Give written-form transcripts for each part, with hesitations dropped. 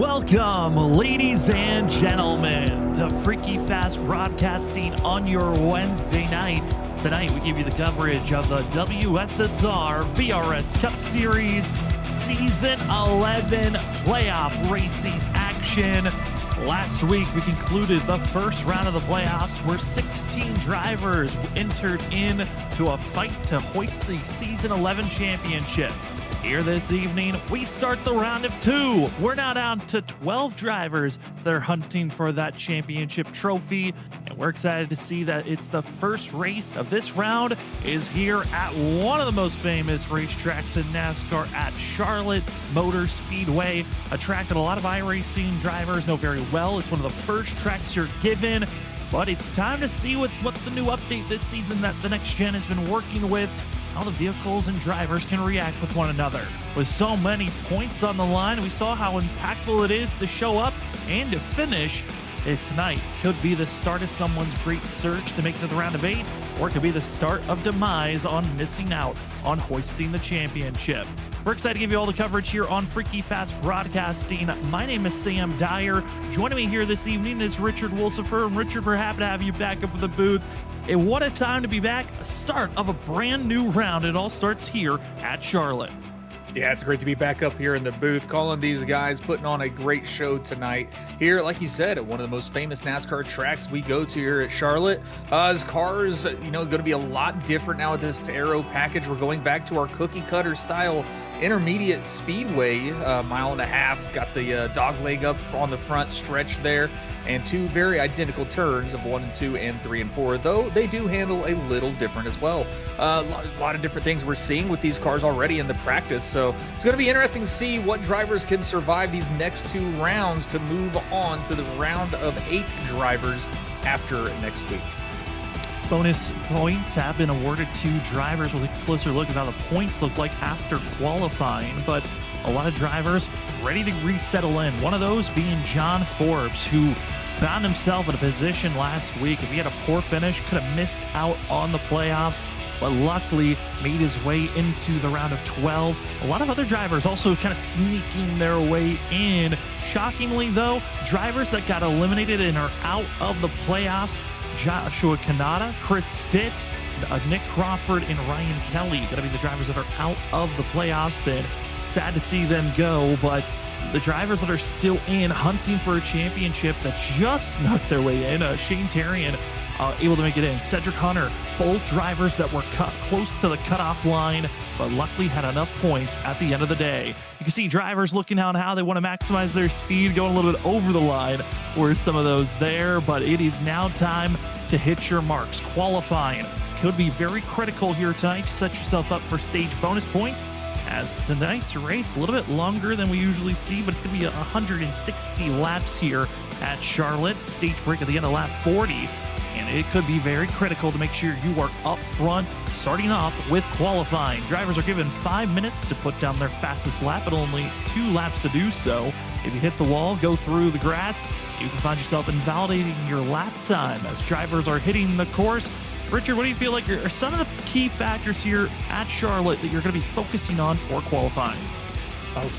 Welcome, ladies and gentlemen, to Freaky Fast Broadcasting on your Wednesday night. Tonight, we give you the coverage of the WSSR VRS Cup Series Season 11 playoff racing action. Last week, we concluded the first round of the playoffs where 16 drivers entered into a fight to hoist the Season 11 championship. Here this evening, we start the round of two. We're now down to 12 drivers that are hunting for that championship trophy, and we're excited to see that it's the first race of this round is here at one of the most famous racetracks in NASCAR at Charlotte. Motor Speedway, a track that a lot of iRacing drivers know very well. It's one of the first tracks you're given, but it's time to see what the new update this season that the next gen has been working with, how the vehicles and drivers can react with one another. With so many points on the line, we saw how impactful it is to show up and to finish. If tonight could be the start of someone's great surge to make it to the round of 8, or it could be the start of demise on missing out on hoisting the championship. We're excited to give you all the coverage here on Freaky Fast Broadcasting. My name is Sam Dyer. Joining me here this evening is Richard Wolsifer. And Richard, we're happy to have you back up in the booth. And what a time to be back. Start of a brand new round. It all starts here at Charlotte. Yeah, it's great to be back up here in the booth, calling these guys, putting on a great show tonight. Here, like you said, at one of the most famous NASCAR tracks we go to here at Charlotte. As cars, going to be a lot different now with this aero package. We're going back to our cookie cutter style intermediate speedway, mile and a half. Got the dog leg up on the front stretch there, and two very identical turns of 1 and 2 and 3 and 4, though they do handle a little different as well. A lot of different things we're seeing with these cars already in the practice, so it's going to be interesting to see what drivers can survive these next two rounds to move on to the round of 8 drivers after next week. Bonus points have been awarded to drivers. We'll take a closer look at how the points look like after qualifying, but a lot of drivers ready to resettle in. One of those being John Forbes, who found himself in a position last week. If he had a poor finish, could have missed out on the playoffs, but luckily made his way into the round of 12. A lot of other drivers also kind of sneaking their way in. Shockingly, though, drivers that got eliminated and are out of the playoffs: Joshua Kanata, Chris Stitz, Nick Crawford, and Ryan Kelly. Going to be the drivers that are out of the playoffs, and sad to see them go, but the drivers that are still in hunting for a championship that just snuck their way in, Shane Terrian able to make it in, Cedric Hunter, both drivers that were cut close to the cutoff line, but luckily had enough points at the end of the day. You can see drivers looking on how they want to maximize their speed, going a little bit over the line, were some of those there, but it is now time to hit your marks. Qualifying could be very critical here tonight to set yourself up for stage bonus points, as tonight's race a little bit longer than we usually see, but it's going to be 160 laps here at Charlotte. Stage break at the end of lap 40, and it could be very critical to make sure you are up front starting off with qualifying. Drivers are given 5 minutes to put down their fastest lap, but only 2 laps to do so. If you hit the wall, go through the grass, you can find yourself invalidating your lap time as drivers are hitting the course. Richard, what do you feel like are some of the key factors here at Charlotte that you're going to be focusing on for qualifying?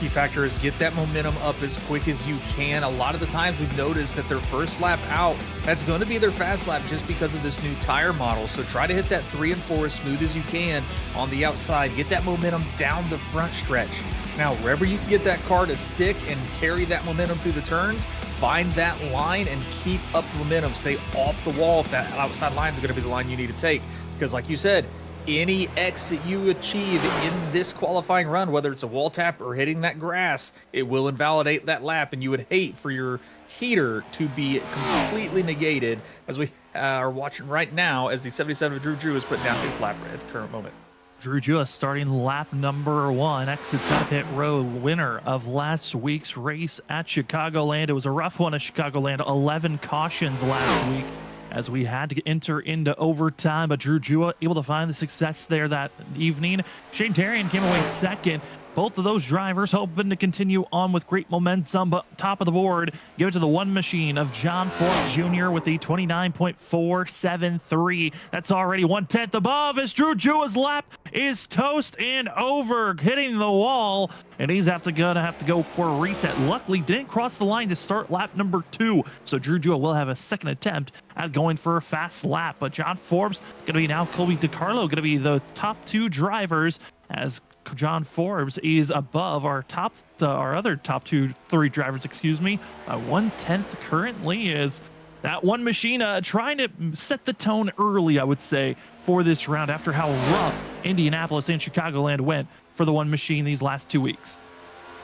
Key factor is get that momentum up as quick as you can. A lot of the times we've noticed that their first lap out, that's going to be their fast lap just because of this new tire model. So try to hit that 3 and 4 as smooth as you can on the outside. Get that momentum down the front stretch. Now, wherever you can get that car to stick and carry that momentum through the turns, find that line and keep up momentum. Stay off the wall if that outside line is going to be the line you need to take. Because like you said, any exit you achieve in this qualifying run, whether it's a wall tap or hitting that grass, it will invalidate that lap, and you would hate for your heater to be completely negated, as we are watching right now as the 77 of Drew has put down his lap at the current moment. Drew Jewis starting lap number 1, exits out of pit road, winner of last week's race at Chicagoland. It was a rough one at Chicagoland, 11 cautions last week as we had to enter into overtime, but Drew Jewis able to find the success there that evening. Shane Terrian came away second. Both of those drivers hoping to continue on with great momentum, but top of the board, give it to the one machine of John Forbes Jr. with the 29.473. That's already 1/10 above as Drew Jua's lap is toast and over, hitting the wall, and he's gonna have to go for a reset. Luckily, didn't cross the line to start lap number 2, so Drew Jua will have a second attempt at going for a fast lap. But John Forbes gonna be now Colby DiCarlo gonna be the top 2 drivers, as John Forbes is above our other top 3 drivers, excuse me. 1/10 currently is that one machine trying to set the tone early, I would say, for this round after how rough Indianapolis and Chicagoland went for the one machine these last 2 weeks.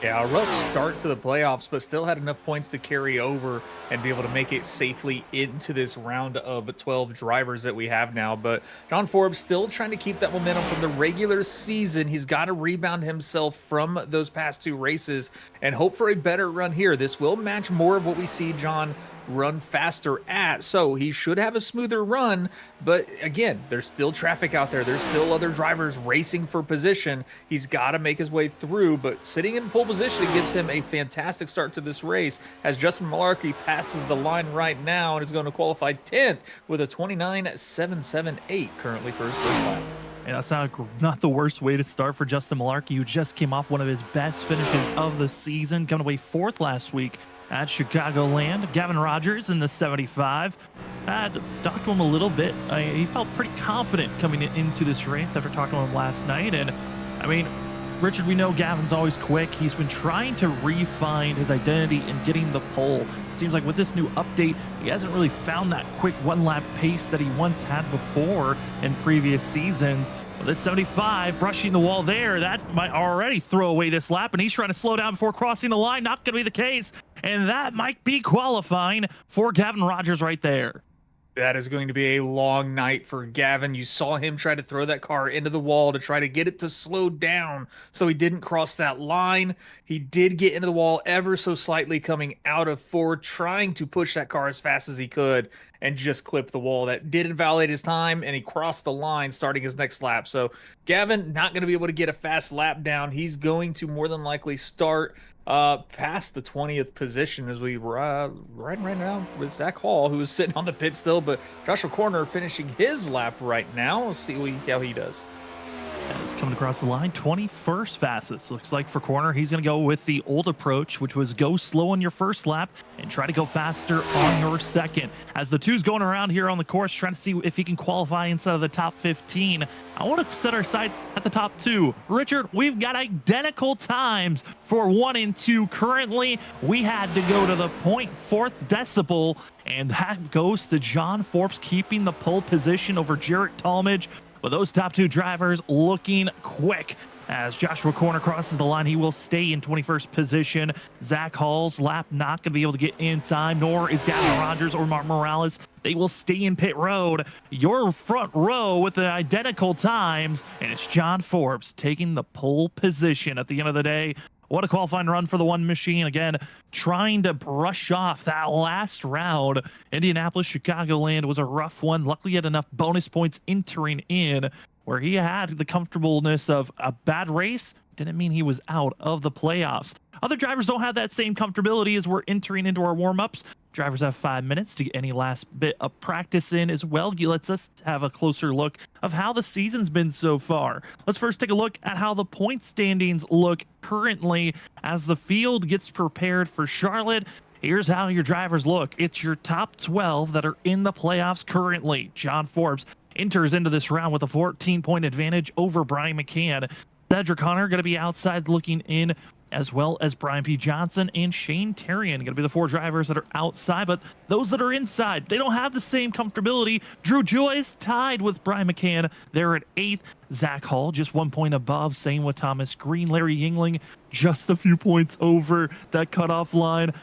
Yeah, a rough start to the playoffs, but still had enough points to carry over and be able to make it safely into this round of 12 drivers that we have now. But John Forbes still trying to keep that momentum from the regular season. He's got to rebound himself from those past 2 races and hope for a better run here. This will match more of what we see John run faster at, so he should have a smoother run. But again, there's still traffic out there, there's still other drivers racing for position. He's got to make his way through, but sitting in pole position gives him a fantastic start to this race as Justin Malarkey passes the line right now and is going to qualify 10th with a 29.778 currently for his first lap. And that's not the worst way to start for Justin Malarkey, who just came off one of his best finishes of the season, coming away 4th last week at Chicagoland. Gavin Rogers in the 75. I talked to him a little bit. He felt pretty confident coming into this race after talking to him last night. And I mean, Richard, we know Gavin's always quick. He's been trying to refine his identity in getting the pole. Seems like with this new update, he hasn't really found that quick one-lap pace that he once had before in previous seasons. Well, this 75 brushing the wall there, that might already throw away this lap, and he's trying to slow down before crossing the line. Not going to be the case, and that might be qualifying for Gavin Rogers right there. That is going to be a long night for Gavin. You saw him try to throw that car into the wall to try to get it to slow down so he didn't cross that line. He did get into the wall ever so slightly coming out of 4, trying to push that car as fast as he could and just clip the wall. That did invalidate his time, and he crossed the line starting his next lap. So Gavin not going to be able to get a fast lap down. He's going to more than likely start past the 20th position as we right now with Zach Hall, who is sitting on the pit still, but Joshua Corner finishing his lap right now. We'll see how he does. As coming across the line, 21st fastest. Looks like for Corner, he's going to go with the old approach, which was go slow on your first lap and try to go faster on your second. As the two's going around here on the course, trying to see if he can qualify inside of the top 15. I want to set our sights at the top 2. Richard, we've got identical times for 1 and 2. Currently, we had to go to the 0.4 decibel, and that goes to John Forbes keeping the pole position over Jarrett Talmadge. But those top 2 drivers looking quick. As Joshua Corner crosses the line, he will stay in 21st position. Zach Hall's lap not going to be able to get in time, nor is Gavin Rogers or Mark Morales. They will stay in pit road. Your front row with the identical times, and it's John Forbes taking the pole position at the end of the day. What a qualifying run for the one machine. Again, trying to brush off that last round. Indianapolis, Chicagoland was a rough one. Luckily, he had enough bonus points entering in where he had the comfortableness of a bad race. Didn't mean he was out of the playoffs. Other drivers don't have that same comfortability as we're entering into our warm-ups. Drivers have 5 minutes to get any last bit of practice in as well. He lets us have a closer look of how the season's been so far. Let's first take a look at how the point standings look currently as the field gets prepared for Charlotte. Here's how your drivers look. It's your top 12 that are in the playoffs currently. John Forbes enters into this round with a 14-point advantage over Brian McCann. Cedric Hunter going to be outside looking in, as well as Brian P. Johnson and Shane Terrian. Going to be the 4 drivers that are outside, but those that are inside, they don't have the same comfortability. Drew Joy is tied with Brian McCann. They're at 8th. Zach Hall just 1 point above. Same with Thomas Green. Larry Yingling just a few points over that cutoff line.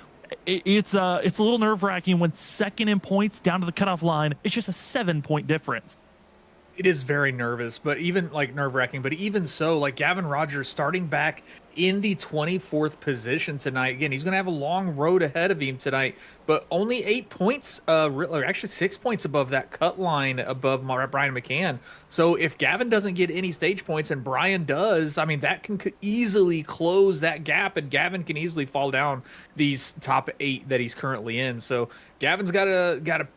It's a little nerve-wracking when second in points down to the cutoff line. It's just a 7-point difference. It is very nervous, but even like nerve-wracking, but even so, like Gavin Rogers starting back in the 24th position tonight. Again, he's going to have a long road ahead of him tonight, but only 8 points, or actually 6 points above that cut line above Brian McCann. So if Gavin doesn't get any stage points and Brian does, I mean, that can easily close that gap, and Gavin can easily fall down these top 8 that he's currently in. So Gavin's got to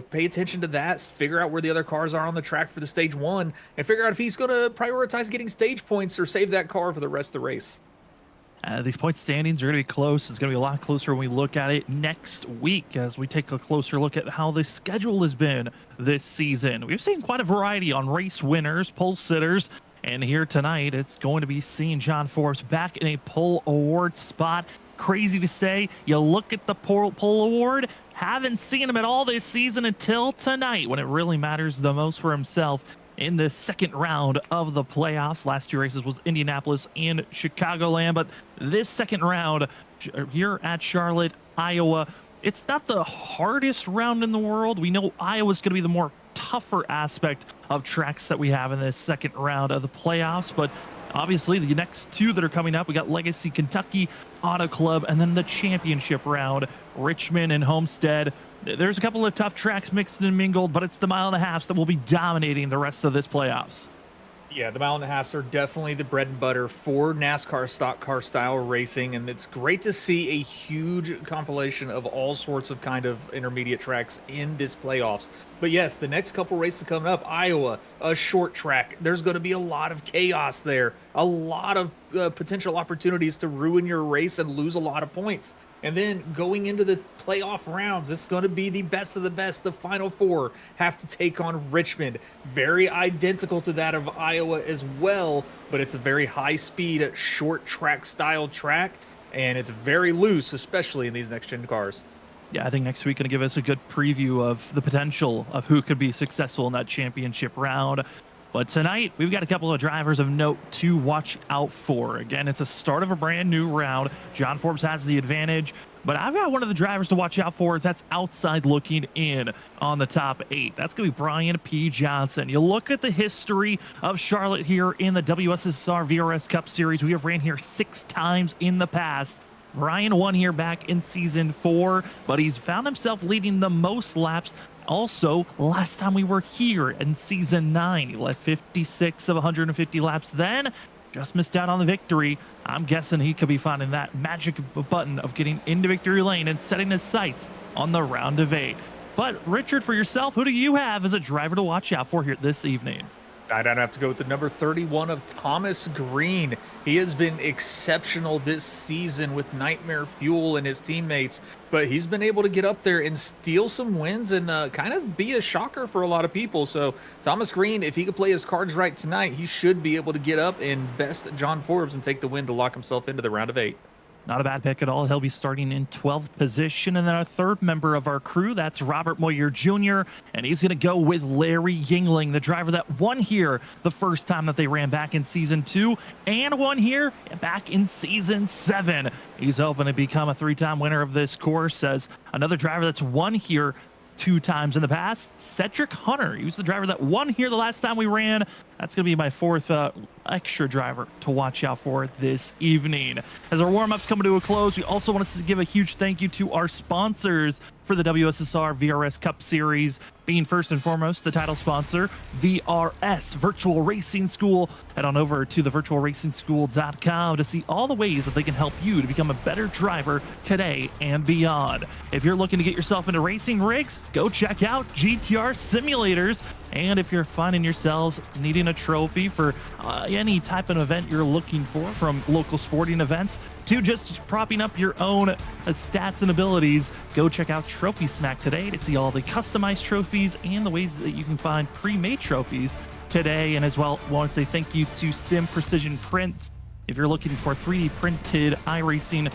pay attention to that, figure out where the other cars are on the track for the stage 1, and figure out if he's going to prioritize getting stage points or save that car for the rest of the race. These point standings are going to be close. It's going to be a lot closer when we look at it next week as we take a closer look at how the schedule has been this season. We've seen quite a variety on race winners, pole sitters, and here tonight it's going to be seeing John Forbes back in a pole award spot. Crazy to say, you look at the pole award, haven't seen him at all this season until tonight when it really matters the most for himself in the second round of the playoffs. Last 2 races was Indianapolis and Chicagoland, but this second round here at Charlotte, Iowa, it's not the hardest round in the world. We know Iowa's going to be the more tougher aspect of tracks that we have in this second round of the playoffs, but obviously the next 2 that are coming up, we got Legacy Kentucky Auto Club, and then the championship round, Richmond and Homestead. There's a couple of tough tracks mixed and mingled, but it's the 1.5 miles that will be dominating the rest of this playoffs. Yeah, the 1.5 miles are definitely the bread and butter for NASCAR stock car style racing, and it's great to see a huge compilation of all sorts of kind of intermediate tracks in this playoffs. But yes, the next couple races coming up, Iowa, a short track. There's going to be a lot of chaos there, a lot of potential opportunities to ruin your race and lose a lot of points. And then going into the playoff rounds, it's going to be the best of the best. The final 4 have to take on Richmond. Very identical to that of Iowa as well, but it's a very high-speed, short track style track, and it's very loose, especially in these next-gen cars. Yeah, I think next week going to give us a good preview of the potential of who could be successful in that championship round. But tonight, we've got a couple of drivers of note to watch out for. Again, it's a start of a brand new round. John Forbes has the advantage, but I've got one of the drivers to watch out for that's outside looking in on the top 8. That's going to be Brian P. Johnson. You look at the history of Charlotte here in the WSSR VRS Cup Series. We have ran here 6 times in the past. Brian won here back in season 4, but he's found himself leading the most laps. Also, last time we were here in season 9, he led 56 of 150 laps then, just missed out on the victory. I'm guessing he could be finding that magic button of getting into victory lane and setting his sights on the round of 8. But Richard, for yourself, who do you have as a driver to watch out for here this evening? I'd have to go with the number 31 of Thomas Green. He has been exceptional this season with Nightmare Fuel and his teammates, but he's been able to get up there and steal some wins and kind of be a shocker for a lot of people. So Thomas Green, if he could play his cards right tonight, he should be able to get up and best John Forbes and take the win to lock himself into the round of 8. Not a bad pick at all. He'll be starting in 12th position. And then our third member of our crew, that's Robert Moyer Jr., and he's going to go with Larry Yingling, the driver that won here the first time that they ran back in Season 2 and won here back in Season 7. He's hoping to become a 3-time winner of this course as another driver that's won here 2 times in the past, Cedric Hunter. He was the driver that won here the last time we ran. That's going to be my 4th extra driver to watch out for this evening. As our warm-up's coming to a close, we also want to give a huge thank you to our sponsors for the WSSR VRS Cup Series, being first and foremost the title sponsor, VRS Virtual Racing School. Head on over to thevirtualracingschool.com to see all the ways that they can help you to become a better driver today and beyond. If you're looking to get yourself into racing rigs, go check out GTR Simulators. And if you're finding yourselves needing a trophy for any type of event you're looking for, from local sporting events to just propping up your own stats and abilities, go check out Trophy Smack today to see all the customized trophies and the ways that you can find pre-made trophies today. And as well, I want to say thank you to Sim Precision Prints. If you're looking for 3D printed iRacing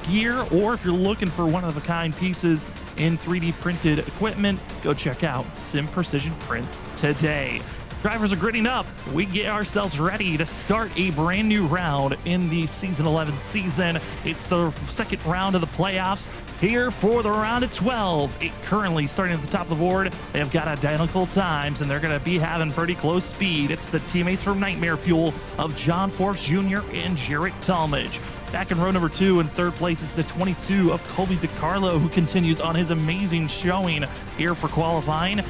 gear, or if you're looking for one-of-a-kind pieces in 3D printed equipment, go check out Sim Precision Prints today. Drivers are gritting up. We get ourselves ready to start a brand new round in the Season 11 season. It's the second round of the playoffs. here for the round of 12. It currently starting at the top of the board. They have got identical times, and they're going to be having pretty close speed. It's the teammates from Nightmare Fuel of John Forbes Jr. and Jarrett Talmadge. Back in row number 2 in third place is the 22 of Colby DiCarlo, who continues on his amazing showing here for qualifying.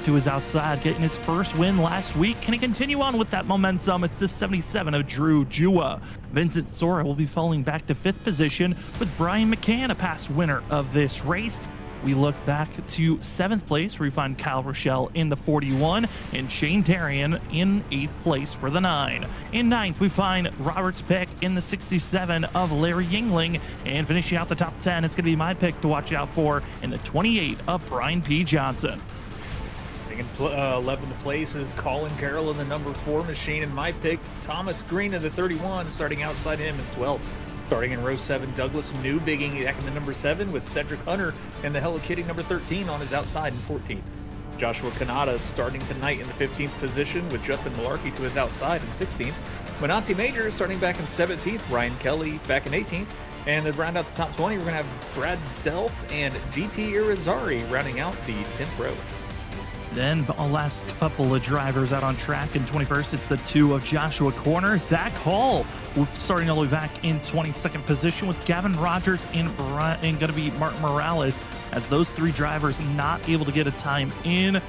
To his outside, getting his first win last week. Can he continue on with that momentum? It's the 77 of Drew Jua. Vincent Sora will be falling back to 5th position, with Brian McCann, a past winner of this race. We look back to 7th place, where we find Kyle Rochelle in the 41 and Shane Darian in 8th place for the 9. In 9th, we find Robert's pick in the 67 of Larry Yingling. And finishing out the top 10, it's going to be my pick to watch out for in the 28 of Brian P. Johnson. In 11th place is Colin Carroll in the number 4 machine, and my pick, Thomas Green in the 31, starting outside him in 12th. Starting in row 7, Douglas Newbigging back in the number 7 with Cedric Hunter and the Hello Kitty number 13 on his outside in 14th. Joshua Kanata starting tonight in the 15th position with Justin Malarkey to his outside in 16th. Monanti Major starting back in 17th, Ryan Kelly back in 18th. And to round out the top 20, we're going to have Brad Delf and GT Irizarry rounding out the 10th row. Then a last couple of drivers out on track. In 21st, it's the 2 of Joshua Corner. Zach Hall starting all the way back in 22nd position, with Gavin Rogers and going to be Martin Morales. As those 3 drivers not able to get a time in,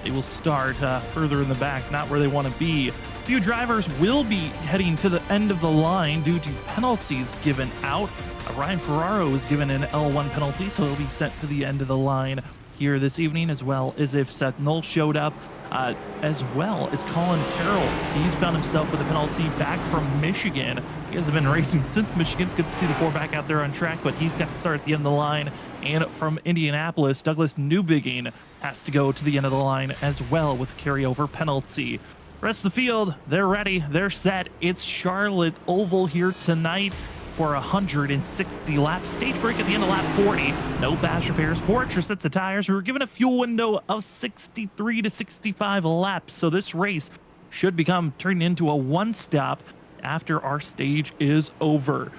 they will start further in the back, not where they want to be. A few drivers will be heading to the end of the line due to penalties given out. Ryan Ferraro was given an L1 penalty, so he'll be sent to the end of the line here this evening, as well as if Seth Knoll showed up, as well as Colin Carroll. He's found himself with a penalty back from Michigan. He hasn't been racing since Michigan. It's good to see the 4 back out there on track, but he's got to start at the end of the line. And from Indianapolis, Douglas Newbigging has to go to the end of the line as well with carryover penalty. Rest of the field, they're ready, they're set. It's Charlotte Oval here tonight for 160 laps. Stage break at the end of lap 40. No fast repairs, 4 extra sets of tires. We were given a fuel window of 63 to 65 laps, so this race should become turning into a one-stop after our stage is over.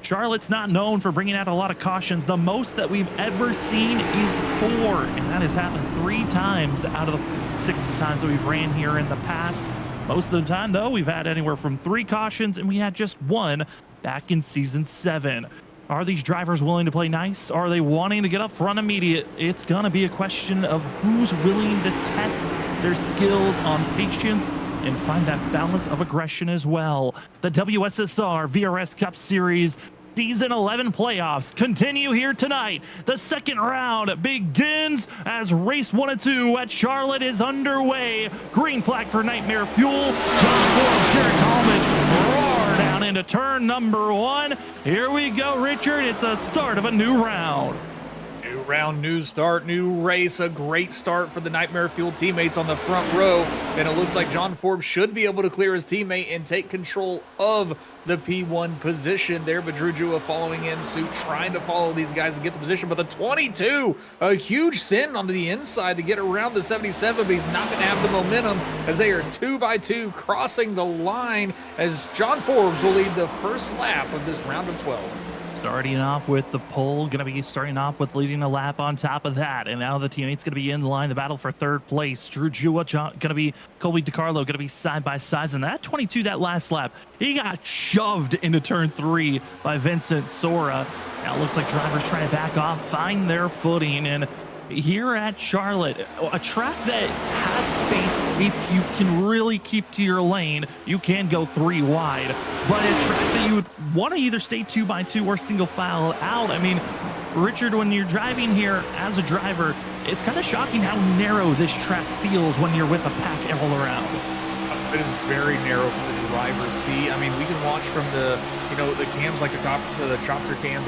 Charlotte's not known for bringing out a lot of cautions. The most that we've ever seen is 4, and that has happened 3 times out of the 6 times that we've ran here in the past. Most of the time, though, we've had anywhere from 3 cautions, and we had just 1 back in season 7. Are these drivers willing to play nice? Are they wanting to get up front immediate? It's going to be a question of who's willing to test their skills on patience and find that balance of aggression as well. The WSSR VRS Cup Series Season 11 playoffs continue here tonight. The second round begins as race 1 and 2 at Charlotte is underway. Green flag for Nightmare Fuel. John Forbes, Jarrett Talmadge roar down into turn number 1. Here we go, Richard. It's a start of a new round. New round, new start, new race. A great start for the Nightmare Fuel teammates on the front row. And it looks like John Forbes should be able to clear his teammate and take control of the P1 position there. But Drew Jua following in suit, trying to follow these guys and get the position. But the 22, a huge sin onto the inside to get around the 77. But he's not going to have the momentum as they are 2 by 2 crossing the line as John Forbes will lead the first lap of this round of 12. Starting off with the pole, going to be starting off with leading a lap on top of that. And now the teammates going to be in line, the battle for third place. Drew Jua going to be Colby DiCarlo, going to be side by side. And that 22, that last lap, he got shoved into turn 3 by Vincent Sora. Now it looks like drivers trying to back off, find their footing. And here at Charlotte, a track that has space, if you can really keep to your lane, you can go 3 wide. But a track that you would want to either stay 2 by 2 or single file out. I mean, Richard, when you're driving here as a driver, it's kind of shocking how narrow this track feels when you're with a pack all around. It is very narrow from the driver's seat. I mean, we can watch from the cams like the chopper cam,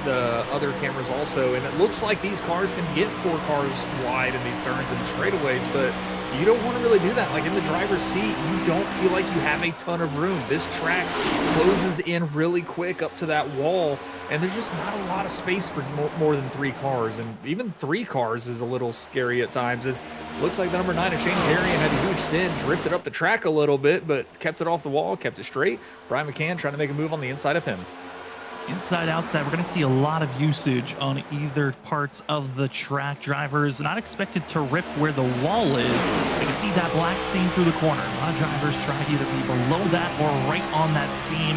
the other cameras also, and it looks like these cars can get 4 cars wide in these turns and the straightaways, but you don't want to really do that. Like in the driver's seat, you don't feel like you have a ton of room. This track closes in really quick up to that wall, and there's just not a lot of space for more than 3 cars, and even 3 cars is a little scary at times. It looks like the number 9 of Shane Terrian had a huge sin, drifted up the track a little bit, but kept it off the wall, kept it straight. Brian McCann trying to make a move on the inside of him. Inside, outside, we're going to see a lot of usage on either parts of the track. Drivers not expected to rip where the wall is. You can see that black seam through the corner. A lot of drivers try to either be below that or right on that seam.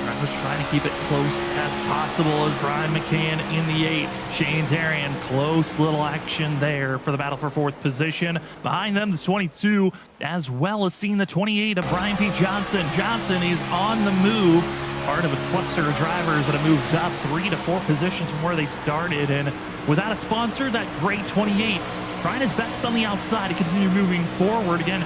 Drivers trying to keep it close as possible as Brian McCann in the 8. Shane Tarian, close little action there for the battle for 4th position. Behind them, the 22, as well as seeing the 28 of Brian P. Johnson. Johnson is on the move. Part of a cluster of drivers that have moved up 3 to 4 positions from where they started. And without a sponsor, that great 28 trying his best on the outside to continue moving forward. Again,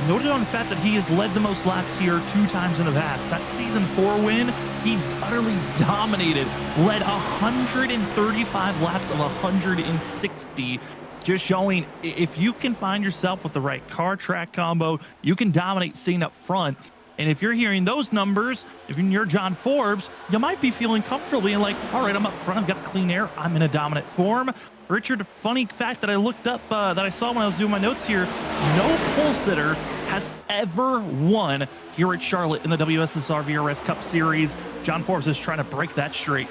noted on the fact that he has led the most laps here 2 times in the past. That season 4 win, he utterly dominated, led 135 laps of 160. Just showing if you can find yourself with the right car track combo, you can dominate scene up front. And if you're hearing those numbers, if you're John Forbes, you might be feeling comfortably and like, all right, I'm up front, I've got the clean air, I'm in a dominant form. Richard, funny fact that I looked up, that I saw when I was doing my notes here, no pole sitter has ever won here at Charlotte in the WSSR VRS Cup Series. John Forbes is trying to break that streak.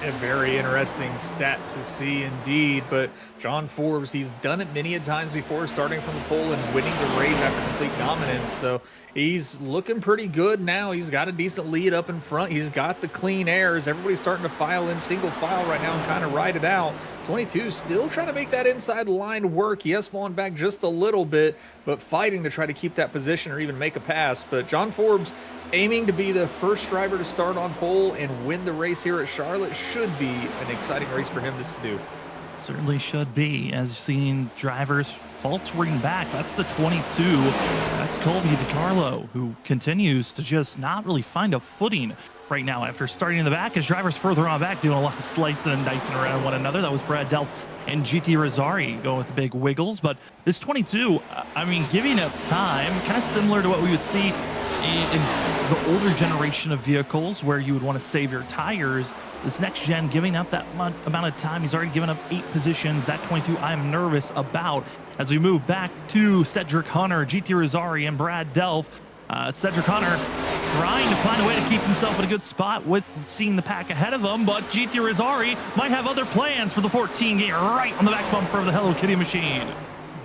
A very interesting stat to see indeed, but John Forbes, he's done it many a times before, starting from the pole and winning the race after complete dominance. So he's looking pretty good now. He's got a decent lead up in front. He's got the clean airs. Everybody's starting to file in single file right now and kind of ride it out. 22 still trying to make that inside line work. He has fallen back just a little bit, but fighting to try to keep that position or even make a pass. But John Forbes, aiming to be the first driver to start on pole and win the race here at Charlotte, should be an exciting race for him to do. Certainly should be, as seen drivers faltering back. That's the 22. That's Colby DiCarlo, who continues to just not really find a footing right now after starting in the back. As drivers further on back doing a lot of slicing and dicing around one another. That was Brad Delph and GT Rosari going with the big wiggles. But this 22, I mean, giving up time, kind of similar to what we would see in the older generation of vehicles where you would want to save your tires. This next gen giving up that amount of time. He's already given up 8 positions. That 22 I'm nervous about. As we move back to Cedric Hunter, GT Rosari, and Brad Delph. Cedric Hunter trying to find a way to keep himself in a good spot with seeing the pack ahead of him, but GT Rosari might have other plans for the 14 game right on the back bumper of the Hello Kitty machine.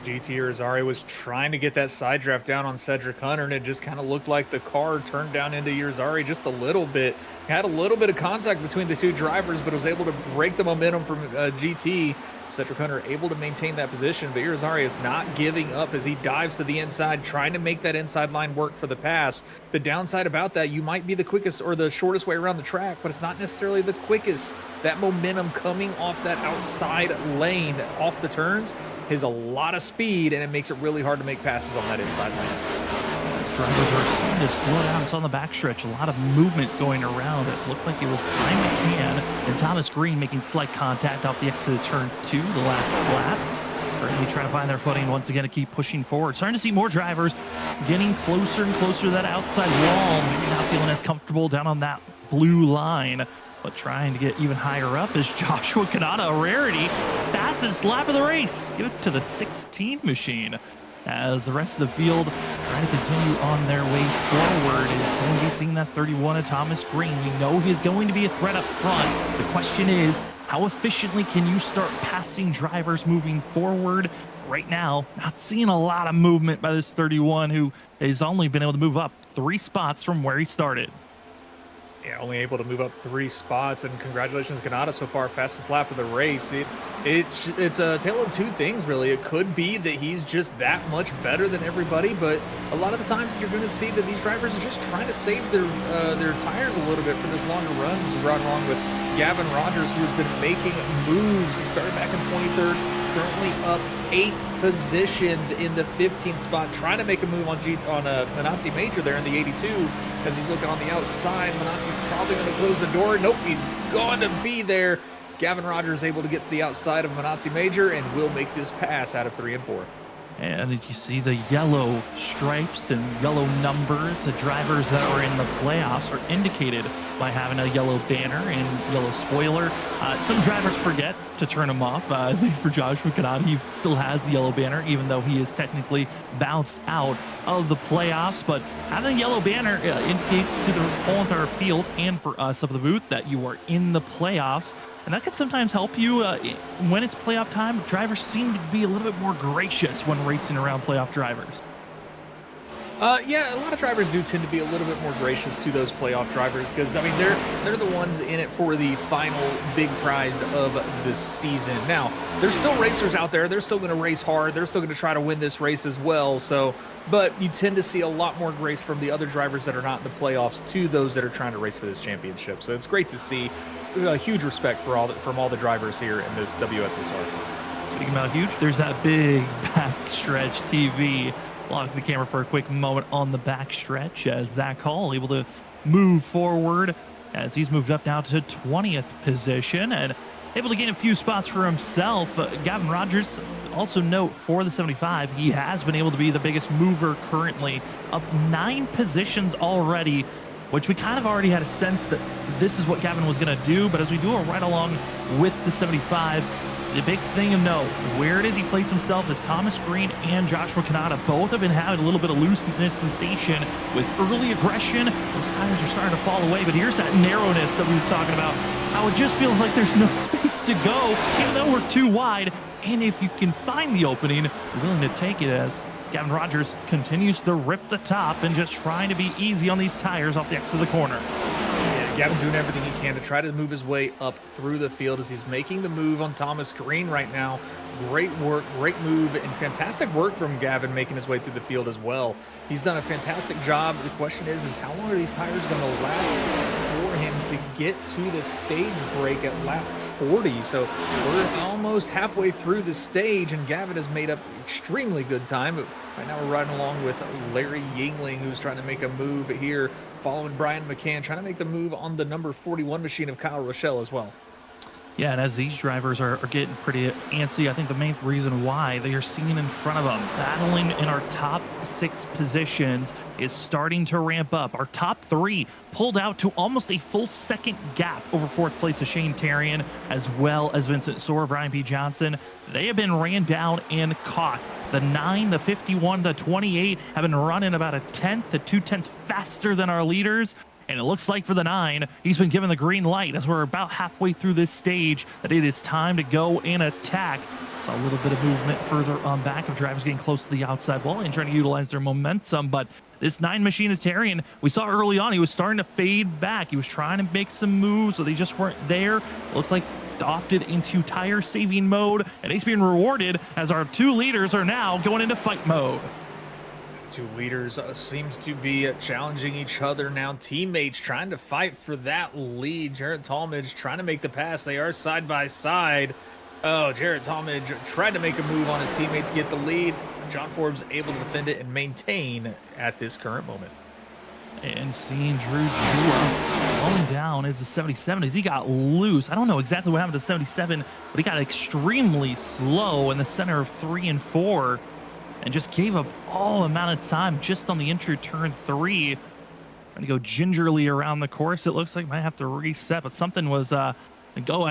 GT Rosari was trying to get that side draft down on Cedric Hunter, and it just kind of looked like the car turned down into Rosari just a little bit. Had a little bit of contact between the 2 drivers, but was able to break the momentum from GT. Cedric Hunter able to maintain that position, but Rosari is not giving up as he dives to the inside, trying to make that inside line work for the pass. The downside about that, you might be the quickest or the shortest way around the track, but it's not necessarily the quickest. That momentum coming off that outside lane, off the turns, has a lot of speed, and it makes it really hard to make passes on that inside lane. As drivers are starting to slow down. It's on the backstretch. A lot of movement going around. It looked like it was Brian McCann and Thomas Green making slight contact off the exit of turn 2 the last lap. Currently trying to find their footing once again to keep pushing forward. Starting to see more drivers getting closer and closer to that outside wall. Maybe not feeling as comfortable down on that blue line, but trying to get even higher up is Joshua Kanata, a rarity. Fastest lap of the race. Give it to the 16 machine. As the rest of the field trying to continue on their way forward, is going to be seeing that 31 of Thomas Green. We know he's going to be a threat up front. The question is, how efficiently can you start passing drivers moving forward? Right now, not seeing a lot of movement by this 31, who has only been able to move up 3 spots from where he started. Yeah, only able to move up 3 spots, and congratulations, Kanata, so far, fastest lap of the race. It's a tale of 2 things, really. It could be that he's just that much better than everybody, but a lot of the times you're going to see that these drivers are just trying to save their tires a little bit for this longer run. This is right along with Gavin Rogers, who's been making moves. He started back in 23rd, currently up 8 positions in the 15th spot, trying to make a move on Manazzi Major there in the 82. As he's looking on the outside, Manazzi's probably going to close the door. Nope, he's going to be there. Gavin Rogers able to get to the outside of Manazzi Major and will make this pass out of 3 and 4. And you see the yellow stripes and yellow numbers. The drivers that are in the playoffs are indicated by having a yellow banner and yellow spoiler. Some drivers forget to turn them off. I think for Joshua Kanata, he still has the yellow banner, even though he is technically bounced out of the playoffs. But having a yellow banner indicates to the whole entire field and for us up at the booth that you are in the playoffs. And that can sometimes help you when it's playoff time. Drivers seem to be a little bit more gracious when racing around playoff drivers. Yeah, a lot of drivers do tend to be a little bit more gracious to those playoff drivers because, I mean, they're the ones in it for the final big prize of the season. Now, there's still racers out there. They're still going to race hard. They're still going to try to win this race as well. So, but you tend to see a lot more grace from the other drivers that are not in the playoffs to those that are trying to race for this championship. So it's great to see. A huge respect from all the drivers here in this WSSR. Speaking about huge, there's that big backstretch TV. Locking the camera for a quick moment on the backstretch as Zach Hall able to move forward as he's moved up now to 20th position and able to gain a few spots for himself. Gavin Rogers, also note for the 75, he has been able to be the biggest mover currently, up 9 positions already, which we kind of already had a sense that this is what Gavin was going to do. But as we do a ride along with the 75, the big thing to know, where does he place himself as Thomas Green and Joshua Kanata both have been having a little bit of looseness sensation with early aggression. Those tires are starting to fall away, but here's that narrowness that we were talking about, how it just feels like there's no space to go, even though we're too wide. And if you can find the opening, you're willing to take it as Gavin Rogers continues to rip the top and just trying to be easy on these tires off the exit of the corner. Yeah, Gavin's doing everything he can to try to move his way up through the field as he's making the move on Thomas Green right now. Great work, great move, and fantastic work from Gavin making his way through the field as well. He's done a fantastic job. The question is how long are these tires going to last for him to get to the stage break at lap 40? So we're almost halfway through the stage, and Gavin has made up extremely good time. Right now we're riding along with Larry Yingling, who's trying to make a move here, following Brian McCann, trying to make the move on the number 41 machine of Kyle Rochelle as well. Yeah, and as these drivers are getting pretty antsy, I think the main reason why they are seen in front of them, battling in our top 6 positions, is starting to ramp up. Our top 3 pulled out to almost a full second gap over 4th place of Shane Tarian, as well as Vincent Sora, Brian P. Johnson. They have been ran down and caught. The 9, the 51, the 28 have been running about 1/10 to 2/10 faster than our leaders. And it looks like for the 9, he's been given the green light as we're about halfway through this stage that it is time to go and attack. Saw a little bit of movement further on back of drivers getting close to the outside wall and trying to utilize their momentum. But this 9 Machinitarian, we saw early on, he was starting to fade back. He was trying to make some moves, so they just weren't there. It looked like opted into tire saving mode, and he's being rewarded as our 2 leaders are now going into fight mode. 2 leaders seems to be challenging each other now. Teammates trying to fight for that lead. Jarrett Talmadge trying to make the pass. They are side by side. Oh, Jarrett Talmadge tried to make a move on his teammates to get the lead. John Forbes able to defend it and maintain at this current moment. And seeing Drew Jua slowing down as the 77 as he got loose. I don't know exactly what happened to 77, but he got extremely slow in the center of 3 and 4. And just gave up all amount of time just on the entry turn 3. Trying to go gingerly around the course. It looks like might have to reset, but something was I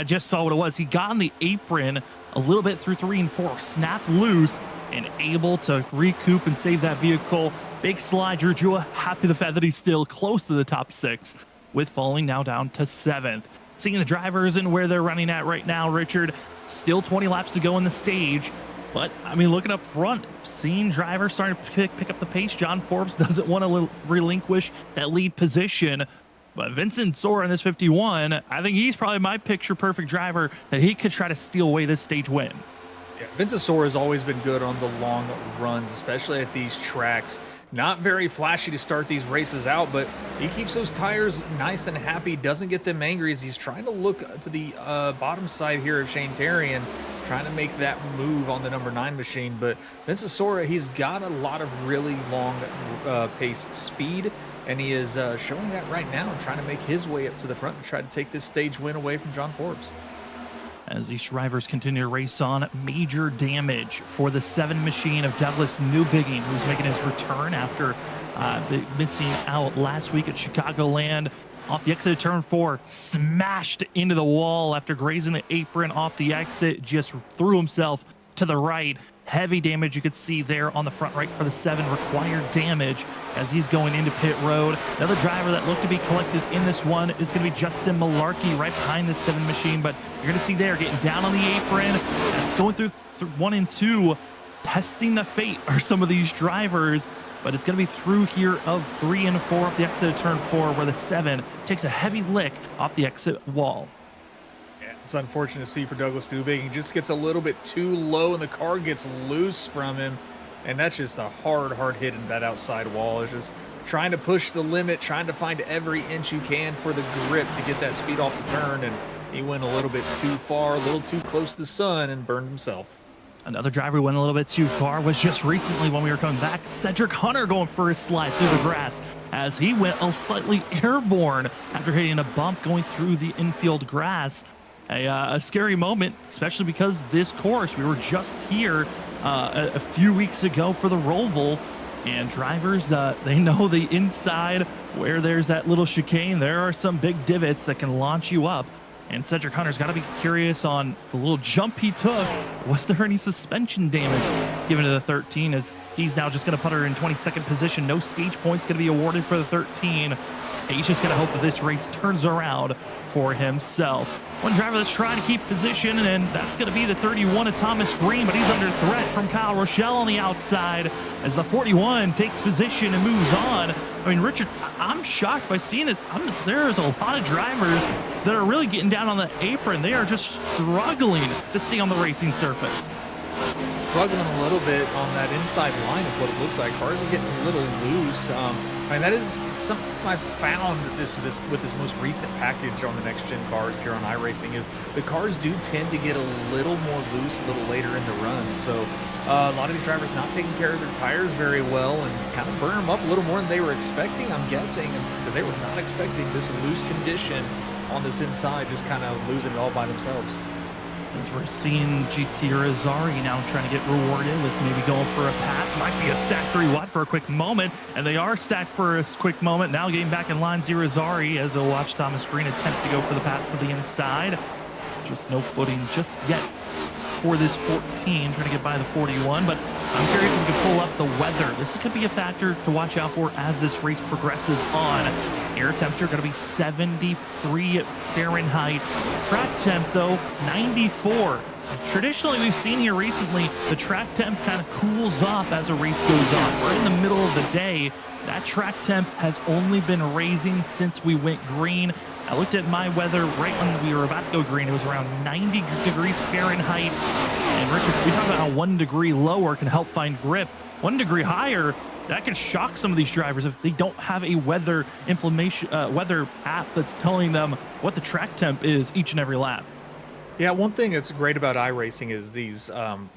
just saw what it was. He got on the apron a little bit through 3 and 4, snapped loose, and able to recoup and save that vehicle. Big slide. Drew Jua happy the fact that he's still close to the top 6, with falling now down to 7th. Seeing the drivers and where they're running at right now, Richard, still 20 laps to go in the stage. But, I mean, looking up front, seeing drivers starting to pick up the pace. John Forbes doesn't want to relinquish that lead position. But Vincent Sora in this 51, I think he's probably my picture-perfect driver that he could try to steal away this stage win. Yeah, Vincent Sora has always been good on the long runs, especially at these tracks. Not very flashy to start these races out, but he keeps those tires nice and happy, doesn't get them angry as he's trying to look to the bottom side here of Shane Tarian, trying to make that move on the number 9 machine. But Vincent Sora, he's got a lot of really long pace speed, and he is showing that right now, trying to make his way up to the front to try to take this stage win away from John Forbes. as these drivers continue to race on. Major damage for the 7 machine of Douglas Newbigging, who's making his return after missing out last week at Chicagoland. Off the exit of turn 4, smashed into the wall after grazing the apron off the exit, just threw himself to the right. Heavy damage you could see there on the front right for the 7, required damage as he's going into pit road. Another driver that looked to be collected in this one is going to be Justin Malarkey right behind the 7 machine, but you're going to see there getting down on the apron. That's going through 1 and 2. Testing the fate are some of these drivers, but it's going to be through here of 3 and 4 off the exit of turn 4, where the 7 takes a heavy lick off the exit wall. It's unfortunate to see for Douglas Dubig. He just gets a little bit too low and the car gets loose from him. And that's just a hard hit in that outside wall. It's just trying to push the limit, trying to find every inch you can for the grip to get that speed off the turn. And he went a little bit too far, a little too close to the sun and burned himself. Another driver who went a little bit too far was just recently when we were coming back, Cedric Hunter going for his slide through the grass as he went slightly airborne after hitting a bump going through the infield grass. A scary moment, especially because this course, we were just here a few weeks ago for the Roval, and drivers, they know the inside where there's that little chicane, there are some big divots that can launch you up. And Cedric Hunter's got to be curious on the little jump he took. Was there any suspension damage given to the 13, as he's now just going to put her in 22nd position. No stage points going to be awarded for the 13. He's just going to hope that this race turns around for himself. One driver that's trying to keep position, and that's going to be the 31 of Thomas Green, but he's under threat from Kyle Rochelle on the outside as the 41 takes position and moves on. I mean, Richard, I'm shocked by seeing this. There's a lot of drivers that are really getting down on the apron. They are just struggling to stay on the racing surface. Struggling a little bit on that inside line is what it looks like. Cars are getting a little loose. I mean, that is something I found with this most recent package on the next-gen cars here on iRacing is the cars do tend to get a little more loose a little later in the run. So a lot of these drivers not taking care of their tires very well and kind of burn them up a little more than they were expecting, I'm guessing, because they were not expecting this loose condition on this inside, just kind of losing it all by themselves. As we're seeing GT Rosario now trying to get rewarded with maybe going for a pass. Might be a stack 3 wide for a quick moment, and they are stacked for a quick moment. Now getting back in line, Rosario, as they'll watch Thomas Green attempt to go for the pass to the inside. Just no footing just yet for this 14, trying to get by the 41, but I'm curious if we can pull up the weather. This could be a factor to watch out for as this race progresses on. Air temperature going to be 73 Fahrenheit. Track temp, though, 94. Traditionally, we've seen here recently, the track temp kind of cools off as a race goes on. We're in the middle of the day. That track temp has only been raising since we went green. I looked at my weather right when we were about to go green. It was around 90 degrees Fahrenheit. And Richard, we talk about how 1 degree lower can help find grip. 1 degree higher, that could shock some of these drivers if they don't have a weather app that's telling them what the track temp is each and every lap. Yeah, one thing that's great about iRacing is these,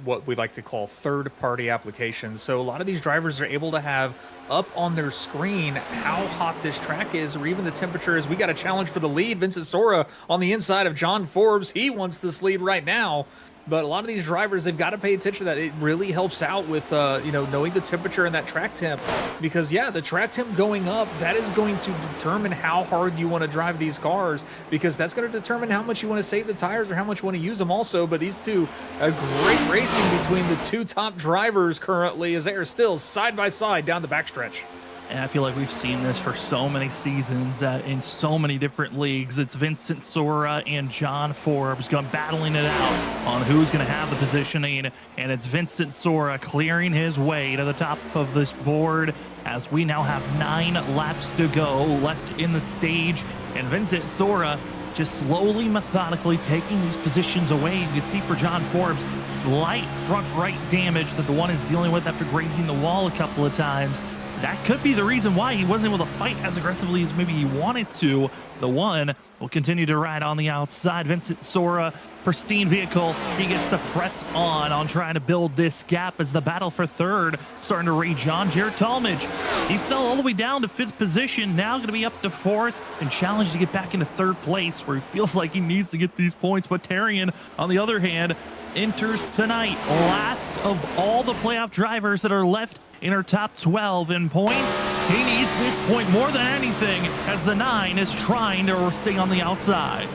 what we like to call third-party applications. So a lot of these drivers are able to have up on their screen how hot this track is, or even the temperature is. We got a challenge for the lead. Vincent Sora on the inside of John Forbes. He wants this lead right now. But a lot of these drivers, they've got to pay attention to that. It really helps out with, knowing the temperature and that track temp. Because, yeah, the track temp going up, that is going to determine how hard you want to drive these cars. Because that's going to determine how much you want to save the tires or how much you want to use them also. But these two, a great racing between the two top drivers currently as they are still side by side down the backstretch. And I feel like we've seen this for so many seasons in so many different leagues. It's Vincent Sora and John Forbes battling it out on who's going to have the positioning. And it's Vincent Sora clearing his way to the top of this board as we now have 9 laps to go left in the stage. And Vincent Sora just slowly, methodically taking these positions away. You can see for John Forbes, slight front right damage that the one is dealing with after grazing the wall a couple of times. that could be the reason why he wasn't able to fight as aggressively as maybe he wanted to. The one will continue to ride on the outside. Vincent Sora, pristine vehicle. He gets to press on trying to build this gap as the battle for third starting to rage on. Jared Talmadge, he fell all the way down to 5th position. Now going to be up to 4th and challenged to get back into 3rd place where he feels like he needs to get these points. But Tarian, on the other hand, enters tonight last of all the playoff drivers that are left in our top 12 in points. He needs this point more than anything as the 9 is trying to stay on the outside.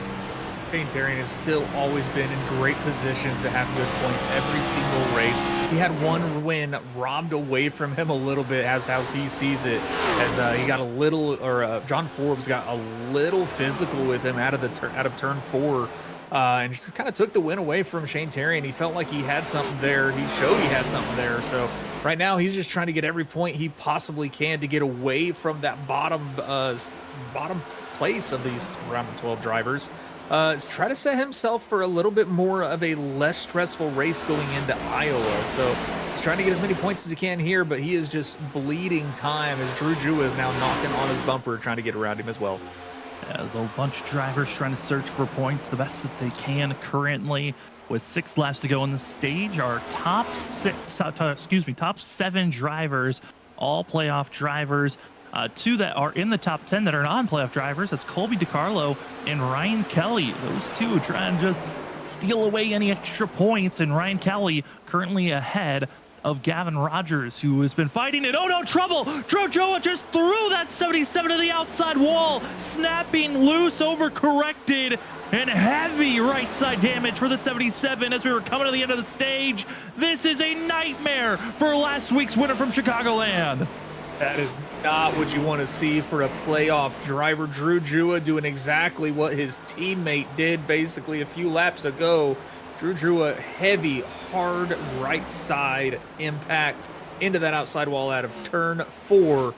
Shane Tarian has still always been in great positions to have good points every single race. He had one win robbed away from him a little bit as how he sees it, as he got a little, or John Forbes got a little physical with him out of turn 4. And just kind of took the win away from Shane Tarian. He felt like he had something there. He showed he had something there. So right now he's just trying to get every point he possibly can to get away from that bottom place of these round of 12 drivers. Try to set himself for a little bit more of a less stressful race going into Iowa. So he's trying to get as many points as he can here, but he is just bleeding time as Drew Jua is now knocking on his bumper, trying to get around him as well. There's a bunch of drivers trying to search for points the best that they can currently. With 6 laps to go on the stage, our top 7 drivers, all playoff drivers. 2 that are in the top 10 that are non-playoff drivers. That's Colby DiCarlo and Ryan Kelly. Those 2 trying to just steal away any extra points, and Ryan Kelly currently ahead of Gavin Rogers, who has been fighting it. Oh no, trouble! Drew Jua just threw that 77 to the outside wall, snapping loose, overcorrected, and heavy right side damage for the 77 as we were coming to the end of the stage. This is a nightmare for last week's winner from Chicagoland. That is not what you want to see for a playoff driver. Drew Jua doing exactly what his teammate did basically a few laps ago. Drew Jua, heavy, hard right side impact into that outside wall out of turn 4.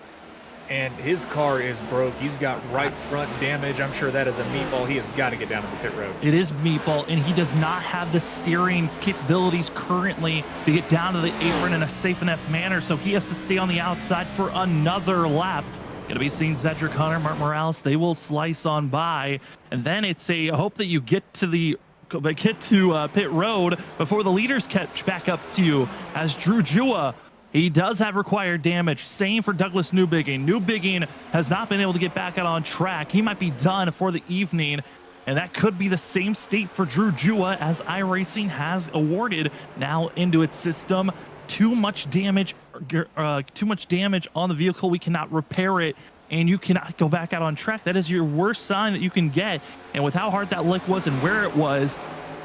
And his car is broke. He's got right front damage. I'm sure that is a meatball. He has got to get down to the pit road. It is meatball, and he does not have the steering capabilities currently to get down to the apron in a safe enough manner, so he has to stay on the outside for another lap. Going to be seeing Cedric Hunter, Mark Morales. They will slice on by, and then it's a hope that you get to pit road before the leaders catch back up to you, as Drew Jua, he does have required damage. Same for Douglas Newbigging. Newbigging has not been able to get back out on track. He might be done for the evening, and that could be the same state for Drew Jua as iRacing has awarded now into its system. Too much damage on the vehicle. We cannot repair it, and you cannot go back out on track. That is your worst sign that you can get. And with how hard that lick was and where it was,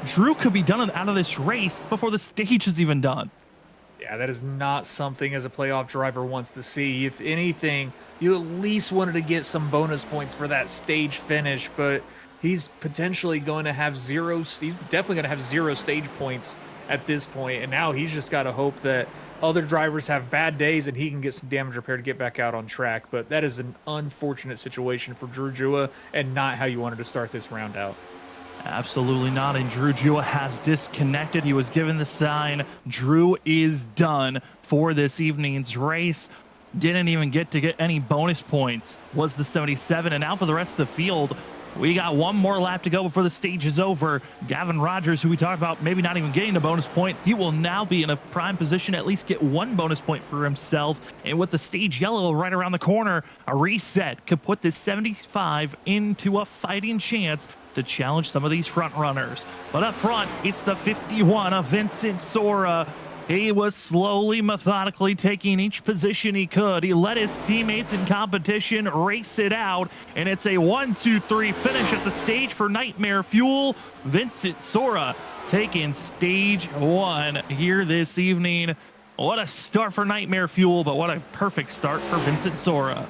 Drew could be done out of this race before the stage is even done. Yeah, that is not something as a playoff driver wants to see. If anything, you at least wanted to get some bonus points for that stage finish, but he's potentially going to have he's definitely going to have 0 stage points at this point, and now he's just got to hope that other drivers have bad days and he can get some damage repair to get back out on track. But that is an unfortunate situation for Drew Jua and not how you wanted to start this round out. Absolutely not, and Drew Jua has disconnected. He was given the sign. Drew is done for this evening's race. Didn't even get any bonus points, was the 77. And now for the rest of the field, we got one more lap to go before the stage is over. Gavin Rogers, who we talked about maybe not even getting a bonus point, he will now be in a prime position to at least get 1 bonus point for himself. And with the stage yellow right around the corner, a reset could put this 75 into a fighting chance to challenge some of these front runners. But up front, it's the 51 of Vincent Sora. He was slowly, methodically taking each position he could. He let his teammates in competition race it out, and it's a 1-2-3 finish at the stage for Nightmare Fuel. Vincent Sora taking stage 1 here this evening. What a start for Nightmare Fuel, but what a perfect start for Vincent Sora.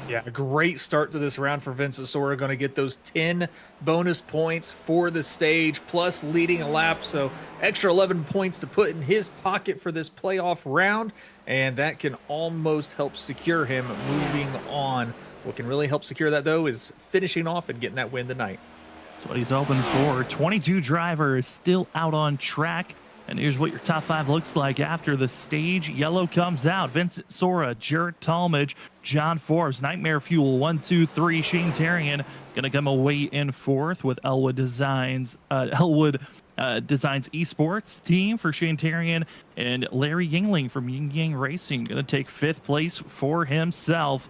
Yeah, a great start to this round for Vincent Sora. Going to get those 10 bonus points for the stage, plus leading a lap. So extra 11 points to put in his pocket for this playoff round. And that can almost help secure him moving on. What can really help secure that, though, is finishing off and getting that win tonight. That's what he's hoping for. 22 drivers still out on track. And here's what your top 5 looks like after the stage yellow comes out. Vincent Sora, Jarrett Talmadge, John Forbes, Nightmare Fuel, 1, 2, 3. Shane Tarian going to come away in 4th with Elwood Designs Esports team for Shane Tarian, and Larry Yingling from Yin Yang Racing going to take 5th place for himself.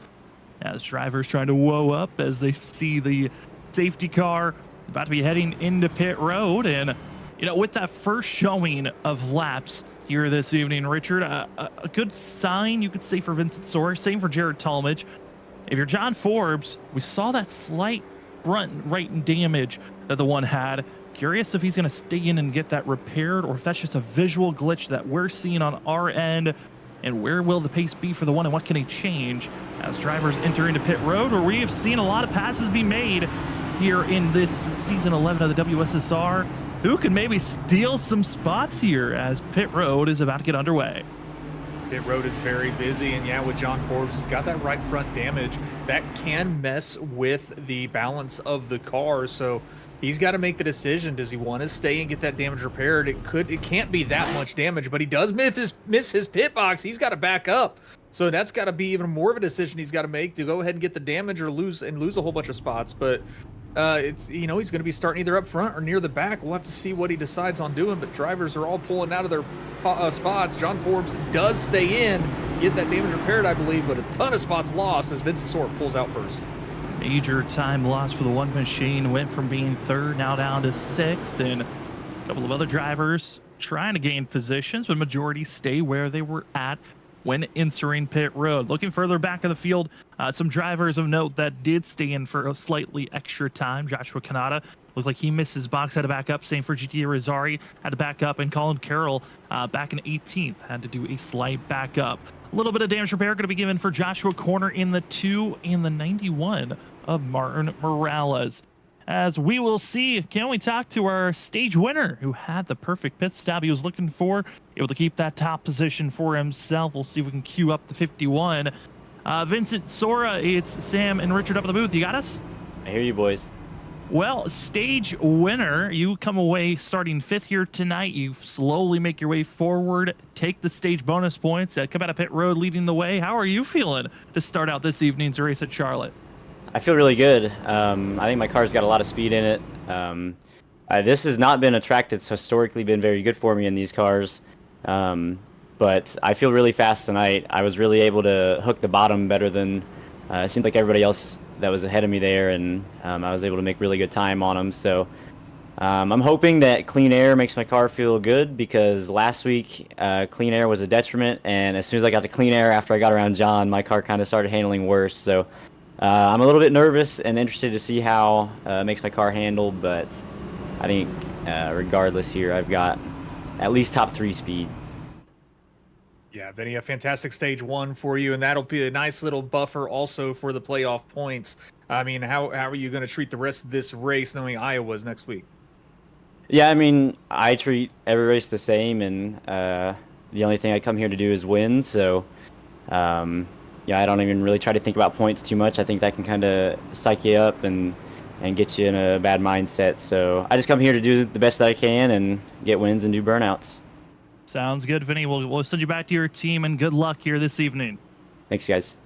As drivers trying to woe up as they see the safety car about to be heading into pit road. And with that first showing of laps here this evening, Richard, a good sign, you could say, for Vincent Sora. Same for Jared Talmadge. If you're John Forbes, we saw that slight front right damage that the one had. Curious if he's going to stay in and get that repaired, or if that's just a visual glitch that we're seeing on our end. And where will the pace be for the one, and what can he change as drivers enter into pit road, where we have seen a lot of passes be made here in this season 11 of the WSSR? Who can maybe steal some spots here as pit road is about to get underway? Pit road is very busy, and yeah, with John Forbes, he's got that right front damage that can mess with the balance of the car. So he's got to make the decision. Does he want to stay and get that damage repaired? It can't be that much damage, but he does miss his pit box. He's got to back up. So that's got to be even more of a decision he's got to make, to go ahead and get the damage or lose a whole bunch of spots. But it's he's going to be starting either up front or near the back. We'll have to see what he decides on doing, but drivers are all pulling out of their spots. John Forbes does stay in, get that damage repaired, I believe, but a ton of spots lost as Vincent Sora pulls out first. Major time loss for the one machine. Went from being 3rd now down to 6th, and a couple of other drivers trying to gain positions, but majority stay where they were at when entering pit road. Looking further back in the field, some drivers of note that did stay in for a slightly extra time. Joshua Kanata looked like he missed his box, had to back up. Same for GTA Rosari, had to back up. And Colin Carroll back in 18th had to do a slight backup. A little bit of damage repair going to be given for Joshua Corner in the 2 and the 91 of Martin Morales. As we will see, can we talk to our stage winner who had the perfect pit stop he was looking for, able to keep that top position for himself. We'll see if we can queue up the 51. Vincent Sora, it's Sam and Richard up in the booth. You got us? I hear you, boys. Well, stage winner, you come away starting 5th here tonight. You slowly make your way forward, take the stage bonus points, come out of pit road leading the way. How are you feeling to start out this evening's race at Charlotte? I feel really good. I think my car's got a lot of speed in it. This has not been a track that's historically been very good for me in these cars. But I feel really fast tonight. I was really able to hook the bottom better than it seemed like everybody else that was ahead of me there, and I was able to make really good time on them. So I'm hoping that clean air makes my car feel good, because last week clean air was a detriment, and as soon as I got the clean air after I got around John, my car kind of started handling worse. So I'm a little bit nervous and interested to see how it makes my car handle, but I think regardless here, I've got at least top 3 speed. Yeah, Vinny, a fantastic stage 1 for you, and that'll be a nice little buffer also for the playoff points. I mean, how are you going to treat the rest of this race knowing Iowa's next week? Yeah, I mean, I treat every race the same, and the only thing I come here to do is win, so yeah, I don't even really try to think about points too much. I think that can kind of psych you up and get you in a bad mindset. So I just come here to do the best that I can and get wins and do burnouts. Sounds good, Vinny. We'll send you back to your team, and good luck here this evening. Thanks, guys.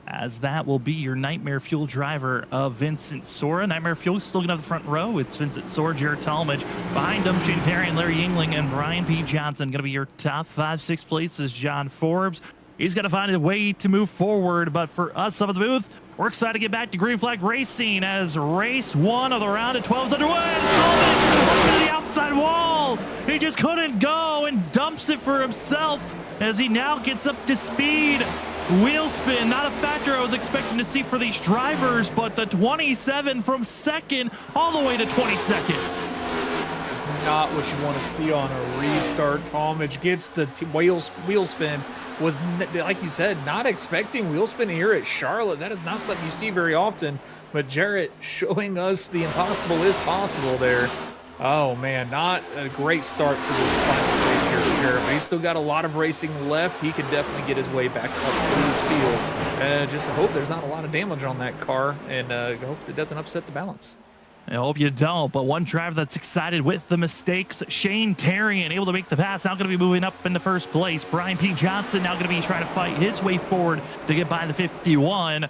As that will be your Nightmare Fuel driver of Vincent Sora. Nightmare Fuel still going to have the front row. It's Vincent Sora, Jared Talmadge. Behind them, Shane Tarian, Larry Yingling, and Brian P. Johnson. Going to be your top 5-6 places. John Forbes, he's got to find a way to move forward. But for us up at the booth, we're excited to get back to Green Flag Racing as race 1 of the round of 12 is underway. Talmadge to the outside wall. He just couldn't go and dumps it for himself as he now gets up to speed. Wheel spin, not a factor I was expecting to see for these drivers, but the 27 from 2nd all the way to 22nd. It's not what you want to see on a restart. Talmadge gets the wheel spin. Was, like you said, not expecting wheel spin here at Charlotte. That is not something you see very often, but Jarrett showing us the impossible is possible there. Oh man, not a great start to the final stage here for Jarrett, but he's still got a lot of racing left. He can definitely get his way back up to this field. Just hope there's not a lot of damage on that car, and hope it doesn't upset the balance. I hope you don't, but one driver that's excited with the mistakes, Shane Terrian, able to make the pass, now going to be moving up into first place. Brian P. Johnson now going to be trying to fight his way forward to get by the 51.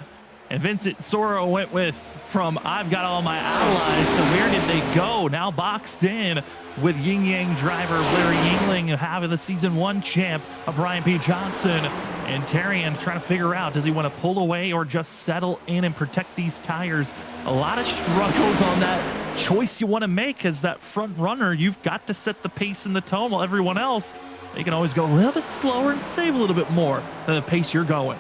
And Vincent Soro went with from I've got all my allies to where did they go? Now boxed in with Yin Yang driver Larry Yingling having the season 1 champ of Brian P. Johnson. And Terrian trying to figure out, does he want to pull away or just settle in and protect these tires? A lot of struggles on that choice you want to make as that front runner. You've got to set the pace and the tone, while everyone else, they can always go a little bit slower and save a little bit more than the pace you're going.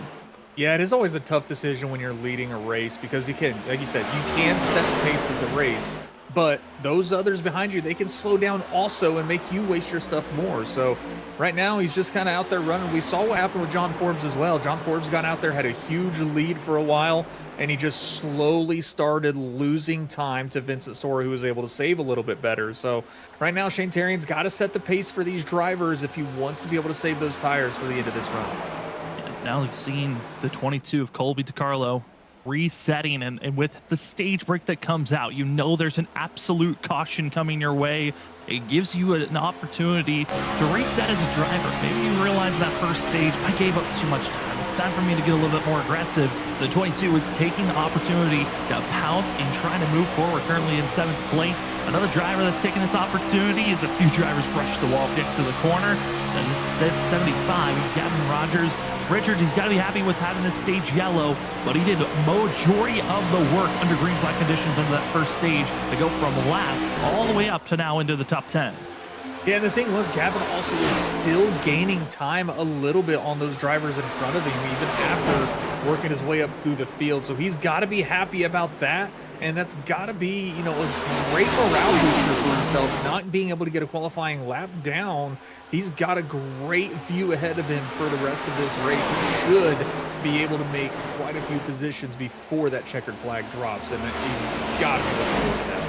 Yeah, it is always a tough decision when you're leading a race because you can, like you said, you can set the pace of the race, but those others behind you, they can slow down also and make you waste your stuff more. So right now, he's just kind of out there running. We saw what happened with John Forbes as well. John Forbes got out there, had a huge lead for a while, and he just slowly started losing time to Vincent Sora, who was able to save a little bit better. So right now, Shane Terrian's got to set the pace for these drivers if he wants to be able to save those tires for the end of this run. Now seeing the 22 of Colby DiCarlo resetting, and with the stage break that comes out, you know there's an absolute caution coming your way. It gives you an opportunity to reset as a driver. Maybe you realize that first stage, I gave up too much time. It's time for me to get a little bit more aggressive. The 22 is taking the opportunity to pounce and trying to move forward, currently in 7th place. Another driver that's taking this opportunity as a few drivers brush the wall, gets to the corner. Then this 75, Gavin Rogers. Richard, he's got to be happy with having this stage yellow, but he did a majority of the work under green flag conditions under that first stage to go from last all the way up to now into the top 10. Yeah, and the thing was, Gavin also was still gaining time a little bit on those drivers in front of him, even after working his way up through the field. So he's got to be happy about that, and that's got to be, you know, a great morale booster for himself, not being able to get a qualifying lap down. He's got a great view ahead of him for the rest of this race. He should be able to make quite a few positions before that checkered flag drops, and he's got to be looking forward to that.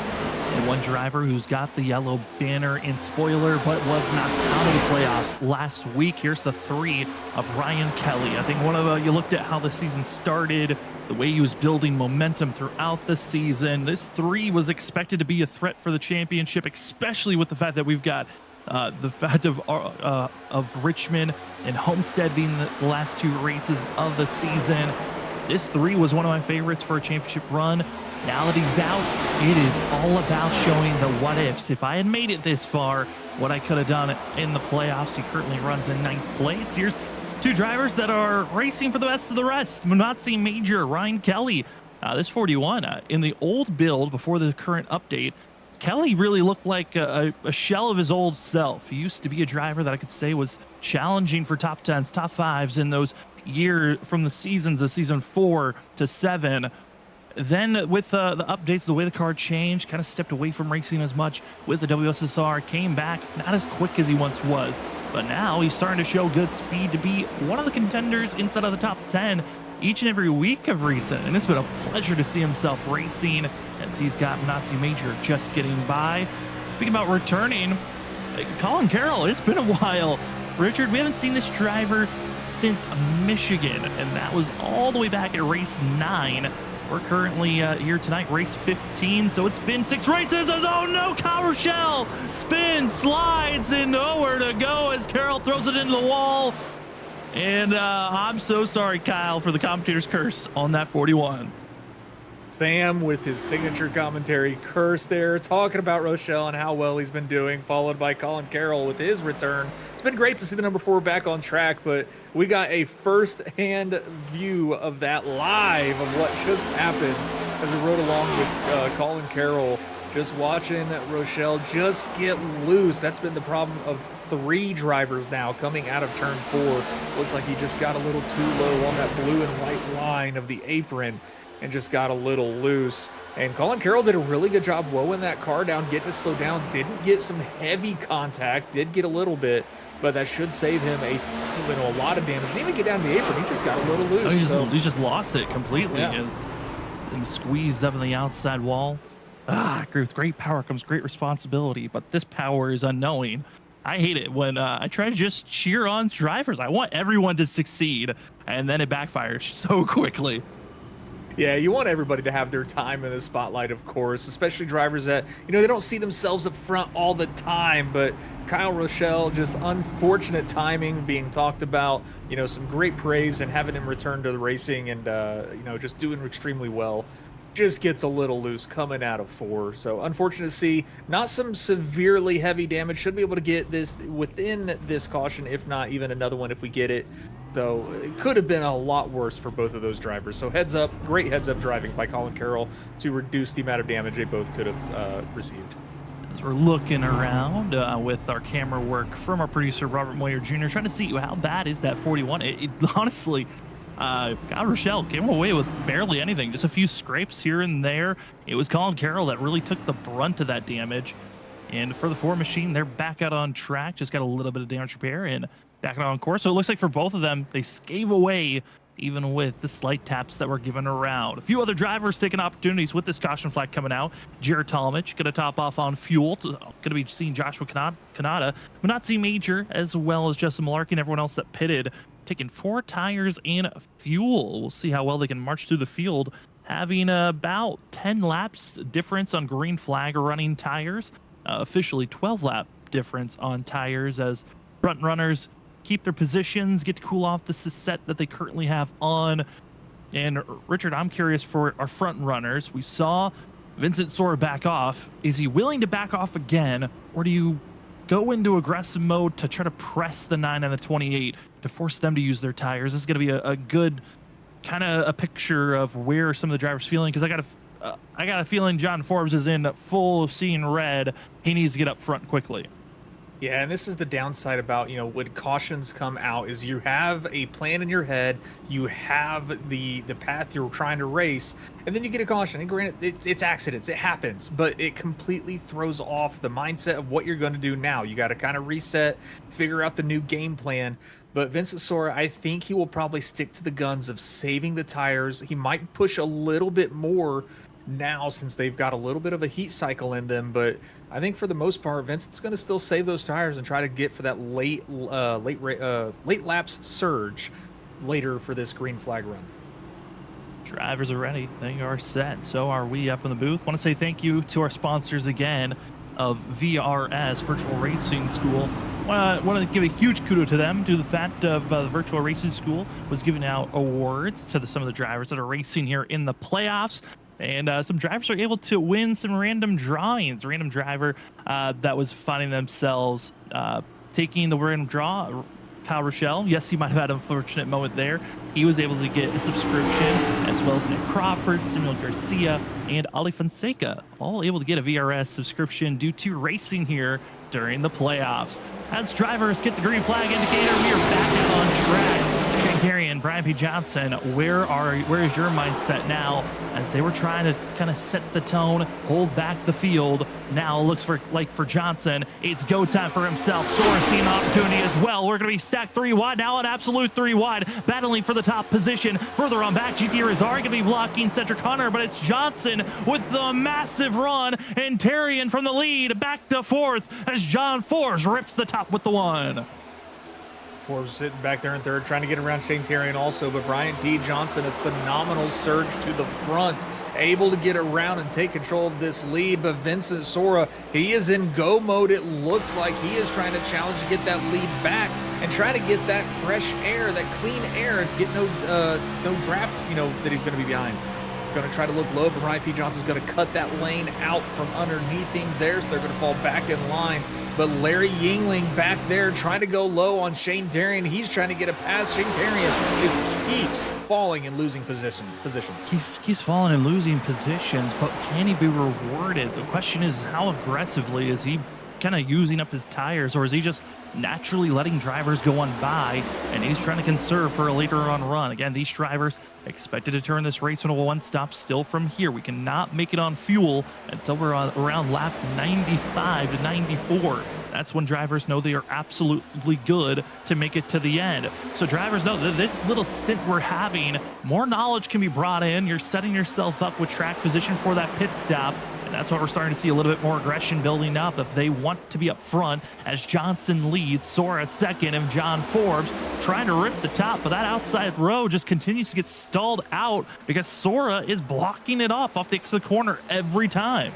And one driver who's got the yellow banner and spoiler but was not out of the playoffs last week. Here's the 3 of Ryan Kelly. I think one of you looked at how the season started, the way he was building momentum throughout the season. This 3 was expected to be a threat for the championship, especially with the fact that we've got the fact of Richmond and Homestead being the last 2 races of the season. This 3 was one of my favorites for a championship run. Now that he's out, it is all about showing the what ifs. If I had made it this far, what I could have done in the playoffs. He currently runs in 9th place. Here's 2 drivers that are racing for the best of the rest. Munatsi Major, Ryan Kelly. This 41, in the old build before the current update, Kelly really looked like a shell of his old self. He used to be a driver that I could say was challenging for top 10s, top 5s in those years from the seasons of season 4 to 7. Then with the updates, the way the car changed, kind of stepped away from racing as much with the WSSR, came back, not as quick as he once was. But now he's starting to show good speed to be one of the contenders inside of the top 10 each and every week of recent. And it's been a pleasure to see himself racing as he's got Nazi Major just getting by. Speaking about returning, Colin Carroll, it's been a while. Richard, we haven't seen this driver since Michigan, and that was all the way back at race 9. We're currently here tonight, race 15, so it's been 6 races. Oh no, Kyle Rochelle spins, slides, and nowhere to go as Carroll throws it into the wall. And I'm so sorry, Kyle, for the commentator's curse on that 41. Sam with his signature commentary curse there, talking about Rochelle and how well he's been doing, followed by Colin Carroll with his return. It's been great to see the number 4 back on track, but we got a first-hand view of that live of what just happened as we rode along with Colin Carroll, just watching Rochelle just get loose. That's been the problem of 3 drivers now coming out of turn 4. Looks like he just got a little too low on that blue and white line of the apron and just got a little loose. And Colin Carroll did a really good job blowing that car down, getting it slowed down. Didn't get some heavy contact, did get a little bit, but that should save him a lot of damage. Didn't even get down to the apron, he just got a little loose. He just lost it completely. Yeah. Him squeezed up in the outside wall. I agree, with great power comes great responsibility, but this power is unknowing. I hate it when I try to just cheer on drivers. I want everyone to succeed, and then it backfires so quickly. Yeah, you want everybody to have their time in the spotlight, of course, especially drivers that, they don't see themselves up front all the time. But Kyle Rochelle, just unfortunate timing being talked about, some great praise and having him return to the racing and, just doing extremely well. Just gets a little loose coming out of 4. So unfortunate to see. Not some severely heavy damage. Should be able to get this within this caution, if not even another one if we get it. So it could have been a lot worse for both of those drivers. So heads up, great heads up driving by Colin Carroll to reduce the amount of damage they both could have received. As we're looking around with our camera work from our producer, Robert Moyer Jr., trying to see how bad is that 41. Honestly, Kyle Rochelle came away with barely anything, just a few scrapes here and there. It was Colin Carroll that really took the brunt of that damage. And for the 4 machine, they're back out on track, just got a little bit of damage repair and back out on course. So it looks like for both of them, they scave away even with the slight taps that were given around. A few other drivers taking opportunities with this caution flag coming out. Jared Talmadge going to top off on fuel. Going to be seeing Joshua Kanata, Manatzi Major, as well as Justin Malarkey and everyone else that pitted, taking 4 tires and fuel. We'll see how well they can march through the field, having about 10 laps difference on green flag running tires. Officially 12 lap difference on tires as front runners keep their positions, get to cool off the set that they currently have on. And Richard, I'm curious for our front runners. We saw Vincent Sora back off. Is he willing to back off again, or do you go into aggressive mode to try to press the 9 and the 28 to force them to use their tires? This is going to be a good kind of a picture of where some of the drivers feeling, because I got a feeling John Forbes is in full of seeing red. He needs to get up front quickly. Yeah, and this is the downside about, when cautions come out is you have a plan in your head, you have the path you're trying to race, and then you get a caution. And granted, it's accidents, it happens, but it completely throws off the mindset of what you're going to do now. You got to kind of reset, figure out the new game plan. But Vincent Sora, I think he will probably stick to the guns of saving the tires. He might push a little bit more now since they've got a little bit of a heat cycle in them, but I think for the most part Vincent's going to still save those tires and try to get for that late laps surge later for this green flag run. Drivers are ready, they are set, so are we up in the booth. Want to say thank you to our sponsors again of VRS Virtual Racing School. Want to give a huge kudo to them due to the fact of the Virtual Racing School was giving out awards to some of the drivers that are racing here in the playoffs. And some drivers are able to win some random drawings. Random driver that was finding themselves taking the random draw, Kyle Rochelle. Yes, he might have had an unfortunate moment there. He was able to get a subscription, as well as Nick Crawford, Samuel Garcia, and Ali Fonseca, all able to get a VRS subscription due to racing here during the playoffs. As drivers get the green flag indicator, we are back out on track. Terry and Brian P. Johnson, where is your mindset now, as they were trying to kind of set the tone, hold back the field? Now it looks for Johnson, it's go time for himself. Sora seeing an opportunity as well. We're going to be stacked 3 wide now, an absolute 3 wide, battling for the top position. Further on back, GT Rizar going to be blocking Cedric Hunter, but it's Johnson with the massive run, and Terrian from the lead back to 4th as John Forbes rips the top with the 1. Forbes sitting back there in 3rd, trying to get around Shane Terrian also, but Brian P. Johnson, a phenomenal surge to the front, able to get around and take control of this lead. But Vincent Sora, he is in go mode. It looks like he is trying to challenge to get that lead back and try to get that fresh air, that clean air, and get no draft, that he's going to be behind. Going to try to look low, but Ryan P. Johnson's going to cut that lane out from underneath him there, so they're going to fall back in line. But Larry Yingling back there trying to go low on Shane Terrian. He's trying to get a pass. Shane Terrian just keeps falling and losing positions. He keeps falling and losing positions, but can he be rewarded? The question is, how aggressively is he kind of using up his tires, or is he just naturally letting drivers go on by and he's trying to conserve for a later on run? Again, these drivers expected to turn this race into a one-stop still from here. We cannot make it on fuel until we're around lap 95 to 94. That's when drivers know they are absolutely good to make it to the end. So drivers know that this little stint we're having, more knowledge can be brought in. You're setting yourself up with track position for that pit stop. That's what we're starting to see, a little bit more aggression building up if they want to be up front, as Johnson leads, Sora second, and John Forbes trying to rip the top, but that outside row just continues to get stalled out because Sora is blocking it off the exit corner every time.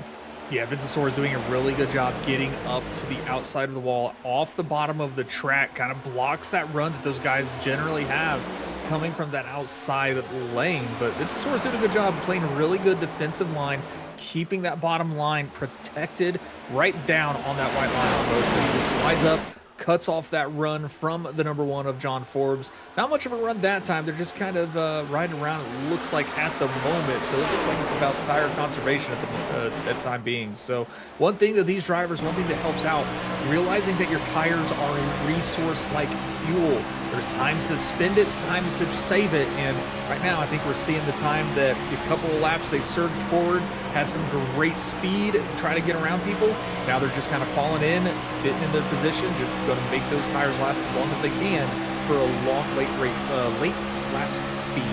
Yeah, Vincent Sora is doing a really good job getting up to the outside of the wall, off the bottom of the track, kind of blocks that run that those guys generally have coming from that outside lane. But Vincent Sora is doing a good job playing a really good defensive line, keeping that bottom line protected right down on that white line almost. And he just slides up, cuts off that run from the number 1 of John Forbes. Not much of a run that time. They're just kind of riding around, it looks like, at the moment. So it looks like it's about tire conservation at the time being. So one thing that these drivers, one thing that helps out, realizing that your tires are a resource like fuel. There's times to spend it, times to save it, and right now I think we're seeing the time that a couple of laps they surged forward, had some great speed, trying to get around people. Now they're just kind of falling in, fitting in their position, just going to make those tires last as long as they can for a long, late laps speed.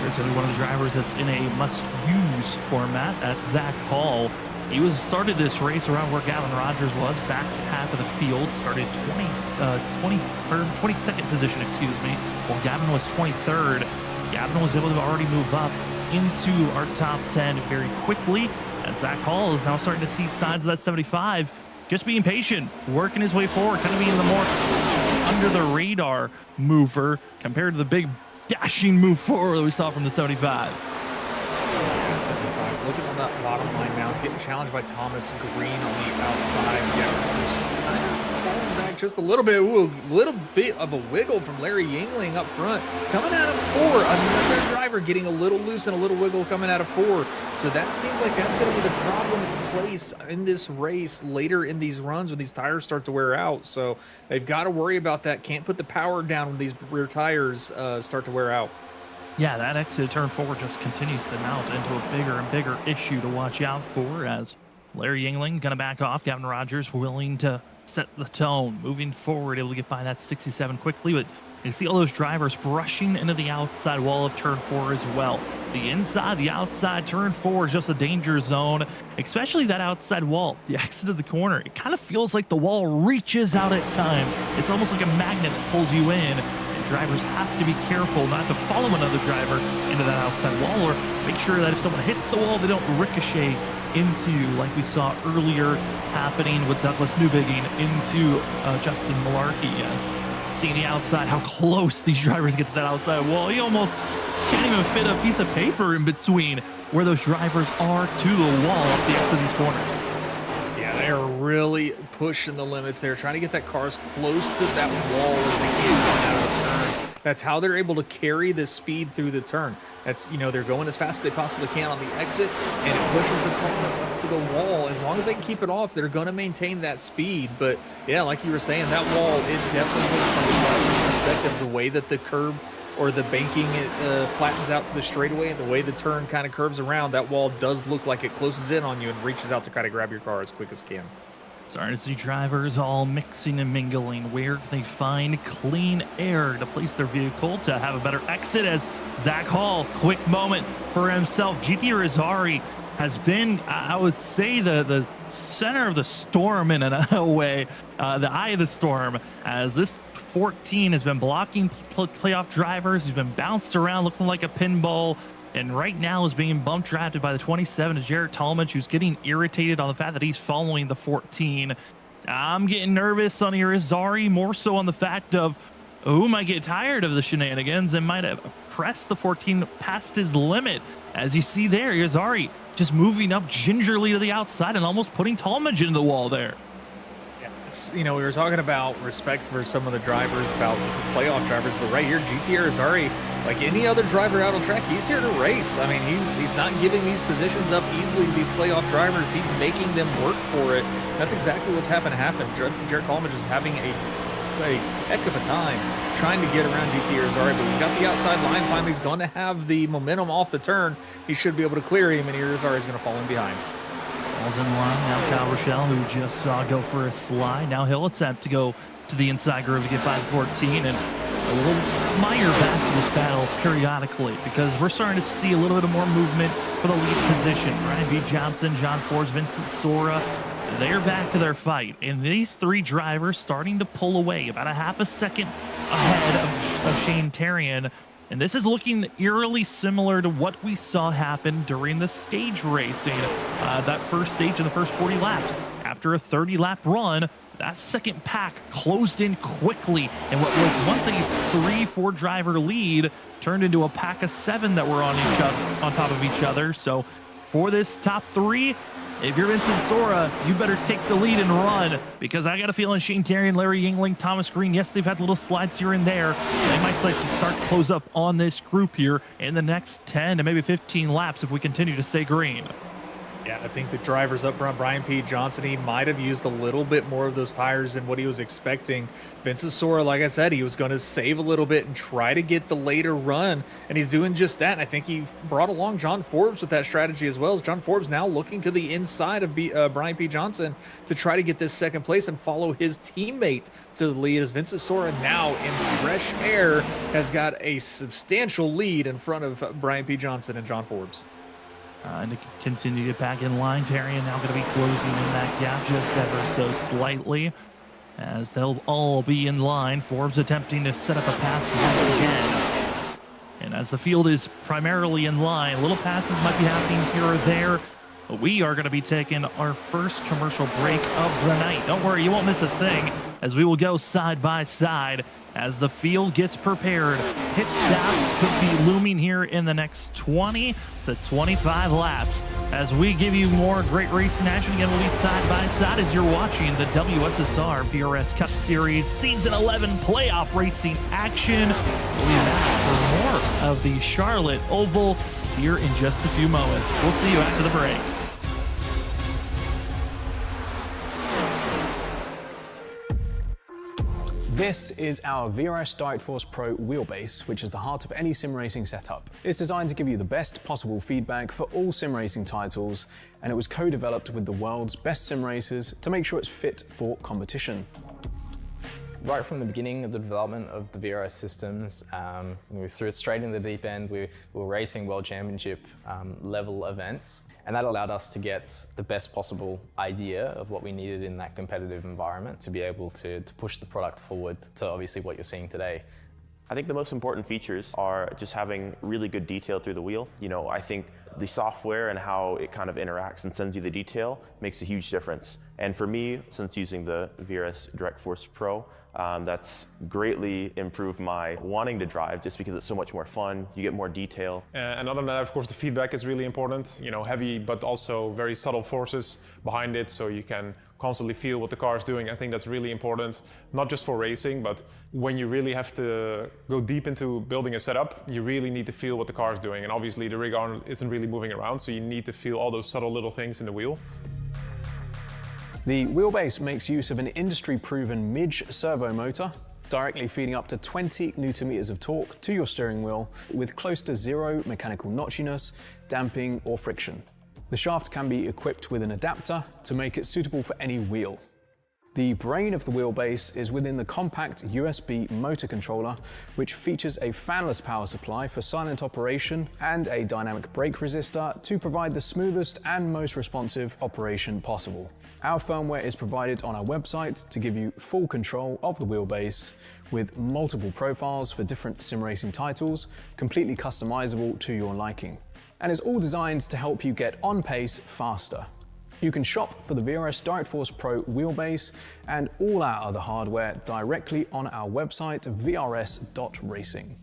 Here's only one of the drivers that's in a must-use format. That's Zach Hall. He started this race around where Gavin Rogers was, back half of the field, started 22nd position, excuse me, while Gavin was 23rd. Gavin was able to already move up into our top 10 very quickly, and Zach Hall is now starting to see signs of that 75, just being patient, working his way forward, kind of being the more under the radar mover compared to the big dashing move forward that we saw from the 75. 75. Looking on that bottom line now, he's getting challenged by Thomas Green on the outside. Yeah, just kind of falling back just a little bit. Ooh, a little bit of a wiggle from Larry Yingling up front. Coming out of 4, another driver getting a little loose and a little wiggle coming out of 4. So that seems like that's going to be the problem place in this race later in these runs when these tires start to wear out. So they've got to worry about that. Can't put the power down when these rear tires start to wear out. Yeah, that exit turn 4 just continues to mount into a bigger and bigger issue to watch out for, as Larry Yingling going to back off. Gavin Rogers willing to set the tone, moving forward, able to get by that 67 quickly. But you see all those drivers brushing into the outside wall of turn 4 as well. The inside, the outside, turn 4 is just a danger zone, especially that outside wall, the exit of the corner. It kind of feels like the wall reaches out at times. It's almost like a magnet that pulls you in. Drivers have to be careful not to follow another driver into that outside wall, or make sure that if someone hits the wall, they don't ricochet into, like we saw earlier happening with Douglas Newbigging, into Justin Malarkey. As seeing the outside, how close these drivers get to that outside wall. You almost can't even fit a piece of paper in between where those drivers are to the wall up the exit of these corners. They're really pushing the limits. They're trying to get that car as close to that wall as they can coming out of the turn. That's how they're able to carry the speed through the turn. That's, they're going as fast as they possibly can on the exit, and it pushes the car up to the wall. As long as they can keep it off, they're going to maintain that speed. But yeah, like you were saying, that wall, it definitely looks, from the driver's perspective, the way that the curb or the banking flattens out to the straightaway, and the way the turn kind of curves around, that wall does look like it closes in on you and reaches out to kind of grab your car as quick as it can. Starting to see drivers all mixing and mingling. Where can they find clean air to place their vehicle to have a better exit? As Zach Hall, quick moment for himself. GT Rizari has been, I would say, the center of the storm in a way, the eye of the storm, as this 14 has been blocking playoff drivers. He's been bounced around looking like a pinball, and right now is being bump drafted by the 27 to Jarrett Talmadge, who's getting irritated on the fact that he's following the 14. I'm getting nervous on Irizarry, more so on the fact of who might get tired of the shenanigans and might have pressed the 14 past his limit. As you see there, Irizarry just moving up gingerly to the outside and almost putting Talmadge into the wall there. We were talking about respect for some of the drivers, about playoff drivers, but right here, GT Rizari, like any other driver out on track, he's here to race. I mean, he's not giving these positions up easily to these playoff drivers. He's making them work for it. That's exactly what's happened. Jared Talmadge is having a heck of a time trying to get around GT Rizari, but he's got the outside line. Finally, he's going to have the momentum off the turn. He should be able to clear him, and Rizari is going to fall in behind. Falls in line. Now Kyle Rochelle, who just saw go for a slide. Now he'll attempt to go to the inside groove to get by the 14. And we'll mire back to this battle periodically because we're starting to see a little bit of more movement for the lead position. Brian B. Johnson, John Forbes, Vincent Sora, they're back to their fight. And these three drivers starting to pull away about a half a second ahead of Shane Terrian. And this is looking eerily similar to what we saw happen during the stage racing, that first stage in the first 40 laps. After a 30-lap run, that second pack closed in quickly, and what was once a 3-4 driver lead turned into a pack of 7 that were on top of each other. So for this top 3, if you're Vincent Sora, you better take the lead and run, because I got a feeling Shane Terrian, Larry Yingling, Thomas Green, yes, they've had little slides here and there. They might start to close up on this group here in the next 10 to maybe 15 laps if we continue to stay green. Yeah, I think the drivers up front, Brian P. Johnson, he might have used a little bit more of those tires than what he was expecting. Vincent Sora, like I said, he was going to save a little bit and try to get the later run, and he's doing just that. And I think he brought along John Forbes with that strategy as well, as John Forbes now looking to the inside of Brian P. Johnson to try to get this second place and follow his teammate to the lead, as Vincent Sora now in fresh air has got a substantial lead in front of Brian P. Johnson and John Forbes. And to continue to get back in line, Terrian now going to be closing in that gap just ever so slightly, as they'll all be in line. Forbes attempting to set up a pass once again. And as the field is primarily in line, little passes might be happening here or there. But we are going to be taking our first commercial break of the night. Don't worry, you won't miss a thing, as we will go side by side as the field gets prepared. Pit stops could be looming here in the next 20 to 25 laps as we give you more great racing action. Again, we'll be side by side as you're watching the WSSR PRS Cup Series Season 11 playoff racing action. We'll be back for more of the Charlotte Oval here in just a few moments. We'll see you after the break. This is our VRS Direct Force Pro wheelbase, which is the heart of any sim racing setup. It's designed to give you the best possible feedback for all sim racing titles, and it was co-developed with the world's best sim racers to make sure it's fit for competition. Right from the beginning of the development of the VRS systems, we threw it straight in the deep end. We were racing World Championship level events, and that allowed us to get the best possible idea of what we needed in that competitive environment to be able to push the product forward to obviously what you're seeing today. I think the most important features are just having really good detail through the wheel. You know, I think the software and how it kind of interacts and sends you the detail makes a huge difference. And for me, since using the VRS Direct Force Pro, that's greatly improved my wanting to drive, just because it's so much more fun. You get more detail. And other than that, of course, the feedback is really important. You know, heavy but also very subtle forces behind it, so you can constantly feel what the car is doing. I think that's really important, not just for racing, but when you really have to go deep into building a setup, you really need to feel what the car is doing. And obviously the rig arm isn't really moving around, so you need to feel all those subtle little things in the wheel. The wheelbase makes use of an industry-proven Midge servo motor, directly feeding up to 20 Newton meters of torque to your steering wheel with close to zero mechanical notchiness, damping, or friction. The shaft can be equipped with an adapter to make it suitable for any wheel. The brain of the wheelbase is within the compact USB motor controller, which features a fanless power supply for silent operation and a dynamic brake resistor to provide the smoothest and most responsive operation possible. Our firmware is provided on our website to give you full control of the wheelbase, with multiple profiles for different sim racing titles, completely customizable to your liking. And is all designed to help you get on pace faster. You can shop for the VRS Direct Force Pro wheelbase and all our other hardware directly on our website, vrs.racing.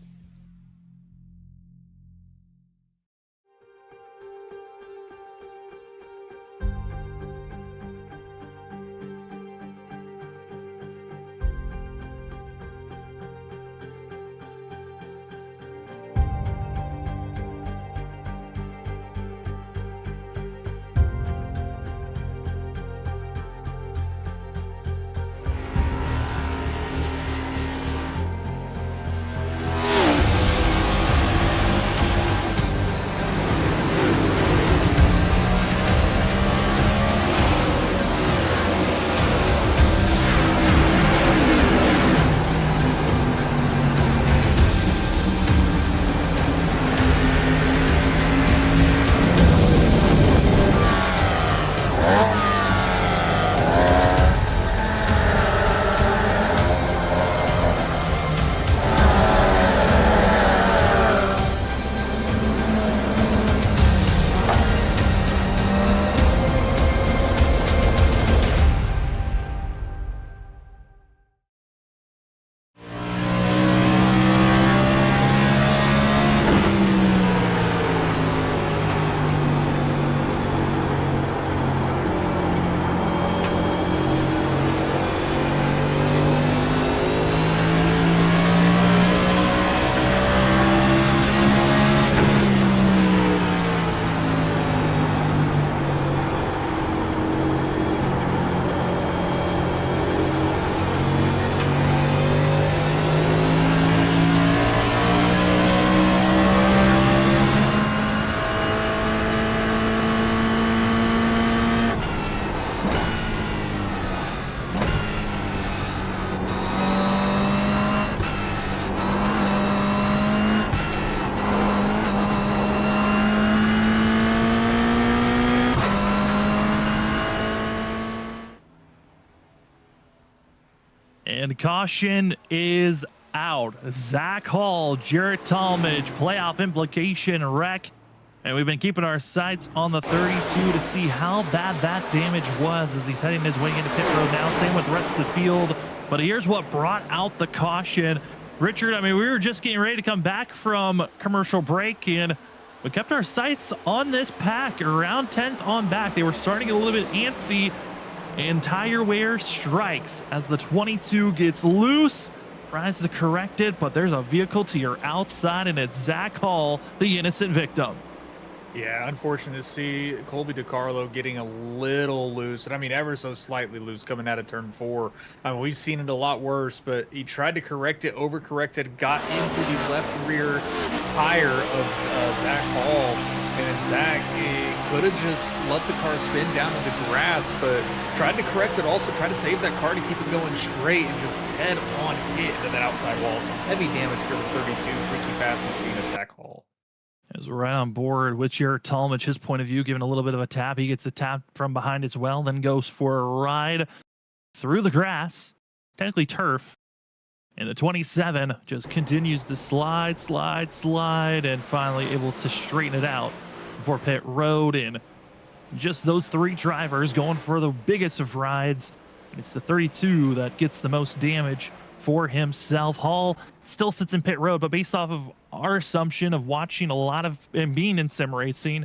And caution is out. Zach Hall, Jarrett Talmadge, playoff implication wreck. And we've been keeping our sights on the 32 to see how bad that damage was as he's heading his way into pit road now. Same with the rest of the field. But here's what brought out the caution. Richard, I mean, we were just getting ready to come back from commercial break, and we kept our sights on this pack around 10th on back. They were starting a little bit antsy, and tire wear strikes as the 22 gets loose. Tries to correct it, but there's a vehicle to your outside, and it's Zach Hall, the innocent victim. Yeah, unfortunate to see Colby DiCarlo getting a little loose, and I mean ever so slightly loose coming out of turn 4. I mean, we've seen it a lot worse, but he tried to correct it, overcorrected, got into the left rear tire of Zach Hall, and then Zach could have just let the car spin down in the grass, but tried to correct it, also tried to save that car to keep it going straight and just head on hit into that outside wall. So heavy damage for the 32 freaky fast machine of Zach Hall. Is right on board with your Talmadge, his point of view, giving a little bit of a tap. He gets a tap from behind as well, then goes for a ride through the grass, technically turf. And the 27 just continues to slide, and finally able to straighten it out for pit road. And just those 3 drivers going for the biggest of rides. It's the 32 that gets the most damage for himself. Hall still sits in pit road, but based off of our assumption of watching a lot of and being in sim racing,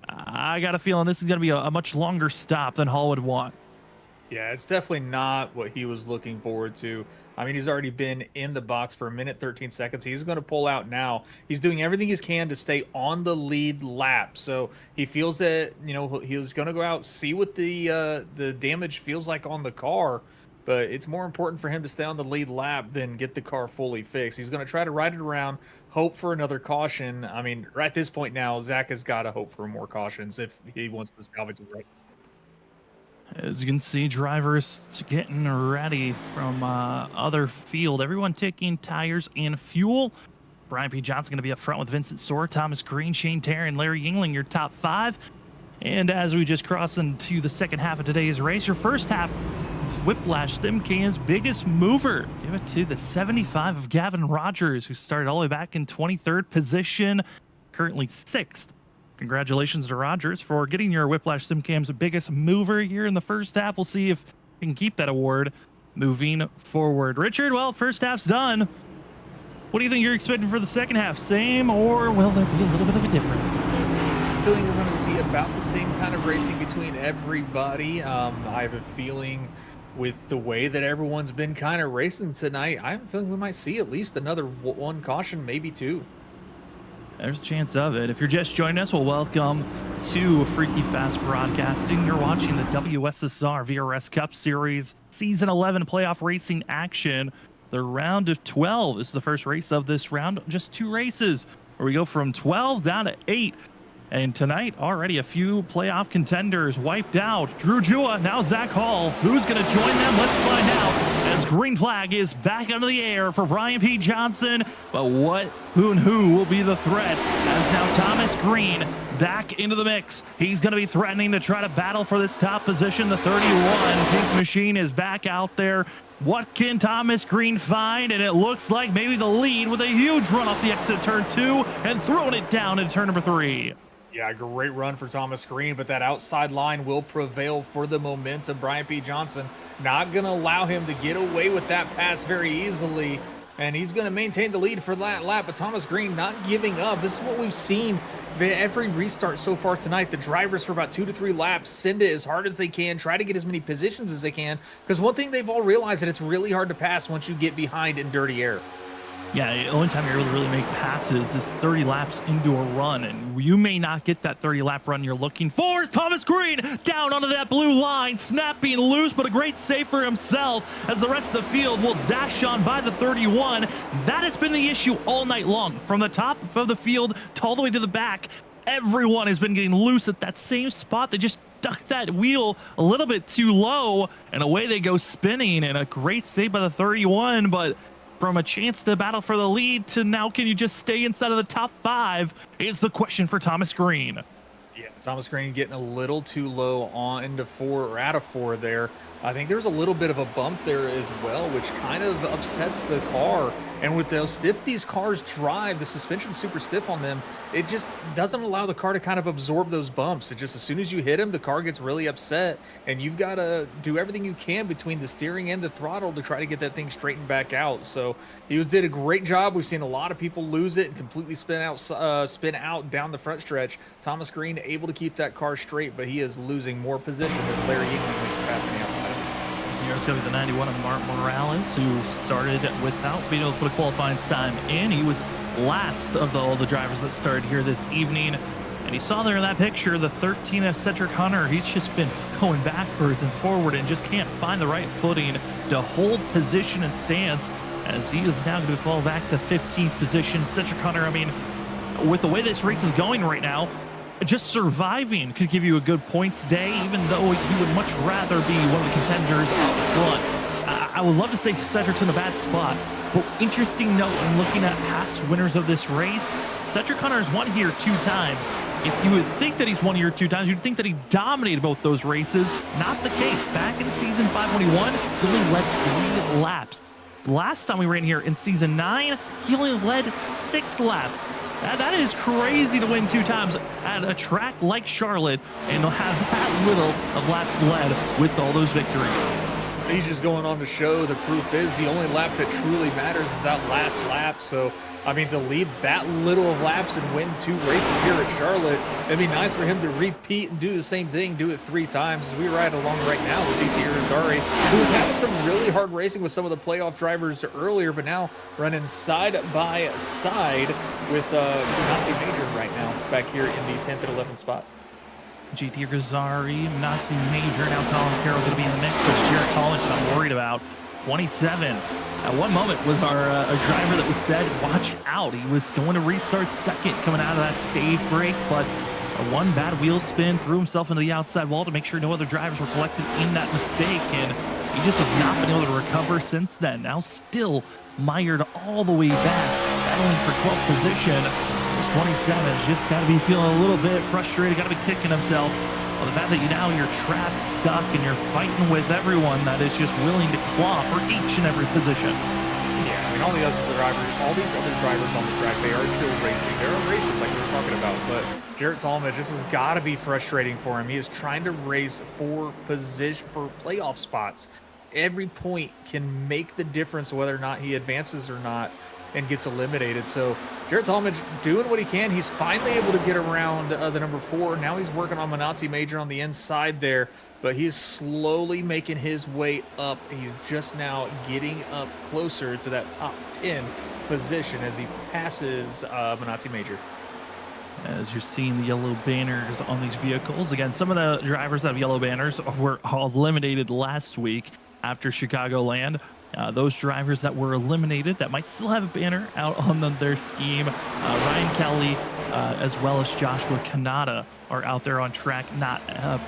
I got a feeling this is going to be a much longer stop than Hall would want. Yeah, it's definitely not what he was looking forward to. I mean, he's already been in the box for 1 minute 13 seconds. He's going to pull out now. He's doing everything he can to stay on the lead lap. So he feels that, you know, he's going to go out, see what the damage feels like on the car. But it's more important for him to stay on the lead lap than get the car fully fixed. He's going to try to ride it around, hope for another caution. I mean, right at this point now, Zach has got to hope for more cautions if he wants to salvage it right. As you can see, drivers getting ready from other field. Everyone taking tires and fuel. Brian P. Johnson going to be up front with Vincent Soar, Thomas Green, Shane Terry, and Larry Yingling, your top 5. And as we just cross into the second half of today's race, your first half, Whiplash SimCam's biggest mover. Give it to the 75 of Gavin Rogers, who started all the way back in 23rd position, currently 6th. Congratulations to Rogers for getting your Whiplash SimCam's biggest mover here in the first half. We'll see if we can keep that award moving forward. Richard, well, first half's done. What do you think you're expecting for the second half? Same, or will there be a little bit of a difference? I feel like we're going to see about the same kind of racing between everybody. I have a feeling with the way that everyone's been kind of racing tonight, I have a feeling we might see at least another 1 caution, maybe 2. There's a chance of it. If you're just joining us, well, welcome to Freaky Fast Broadcasting. You're watching the WSSR VRS Cup Series Season 11 playoff racing action. The round of 12 is the first race of this round. Just 2 races where we go from 12 down to 8. And tonight, already a few playoff contenders wiped out. Drew Jua, now Zach Hall. Who's going to join them? Let's find out. As green flag is back out of the air for Brian P. Johnson. But who will be the threat? As now Thomas Green back into the mix. He's going to be threatening to try to battle for this top position. The 31 Pink Machine is back out there. What can Thomas Green find? And it looks like maybe the lead with a huge run off the exit of turn 2 and throwing it down into turn number 3. Yeah, great run for Thomas Green, but that outside line will prevail for the momentum. Brian P. Johnson not going to allow him to get away with that pass very easily, and he's going to maintain the lead for that lap, but Thomas Green not giving up. This is what we've seen every restart so far tonight. The drivers for about 2 to 3 laps send it as hard as they can, try to get as many positions as they can, because one thing they've all realized that it's really hard to pass once you get behind in dirty air. Yeah, the only time you're able to really make passes is 30 laps into a run, and you may not get that 30-lap run you're looking for. Thomas Green down onto that blue line, snapping loose, but a great save for himself as the rest of the field will dash on by the 31. That has been the issue all night long. From the top of the field to all the way to the back, everyone has been getting loose at that same spot. They just duck that wheel a little bit too low, and away they go spinning, and a great save by the 31, but from a chance to battle for the lead to now can you just stay inside of the top 5 is the question for Thomas Green. Yeah, Thomas Green getting a little too low on into 4 or out of 4 there. I think there's a little bit of a bump there as well, which kind of upsets the car. And with how stiff these cars drive, the suspension's super stiff on them, it just doesn't allow the car to kind of absorb those bumps. It just, as soon as you hit them, the car gets really upset, and you've got to do everything you can between the steering and the throttle to try to get that thing straightened back out. So he did a great job. We've seen a lot of people lose it and completely spin out down the front stretch. Thomas Green able to keep that car straight, but he is losing more position as Larry Yingling makes the pass on the outside. Here it's going to be the 91 of Mark Morales, who started without being able to put a qualifying time in. He was last of all the drivers that started here this evening. And you saw there in that picture, the 13 of Cedric Hunter. He's just been going backwards and forward and just can't find the right footing to hold position and stance, as he is now going to fall back to 15th position. Cedric Hunter, I mean, with the way this race is going right now, just surviving could give you a good points day, even though you would much rather be one of the contenders up front. I would love to say Cedric's in a bad spot, but interesting note when looking at past winners of this race, Cedric Hunter has won here 2 times. If you would think that he's won here 2 times, you'd think that he dominated both those races. Not the case. Back in season 5 when he won, he only led 3 laps. Last time we ran here in season 9, he only led 6 laps. That is crazy to win 2 times at a track like Charlotte and have that little of laps led with all those victories. He's just going on to show the proof is the only lap that truly matters is that last lap. So, I mean, to lead that little of laps and win 2 races here at Charlotte, it'd be nice for him to repeat and do the same thing, do it 3 times. As we ride along right now with DT Irizarry, who was having some really hard racing with some of the playoff drivers earlier, but now running side by side with Nazi Major right now back here in the 10th and 11th spot. GT Irizarry, Nazi Major, now Colin Carroll going to be in the mix, but Jared Collins I'm worried about. 27. At one moment was our a driver that was said, watch out. He was going to restart second coming out of that stage break, but one bad wheel spin threw himself into the outside wall to make sure no other drivers were collected in that mistake, and he just has not been able to recover since then. Now still mired all the way back, battling for 12th position. This 27's just got to be feeling a little bit frustrated, got to be kicking himself. Well, the fact that you're trapped, stuck, and you're fighting with everyone that is just willing to claw for each and every position. Yeah, I mean, all these other drivers on the track, they are still racing. There are races like we were talking about, but Jarrett Talmadge, this has got to be frustrating for him. He is trying to race for playoff spots. Every point can make the difference whether or not he advances or not and gets eliminated. So Jarrett Talmadge doing what he can. He's finally able to get around the number 4. Now he's working on Manazzi Major on the inside there, but he is slowly making his way up. He's just now getting up closer to that top 10 position as he passes Manazzi Major. As you're seeing the yellow banners on these vehicles, again, some of the drivers that have yellow banners were all eliminated last week after Chicagoland. Those drivers that were eliminated that might still have a banner out on their scheme, Ryan Kelly as well as Joshua Kanata are out there on track.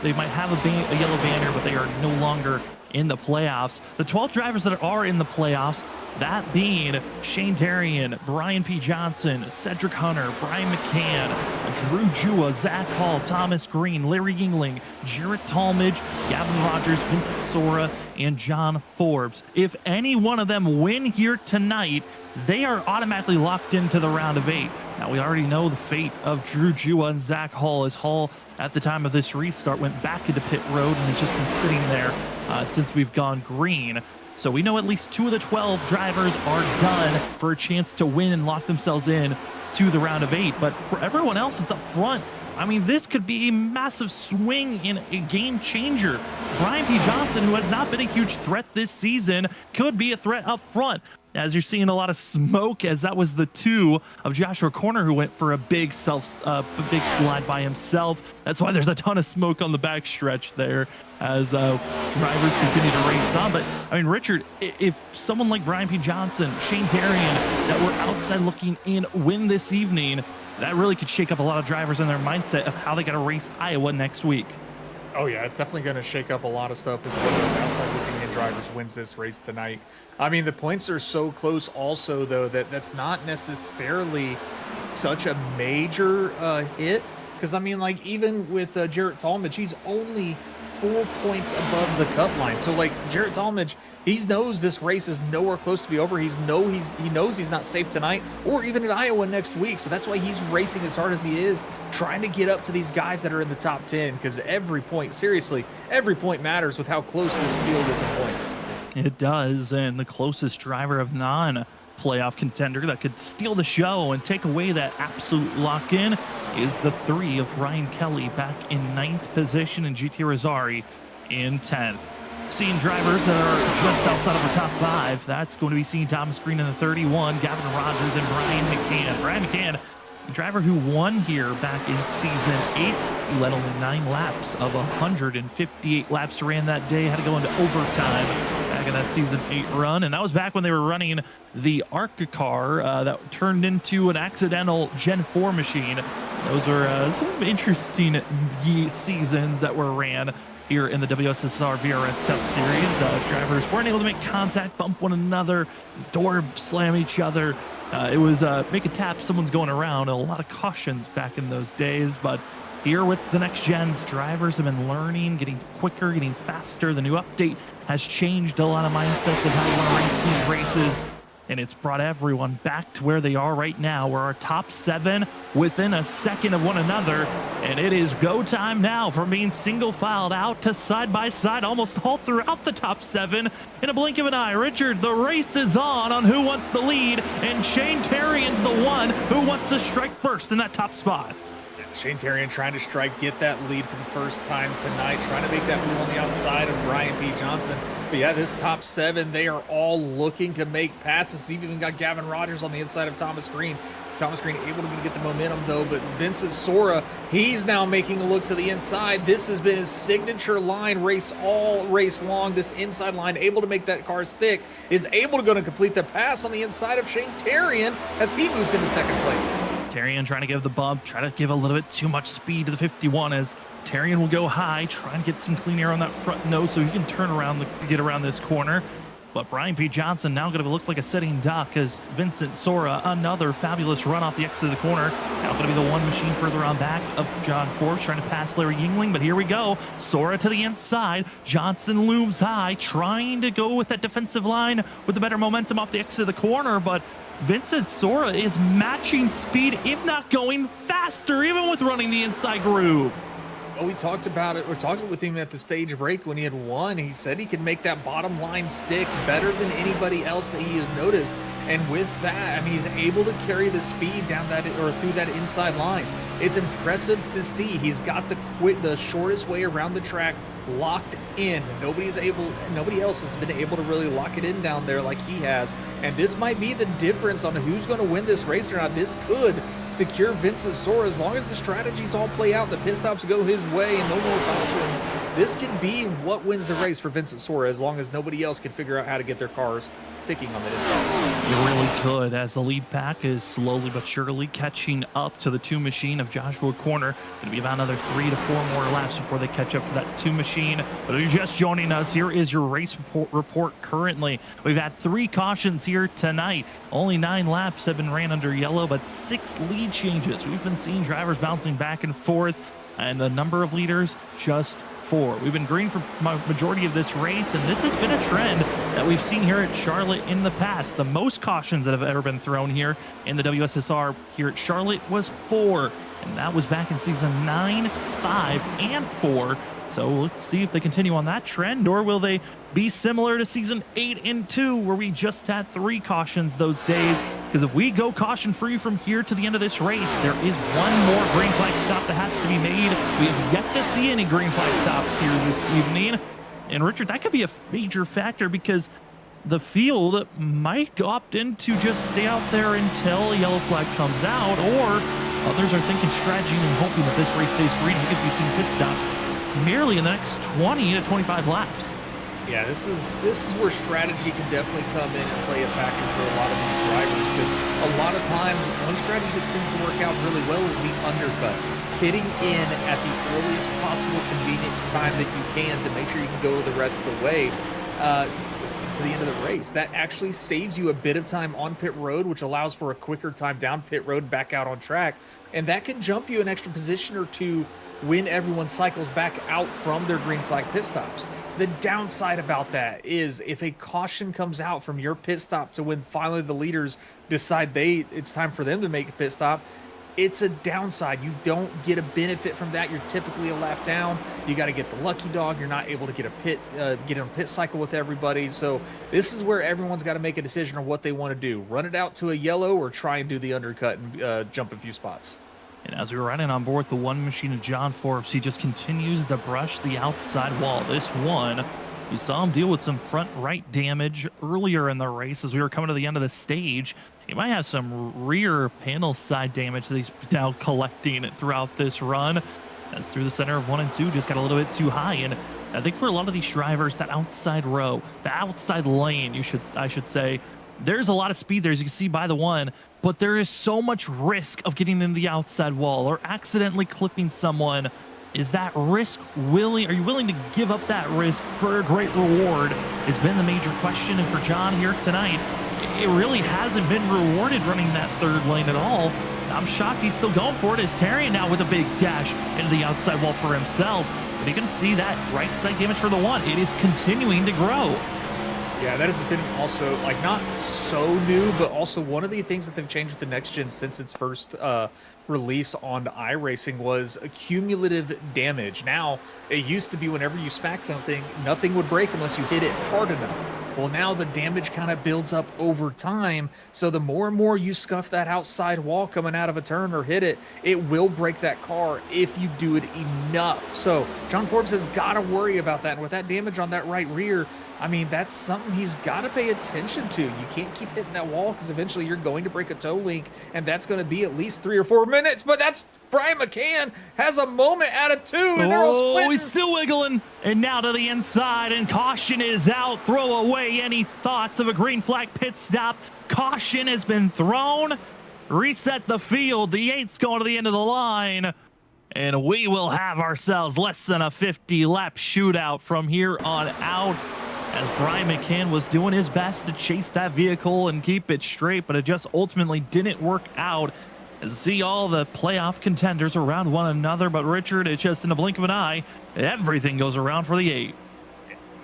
They might have a yellow banner, but they are no longer in the playoffs. The 12 drivers that are in the playoffs, that being Shane Darian, Brian P. Johnson, Cedric Hunter, Brian McCann, Drew Jua, Zach Hall, Thomas Green, Larry Yingling, Jarrett Talmadge, Gavin Rogers, Vincent Sora, and John Forbes. If any one of them win here tonight, they are automatically locked into the round of 8. Now, we already know the fate of Drew Jua and Zach Hall, as Hall, at the time of this restart, went back into pit road and has just been sitting there since we've gone green. So we know at least 2 of the 12 drivers are done for a chance to win and lock themselves in to the round of 8. But for everyone else, it's up front. I mean, this could be a massive swing in a game changer. Brian P. Johnson, who has not been a huge threat this season, could be a threat up front. As you're seeing a lot of smoke, as that was the 2 of Joshua Corner who went for a big slide by himself. That's why there's a ton of smoke on the backstretch there as drivers continue to race on. But I mean, Richard, if someone like Brian P. Johnson, Shane Darian, that were outside looking in win this evening, that really could shake up a lot of drivers in their mindset of how they got to race Iowa next week. Oh yeah, it's definitely going to shake up a lot of stuff if one of those outside looking in drivers wins this race tonight. I mean, the points are so close also, though, that's not necessarily such a major hit Because, I mean, like, even with Jarrett Talmadge, he's only 4 points above the cut line. So, like, Jarrett Talmadge, he knows this race is nowhere close to be over. He knows he's not safe tonight or even at Iowa next week. So that's why he's racing as hard as he is, trying to get up to these guys that are in the top 10, because every point, seriously, every point matters with how close this field is in points. It does, and the closest driver of non-playoff contender that could steal the show and take away that absolute lock-in is the 3 of Ryan Kelly back in 9th position and GT Rosari in 10th. Seeing drivers that are just outside of the top 5, that's going to be seeing Thomas Green in the 31, Gavin Rogers, and Brian McCann. Brian McCann, the driver who won here back in season 8, he led only 9 laps of 158 laps to ran that day, had to go into overtime back in that season 8 run, and that was back when they were running the ARCA car that turned into an accidental Gen 4 machine. Those were some interesting seasons that were ran here in the WSSR VRS Cup Series. Drivers weren't able to make contact, bump one another, door slam each other. It was make a tap, someone's going around. A lot of cautions back in those days, but here with the next gens, drivers have been learning, getting quicker, getting faster. The new update has changed a lot of mindsets of how you want to race these races, and it's brought everyone back to where they are right now. We're our top 7 within a second of one another, and it is go time now from being single filed out to side by side almost all throughout the top 7 in a blink of an eye. Richard, the race is on who wants the lead, and Shane Terrian's the one who wants to strike first in that top spot. Shane Terrian trying to get that lead for the first time tonight, trying to make that move on the outside of Brian P. Johnson. But yeah, this top 7, they are all looking to make passes. You've even got Gavin Rogers on the inside of Thomas Green. Thomas Green able to get the momentum though, but Vincent Sora, he's now making a look to the inside. This has been his signature line all race long. This inside line, able to make that car stick, is able to go to complete the pass on the inside of Shane Terrian as he moves into second place. Terrian trying to give the bump, try to give a little bit too much speed to the 51 as Terrian will go high, try and get some clean air on that front nose so he can turn around to get around this corner. But Brian P. Johnson now going to look like a sitting duck as Vincent Sora, another fabulous run off the exit of the corner. Now going to be the one machine further on back of John Forbes trying to pass Larry Yingling. But here we go. Sora to the inside. Johnson looms high, trying to go with that defensive line with the better momentum off the exit of the corner. But Vincent Sora is matching speed, if not going faster, even with running the inside groove. Well, we talked about it. We're talking with him at the stage break when he had won. He said he could make that bottom line stick better than anybody else that he has noticed. And with that, I mean, he's able to carry the speed down that or through that inside line. It's impressive to see. He's got the shortest way around the track locked in. Nobody else has been able to really lock it in down there like he has. And this might be the difference on who's going to win this race or not. This could secure Vincent Sora as long as the strategies all play out, the pit stops go his way and no more cautions. This can be what wins the race for Vincent Sora as long as nobody else can figure out how to get their cars sticking on the inside. You really could, as the lead pack is slowly but surely catching up to the 2 machine of Joshua Corner. Going to be about another 3 to 4 more laps before they catch up to that 2 machine. But if you're just joining us, here is your race report currently. We've had 3 cautions here tonight. Only 9 laps have been ran under yellow, but 6 lead changes. We've been seeing drivers bouncing back and forth, and the number of leaders just 4. We've been green for majority of this race, and this has been a trend that we've seen here at Charlotte in the past. The most cautions that have ever been thrown here in the WSSR here at Charlotte was 4, and that was back in season 9, 5, and 4. So let's see if they continue on that trend, or will they be similar to season 8 and 2, where we just had 3 cautions those days? Because if we go caution-free from here to the end of this race, there is one more green flag stop that has to be made. We have yet to see any green flag stops here this evening. And Richard, that could be a major factor because the field might opt in to just stay out there until a yellow flag comes out, or others are thinking strategy and hoping that this race stays green. We could be seeing pit stops merely in the next 20 to 25 laps. Yeah, this is where strategy can definitely come in and play a factor for a lot of these drivers, because a lot of times one strategy that tends to work out really well is the undercut. Pitting in at the earliest possible convenient time that you can to make sure you can go the rest of the way. to the end of the race. That actually saves you a bit of time on pit road, which allows for a quicker time down pit road back out on track. And that can jump you an extra position or two when everyone cycles back out from their green flag pit stops. The downside about that is if a caution comes out from your pit stop to when finally the leaders decide it's time for them to make a pit stop, it's a downside. You don't get a benefit from that. You're typically a lap down. You got to get the lucky dog. You're not able to get get on a pit cycle with everybody. So this is where everyone's got to make a decision on what they want to do. Run it out to a yellow or try and do the undercut and jump a few spots. And as we were riding on board the one machine of John Forbes, he just continues to brush the outside wall. This one, you saw him deal with some front right damage earlier in the race as we were coming to the end of the stage. He might have some rear panel side damage that he's now collecting throughout this run. As through the center of 1 and 2 just got a little bit too high. And I think for a lot of these drivers, that outside row, the outside lane, I should say, there's a lot of speed there, as you can see by the one, but there is so much risk of getting into the outside wall or accidentally clipping someone. Is that risk are you willing to give up that risk for a great reward? Has been the major question. And for John here tonight, it really hasn't been rewarded running that third lane at all. I'm shocked he's still going for it. Is Terrian now with a big dash into the outside wall for himself. But you can see that right side damage for the one. It is continuing to grow. Yeah, that has been also, like, not so new, but also one of the things that they've changed with the next gen since its first release on iRacing was cumulative damage. Now, it used to be whenever you smack something, nothing would break unless you hit it hard enough. Well, now the damage kind of builds up over time, so the more and more you scuff that outside wall coming out of a turn or hit it, it will break that car if you do it enough. So John Forbes has got to worry about that, and with that damage on that right rear, I mean, that's something he's got to pay attention to. You can't keep hitting that wall because eventually you're going to break a toe link, and that's going to be at least 3 or 4 minutes. But that's Brian McCann has a moment out of 2, and they're all splitting. He's still wiggling, and now to the inside, and caution is out. Throw away any thoughts of a green flag pit stop. Caution has been thrown. Reset the field. The 8's going to the end of the line. And we will have ourselves less than a 50-lap shootout from here on out, as Brian McCann was doing his best to chase that vehicle and keep it straight, but it just ultimately didn't work out. As see all the playoff contenders around one another, but Richard, it's just in the blink of an eye, everything goes around for the 8.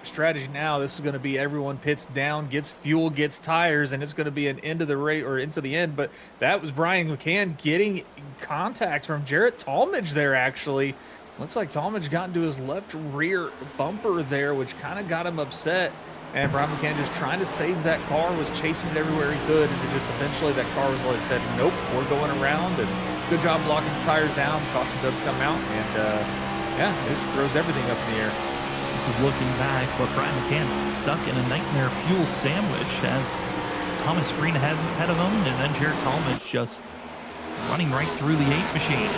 Strategy now, this is going to be everyone pits down, gets fuel, gets tires, and it's going to be an end of the race or into the end. But that was Brian McCann getting contact from Jarrett Talmadge there, actually. Looks like Talmadge got into his left rear bumper there, which kind of got him upset. And Brian McCann just trying to save that car, was chasing it everywhere he could. And just eventually that car was like, said, nope, we're going around. And good job blocking the tires down. Caution does come out. And yeah, this throws everything up in the air. This is looking back, but Brian McCann stuck in a nightmare fuel sandwich as Thomas Green ahead of him, and then Jarrett Talmadge just running right through the 8 machine.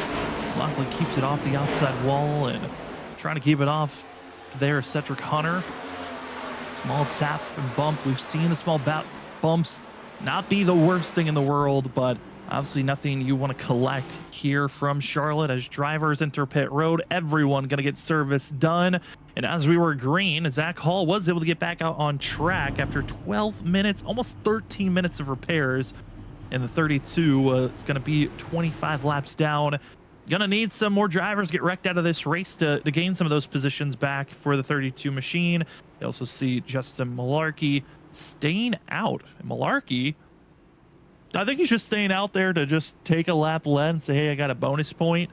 Luckily keeps it off the outside wall and trying to keep it off there. Cedric Hunter, small tap and bump. We've seen the small bumps not be the worst thing in the world, but obviously nothing you want to collect here from Charlotte as drivers enter pit road. Everyone going to get service done. And as we were green, Zach Hall was able to get back out on track after 12 minutes, almost 13 minutes of repairs. And the 32 is going to be 25 laps down. Gonna need some more drivers get wrecked out of this race to gain some of those positions back for the 32 machine. You also see Justin Malarkey staying out. Malarkey, I think he's just staying out there to just take a lap lead and say, hey, I got a bonus point.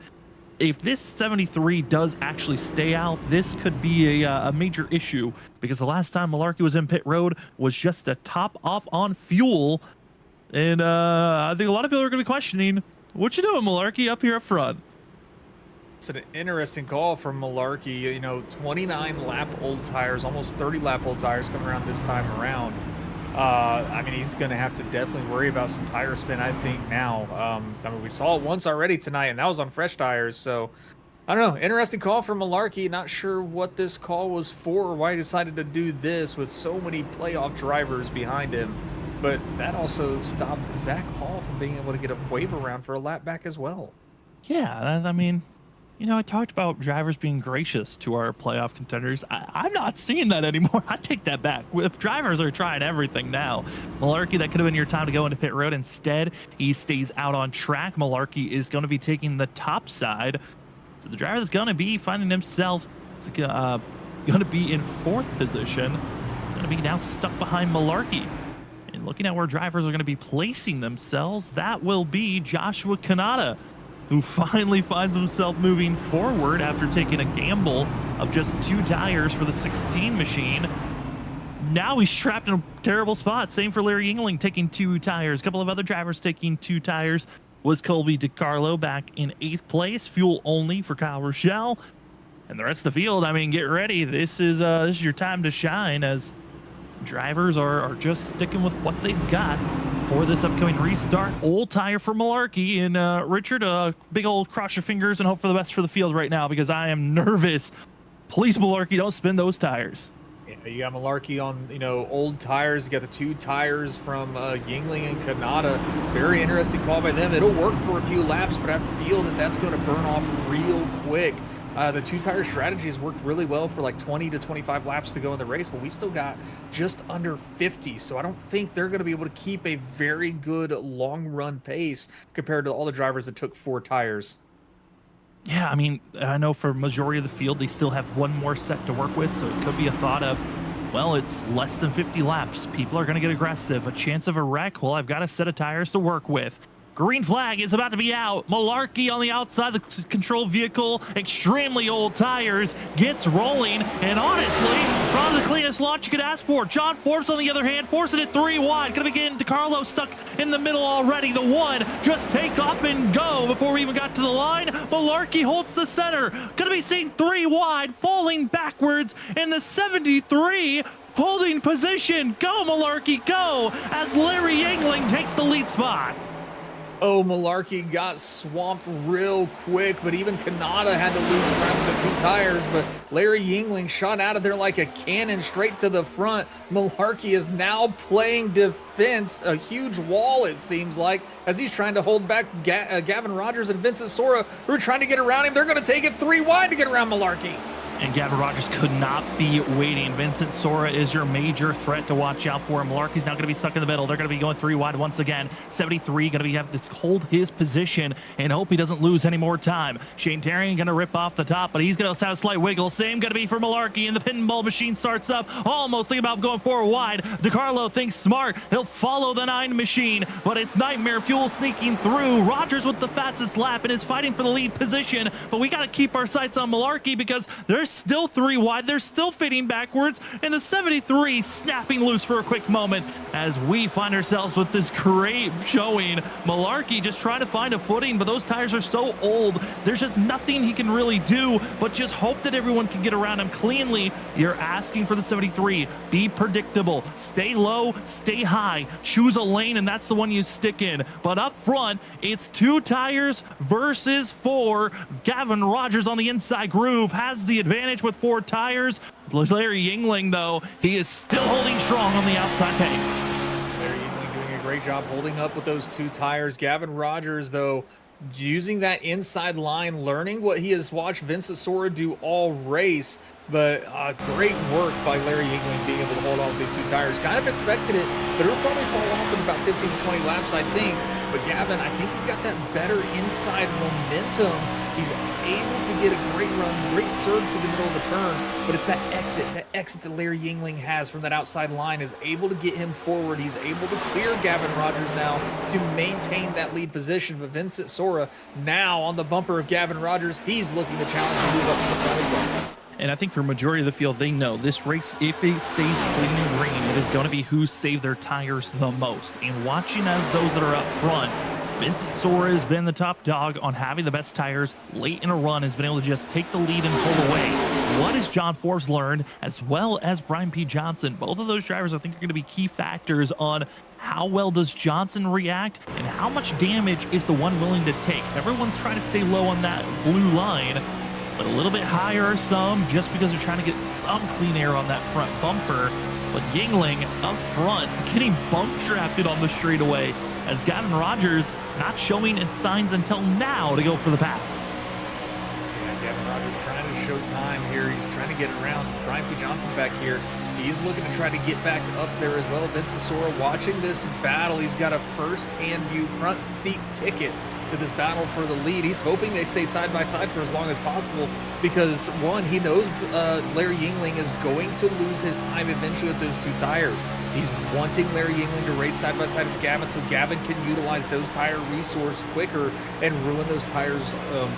If this 73 does actually stay out, this could be a major issue, because the last time Malarkey was in pit road was just to top off on fuel. And I think a lot of people are going to be questioning, what you doing, Malarkey, up here up front? It's an interesting call from Malarkey. You know, 29 lap old tires, almost 30 lap old tires coming around this time around. I mean, he's going to have to definitely worry about some tire spin, I think, now. I mean, we saw it once already tonight, and that was on fresh tires. So, I don't know. Interesting call from Malarkey. Not sure what this call was for or why he decided to do this with so many playoff drivers behind him. But that also stopped Zach Hall from being able to get a wave around for a lap back as well. Yeah, I mean, You know, I talked about drivers being gracious to our playoff contenders. I'm not seeing that anymore. I take that back. If drivers are trying everything now, Malarkey, that could have been your time to go into pit road. Instead, he stays out on track. Malarkey is going to be taking the top side. So the driver that's going to be finding himself going to be in 4th position. Going to be now stuck behind Malarkey. And looking at where drivers are going to be placing themselves, that will be Joshua Kanata, who finally finds himself moving forward after taking a gamble of just 2 tires for the 16 machine. Now he's trapped in a terrible spot. Same for Larry Yingling, taking 2 tires. A couple of other drivers taking 2 tires was Colby DiCarlo back in 8th place. Fuel only for Kyle Rochelle. And the rest of the field, I mean, get ready. This is your time to shine, as drivers are just sticking with what they've got for this upcoming restart. Old tire for Malarkey. And Richard, big old cross your fingers and hope for the best for the field right now, because I am nervous. Please, Malarkey, don't spin those tires. Yeah, you got Malarkey on, old tires. You got the 2 tires from Yingling and Kanata. Very interesting call by them. It'll work for a few laps, but I feel that that's going to burn off real quick. The 2-tire strategy has worked really well for like 20 to 25 laps to go in the race, but we still got just under 50. So I don't think they're going to be able to keep a very good long run pace compared to all the drivers that took 4 tires. Yeah, I mean, I know for majority of the field, they still have one more set to work with, so it could be a thought of, well, it's less than 50 laps. People are going to get aggressive. A chance of a wreck? Well, I've got a set of tires to work with. Green flag is about to be out. Malarkey on the outside of the control vehicle, extremely old tires, gets rolling, and honestly, probably the cleanest launch you could ask for. John Forbes, on the other hand, forcing it 3 wide. Gonna be getting DiCarlo stuck in the middle already. The 1 just take off and go before we even got to the line. Malarkey holds the center. Gonna be seen 3 wide, falling backwards in the 73. Holding position. Go, Malarkey, go, as Larry Yingling takes the lead spot. Oh, Malarkey got swamped real quick, but even Kanata had to lose around the 2 tires, but Larry Yingling shot out of there like a cannon straight to the front. Malarkey is now playing defense, a huge wall it seems like, as he's trying to hold back Gavin Rogers and Vincent Sora, who are trying to get around him. They're going to take it 3 wide to get around Malarkey. And Gavin Rogers could not be waiting. Vincent Sora is your major threat to watch out for. Malarkey's now going to be stuck in the middle. They're going to be going 3 wide once again. 73 going to have to hold his position and hope he doesn't lose any more time. Shane Tarian going to rip off the top, but he's going to have a slight wiggle. Same going to be for Malarkey, and the pinball machine starts up. Almost thinking about going 4 wide. DiCarlo thinks smart. He'll follow the 9 machine, but it's Nightmare Fuel sneaking through. Rogers with the fastest lap and is fighting for the lead position, but we got to keep our sights on Malarkey because there's still 3 wide. They're still fading backwards, and the 73 snapping loose for a quick moment as we find ourselves with this great showing. Malarkey just trying to find a footing, but those tires are so old. There's just nothing he can really do but just hope that everyone can get around him cleanly. You're asking for the 73. Be predictable. Stay low, stay high. Choose a lane, and that's the one you stick in. But up front, it's 2 tires versus 4. Gavin Rogers on the inside groove has the advantage with 4 tires. Larry Yingling, though, he is still holding strong on the outside pace. Larry Yingling doing a great job holding up with those 2 tires. Gavin Rogers, though, using that inside line, learning what he has watched Vincent Sora do all race. But great work by Larry Yingling being able to hold on with these 2 tires. Kind of expected it, but it'll probably fall off in about 15 to 20 laps, I think. But Gavin, I think he's got that better inside momentum. He's able to get a great run, great surge to the middle of the turn, but it's that exit that Larry Yingling has from that outside line is able to get him forward. He's able to clear Gavin Rogers now to maintain that lead position. But Vincent Sora now on the bumper of Gavin Rogers, he's looking to challenge and move up to the front as well. And I think for majority of the field, they know this race, if it stays clean and green, it is going to be who saved their tires the most. And watching as those that are up front, Vincent Sora has been the top dog on having the best tires late in a run, has been able to just take the lead and pull away. What has John Forbes learned, as well as Brian P. Johnson? Both of those drivers, I think, are going to be key factors on how well does Johnson react and how much damage is the one willing to take. Everyone's trying to stay low on that blue line, but a little bit higher are some, just because they're trying to get some clean air on that front bumper. But Yingling up front getting bump drafted on the straightaway, as Gavin Rogers not showing its signs until now to go for the pass. Yeah, show time here. He's trying to get around Brian P. Johnson back here. He's looking to try to get back up there as well. Vincent Sora watching this battle. He's got a first-hand view, front seat ticket to this battle for the lead. He's hoping they stay side by side for as long as possible because, one, he knows Larry Yingling is going to lose his time eventually with those 2 tires. He's wanting Larry Yingling to race side by side with Gavin so Gavin can utilize those tire resource quicker and ruin those tires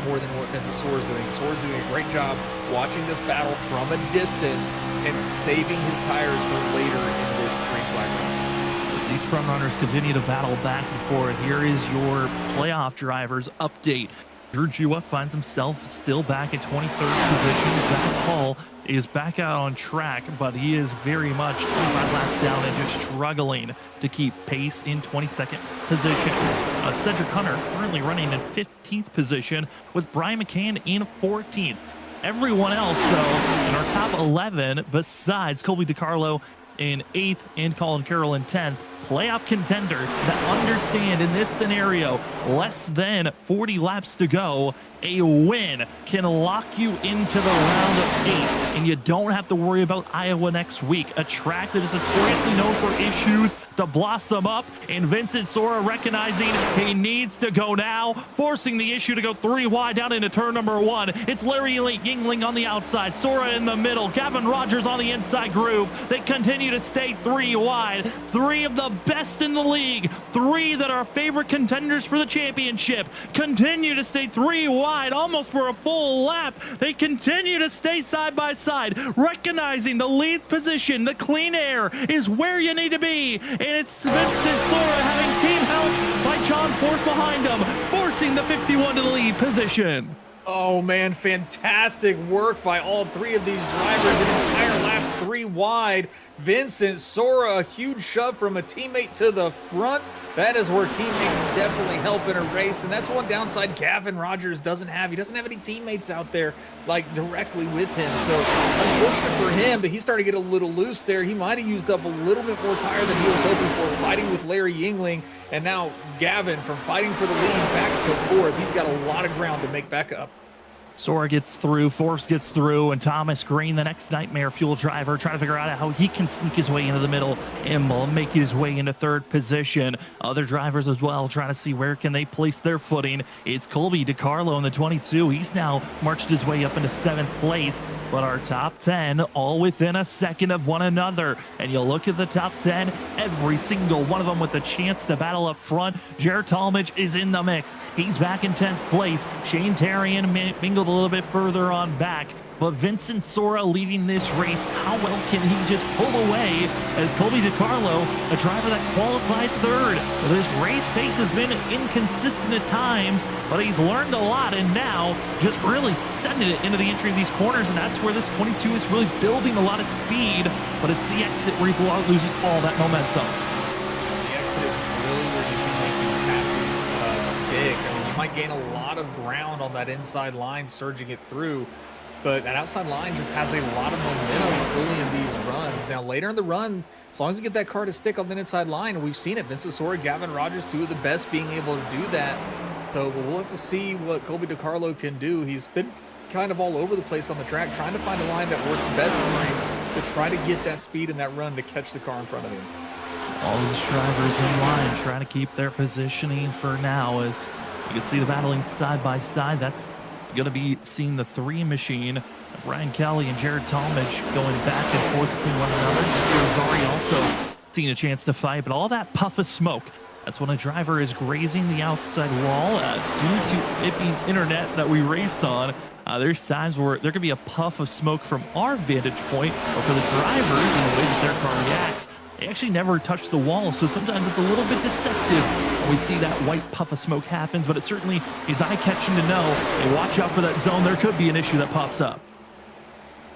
more than what Vincent Sora's doing. Sora's doing a great job watching this battle from a distance and saving his tires for later in this green flag run. As these front runners continue to battle back and forth, here is your playoff drivers update. Drew Jua finds himself still back in 23rd position. Zach Hall is back out on track, but he is very much 25 laps down and just struggling to keep pace in 22nd position. Cedric Hunter currently running in 15th position with Brian McCann in 14th. Everyone else, though, in our top 11, besides Colby DiCarlo in 8th and Colin Carroll in 10th, playoff contenders that understand in this scenario, less than 40 laps to go, a win can lock you into the round of 8, and you don't have to worry about Iowa next week, a track that is notoriously known for issues to blossom up, and Vincent Sora recognizing he needs to go now, forcing the issue to go 3 wide down into turn number 1. It's Larry Yingling on the outside, Sora in the middle, Gavin Rogers on the inside groove. They continue to stay 3 wide, 3 of the best in the league, 3 that are favorite contenders for the championship, continue to stay 3 wide, almost for a full lap. They continue to stay side by side, recognizing the lead position, the clean air is where you need to be, and it's Vincent Sora having team help by John Force behind him, forcing the 51 to the lead position. Oh man, fantastic work by all 3 of these drivers. An entire lap 3 wide. Vincent Sora, a huge shove from a teammate to the front. That is where teammates definitely help in a race, and that's one downside Gavin Rogers doesn't have. He doesn't have any teammates out there like directly with him, so unfortunate for him, but he started to get a little loose there. He might have used up a little bit more tire than he was hoping for, fighting with Larry Yingling, and now Gavin, from fighting for the lead back to 4th, he's got a lot of ground to make back up. Sora gets through, Force gets through, and Thomas Green, the next Nightmare Fuel driver, trying to figure out how he can sneak his way into the middle and make his way into 3rd position. Other drivers as well trying to see where can they place their footing. It's Colby DiCarlo in the 22. He's now marched his way up into 7th place, but our top 10 all within a second of one another. And you look at the top 10, every single one of them with a chance to battle up front. Jared Talmadge is in the mix. He's back in 10th place. Shane Tarian mingled a little bit further on back, but Vincent Sora leading this race. How well can he just pull away as Colby DiCarlo, a driver that qualified 3rd? This race pace has been inconsistent at times, but he's learned a lot, and now just really sending it into the entry of these corners, and that's where this 22 is really building a lot of speed, but it's the exit where he's losing all that momentum. The exit is really where you can make these passes stick. I mean, you might gain a lot of ground on that inside line, surging it through, but that outside line just has a lot of momentum early in these runs. Now, later in the run, as long as you get that car to stick on the inside line, we've seen it. Vincent Sora, Gavin Rogers, 2 of the best being able to do that. So we'll have to see what Colby DiCarlo can do. He's been kind of all over the place on the track, trying to find a line that works best for him to try to get that speed in that run to catch the car in front of him. All these drivers in line trying to keep their positioning for now, as you can see the battling side by side. That's going to be seeing the 3 machine, Ryan Kelly and Jared Talmadge going back and forth between one another. Rosari also seeing a chance to fight, but all that puff of smoke, that's when a driver is grazing the outside wall due to it being internet that we race on. There's times where there could be a puff of smoke from our vantage point, but for the drivers and the way that their car reacts, they actually never touch the wall, so sometimes it's a little bit deceptive when we see that white puff of smoke happens, but it certainly is eye-catching to know, hey, watch out for that zone. There could be an issue that pops up.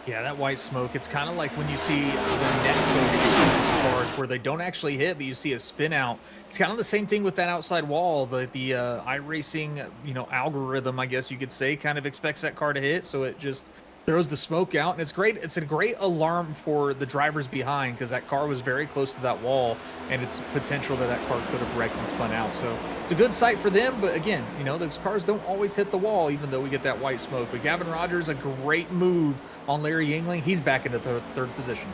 Yeah, that white smoke, it's kind of like when you see the net coating cars where they don't actually hit, but you see a spin out. It's kind of the same thing with that outside wall. The iRacing, algorithm, I guess you could say, kind of expects that car to hit, so it just throws the smoke out, and it's great. It's a great alarm for the drivers behind, because that car was very close to that wall, and it's potential that car could have wrecked and spun out. So it's a good sight for them. But again, you know, those cars don't always hit the wall, even though we get that white smoke. But Gavin Rogers, a great move on Larry Yingling. He's back into third position.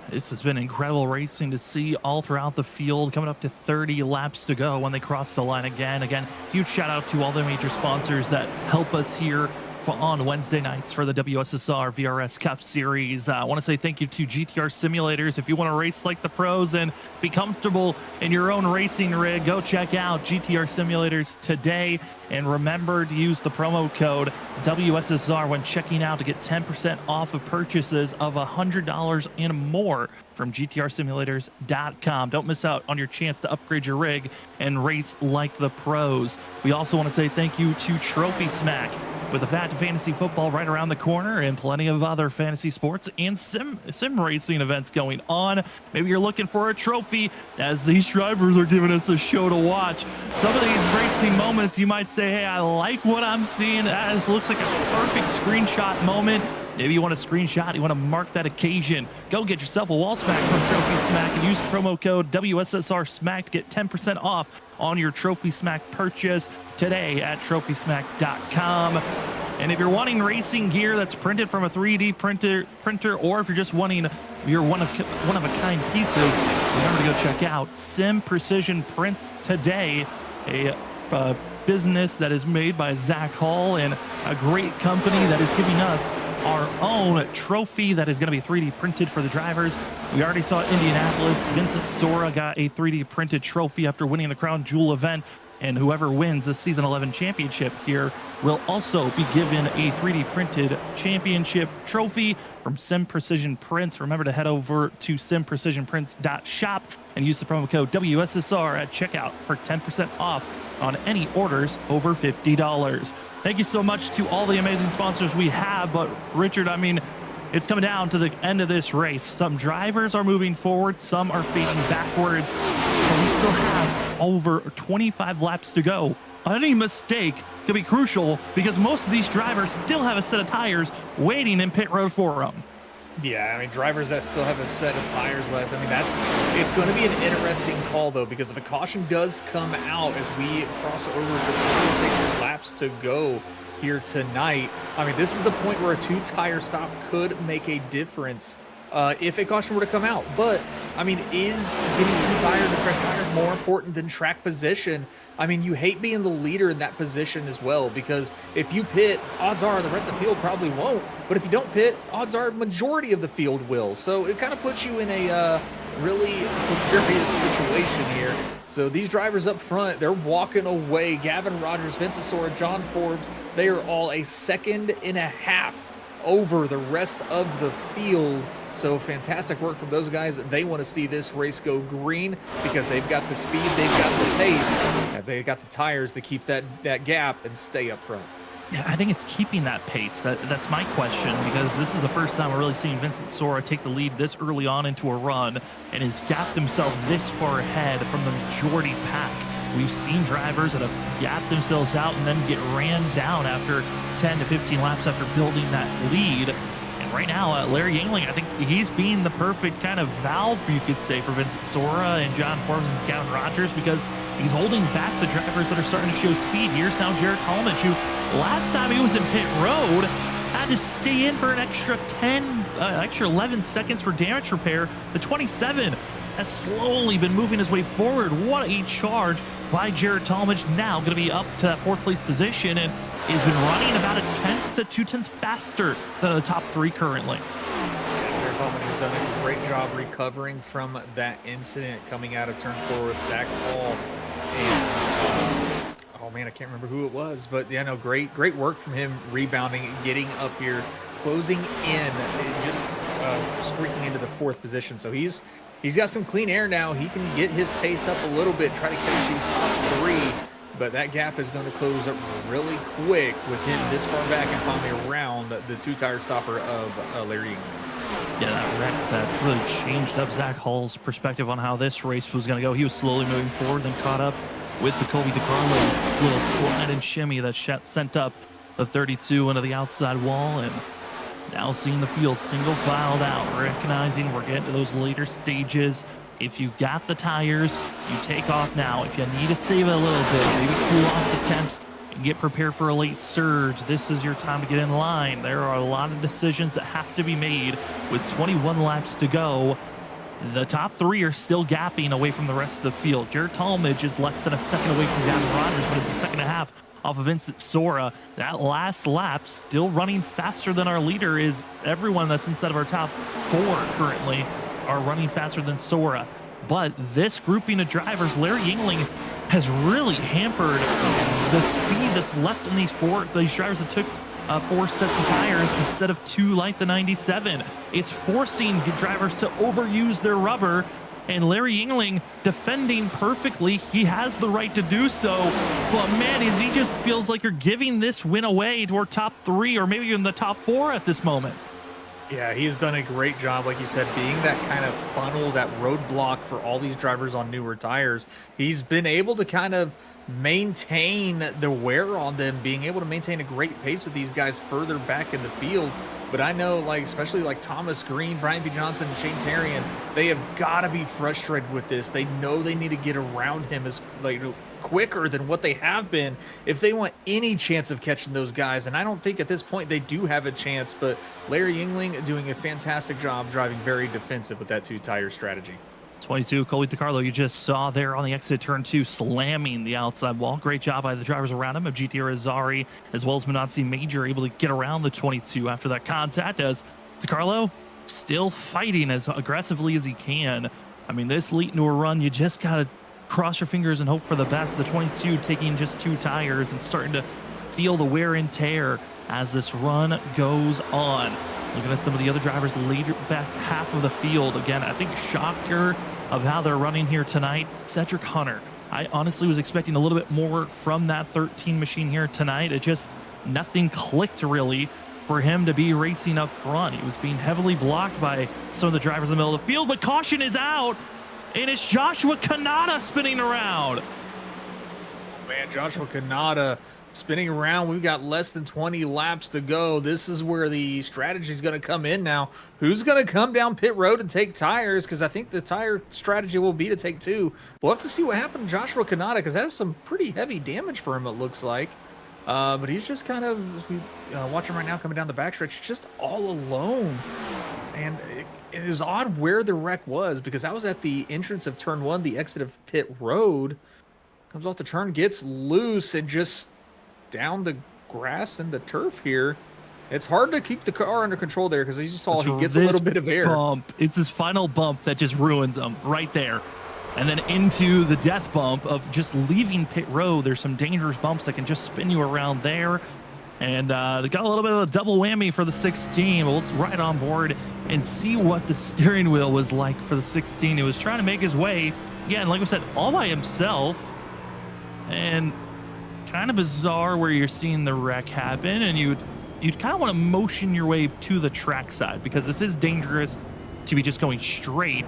This has been incredible racing to see all throughout the field, coming up to 30 laps to go when they cross the line again. Again, huge shout out to all the major sponsors that help us here on Wednesday nights for the WSSR VRS Cup Series. I want to say thank you to GTR Simulators. If you want to race like the pros and be comfortable in your own racing rig, go check out GTR Simulators today. And remember to use the promo code WSSR when checking out to get 10% off of purchases of $100 and more from GTRsimulators.com. Don't miss out on your chance to upgrade your rig and race like the pros. We also want to say thank you to Trophy Smack. With the Fat Fantasy Football right around the corner and plenty of other fantasy sports and sim racing events going on, maybe you're looking for a trophy as these drivers are giving us a show to watch. Some of these racing moments you might say, hey, I like what I'm seeing. That looks like a perfect screenshot moment. Maybe you want a screenshot, you want to mark that occasion. Go get yourself a wall smack from Trophy Smack and use the promo code WSSR Smack to get 10% off on your Trophy Smack purchase today at trophysmack.com. And if you're wanting racing gear that's printed from a 3D printer, or if you're just wanting your one of a kind pieces, remember to go check out Sim Precision Prints today, a business that is made by Zach Hall and a great company that is giving us our own trophy that is going to be 3D printed for the drivers. We already saw Indianapolis. Vincent Sora got a 3D printed trophy after winning the Crown Jewel event, and whoever wins the Season 11 championship here will also be given a 3D printed championship trophy from Sim Precision Prints. Remember to head over to simprecisionprints.shop and use the promo code WSSR at checkout for 10% off on any orders over $50. Thank you so much to all the amazing sponsors we have. But Richard, I mean, it's coming down to the end of this race. Some drivers are moving forward, some are fading backwards. So we still have over 25 laps to go. Any mistake could be crucial because most of these drivers still have a set of tires waiting in pit road for them. Yeah, I mean, drivers that still have a set of tires left. I mean, it's going to be an interesting call, though, because if a caution does come out as we cross over to 26 laps to go here tonight, I mean, this is the point where a two-tire stop could make a difference if a caution were to come out. But, I mean, is getting two tires and fresh tires more important than track position? I mean, you hate being the leader in that position as well, because if you pit, odds are the rest of the field probably won't. But if you don't pit, odds are majority of the field will. So it kind of puts you in a really precarious situation here. So these drivers up front, they're walking away. Gavin Rogers, Vincent Sora, John Forbes, they are all a second and a half over the rest of the field. So fantastic work from those guys. They want to see this race go green because they've got the speed, they've got the pace, and they've got the tires to keep that gap and stay up front. Yeah, I think it's keeping that pace. That's my question, because this is the first time we're really seeing Vincent Sora take the lead this early on into a run and has gapped himself this far ahead from the majority pack. We've seen drivers that have gapped themselves out and then get ran down after 10 to 15 laps after building that lead. Right now, Larry Yingling, I think he's being the perfect kind of valve, you could say, for Vincent Sora and John Forbes and Gavin Rogers, because he's holding back the drivers that are starting to show speed. Here's now Jared Talmadge, who last time he was in pit road had to stay in for an extra 11 seconds for damage repair. The 27 has slowly been moving his way forward. What a charge by Jared Talmadge, now going to be up to that fourth place position, and has been running about a tenth to 2/10 faster than the top three currently. Jared Talmadge has done a great job recovering from that incident coming out of turn 4 with Zach Hall. And oh man, I can't remember who it was, but yeah, no, great work from him rebounding, getting up here, closing in, just squeaking into the fourth position. So he's got some clean air now. He can get his pace up a little bit, try to catch these top three. But that gap is going to close up really quick with him this far back and finally around the two-tire stopper of Larry Yingling. Yeah, that wreck that really changed up Zach Hall's perspective on how this race was going to go. He was slowly moving forward, then caught up with the Colby DeCarlo. Little slide and shimmy that sent up the 32 into the outside wall, and Now seeing the field single filed out, recognizing we're getting to those later stages. If you got the tires, you take off now. If you need to save it a little bit, maybe cool off the temps and get prepared for a late surge, this is your time to get in line. There are a lot of decisions that have to be made with 21 laps to go. The top three are still gapping away from the rest of the field. Jared Talmadge is less than a second away from Gavin Rogers, but it's a second and a half off of Vincent Sora. That last lap still running faster than our leader. Is everyone that's inside of our top four currently are running faster than Sora. But this grouping of drivers, Larry Yingling has really hampered the speed that's left in these drivers that took 4 sets of tires instead of 2 like the 97. It's forcing drivers to overuse their rubber, and Larry Yingling defending perfectly. He has the right to do so, but man, he just feels like you're giving this win away to our top 3 or maybe even the top 4 at this moment. Yeah, he's done a great job, like you said, being that kind of funnel, that roadblock for all these drivers on newer tires. He's been able to kind of maintain the wear on them, being able to maintain a great pace with these guys further back in the field. But I know, like, especially like Thomas Green, Brian P. Johnson, and Shane Tarian, they have got to be frustrated with this. They know they need to get around him as quicker than what they have been if they want any chance of catching those guys. And I don't think at this point they do have a chance, but Larry Yingling doing a fantastic job driving very defensive with that 2-tire strategy. 22, Colby DiCarlo, you just saw there on the exit turn 2, slamming the outside wall. Great job by the drivers around him, of GT Rizzari, as well as Minazzi Major, able to get around the 22 after that contact, as DiCarlo still fighting as aggressively as he can. I mean, this late into a run, you just got to cross your fingers and hope for the best. The 22 taking just 2 tires and starting to feel the wear and tear as this run goes on. Looking at some of the other drivers later back half of the field. Again, I think shocker of how they're running here tonight, Cedric Hunter. I honestly was expecting a little bit more from that 13 machine here tonight. It just, nothing clicked really for him to be racing up front. He was being heavily blocked by some of the drivers in the middle of the field, but caution is out, and it's Joshua Kanata spinning around. Oh man, Joshua Kanata spinning around. We've got less than 20 laps to go. This is where the strategy is going to come in now. Who's going to come down pit road and take tires? Because I think the tire strategy will be to take 2. We'll have to see what happened to Joshua Kanata, because that is some pretty heavy damage for him, it looks like. But he's just kind of, as we watch him right now coming down the backstretch, just all alone. And it is odd where the wreck was, because that was at the entrance of turn 1, the exit of pit road. Comes off the turn, gets loose, and just down the grass and the turf here. It's hard to keep the car under control there, because as you saw, he gets a little bit of air. It's this final bump that just ruins him right there. And then into the death bump of just leaving pit road. There's some dangerous bumps that can just spin you around there. And they got a little bit of a double whammy for the 16. Well, let's ride on board and see what the steering wheel was like for the 16. He was trying to make his way, again, like I said, all by himself. And kind of bizarre where you're seeing the wreck happen, and you'd kind of want to motion your way to the trackside, because this is dangerous to be just going straight,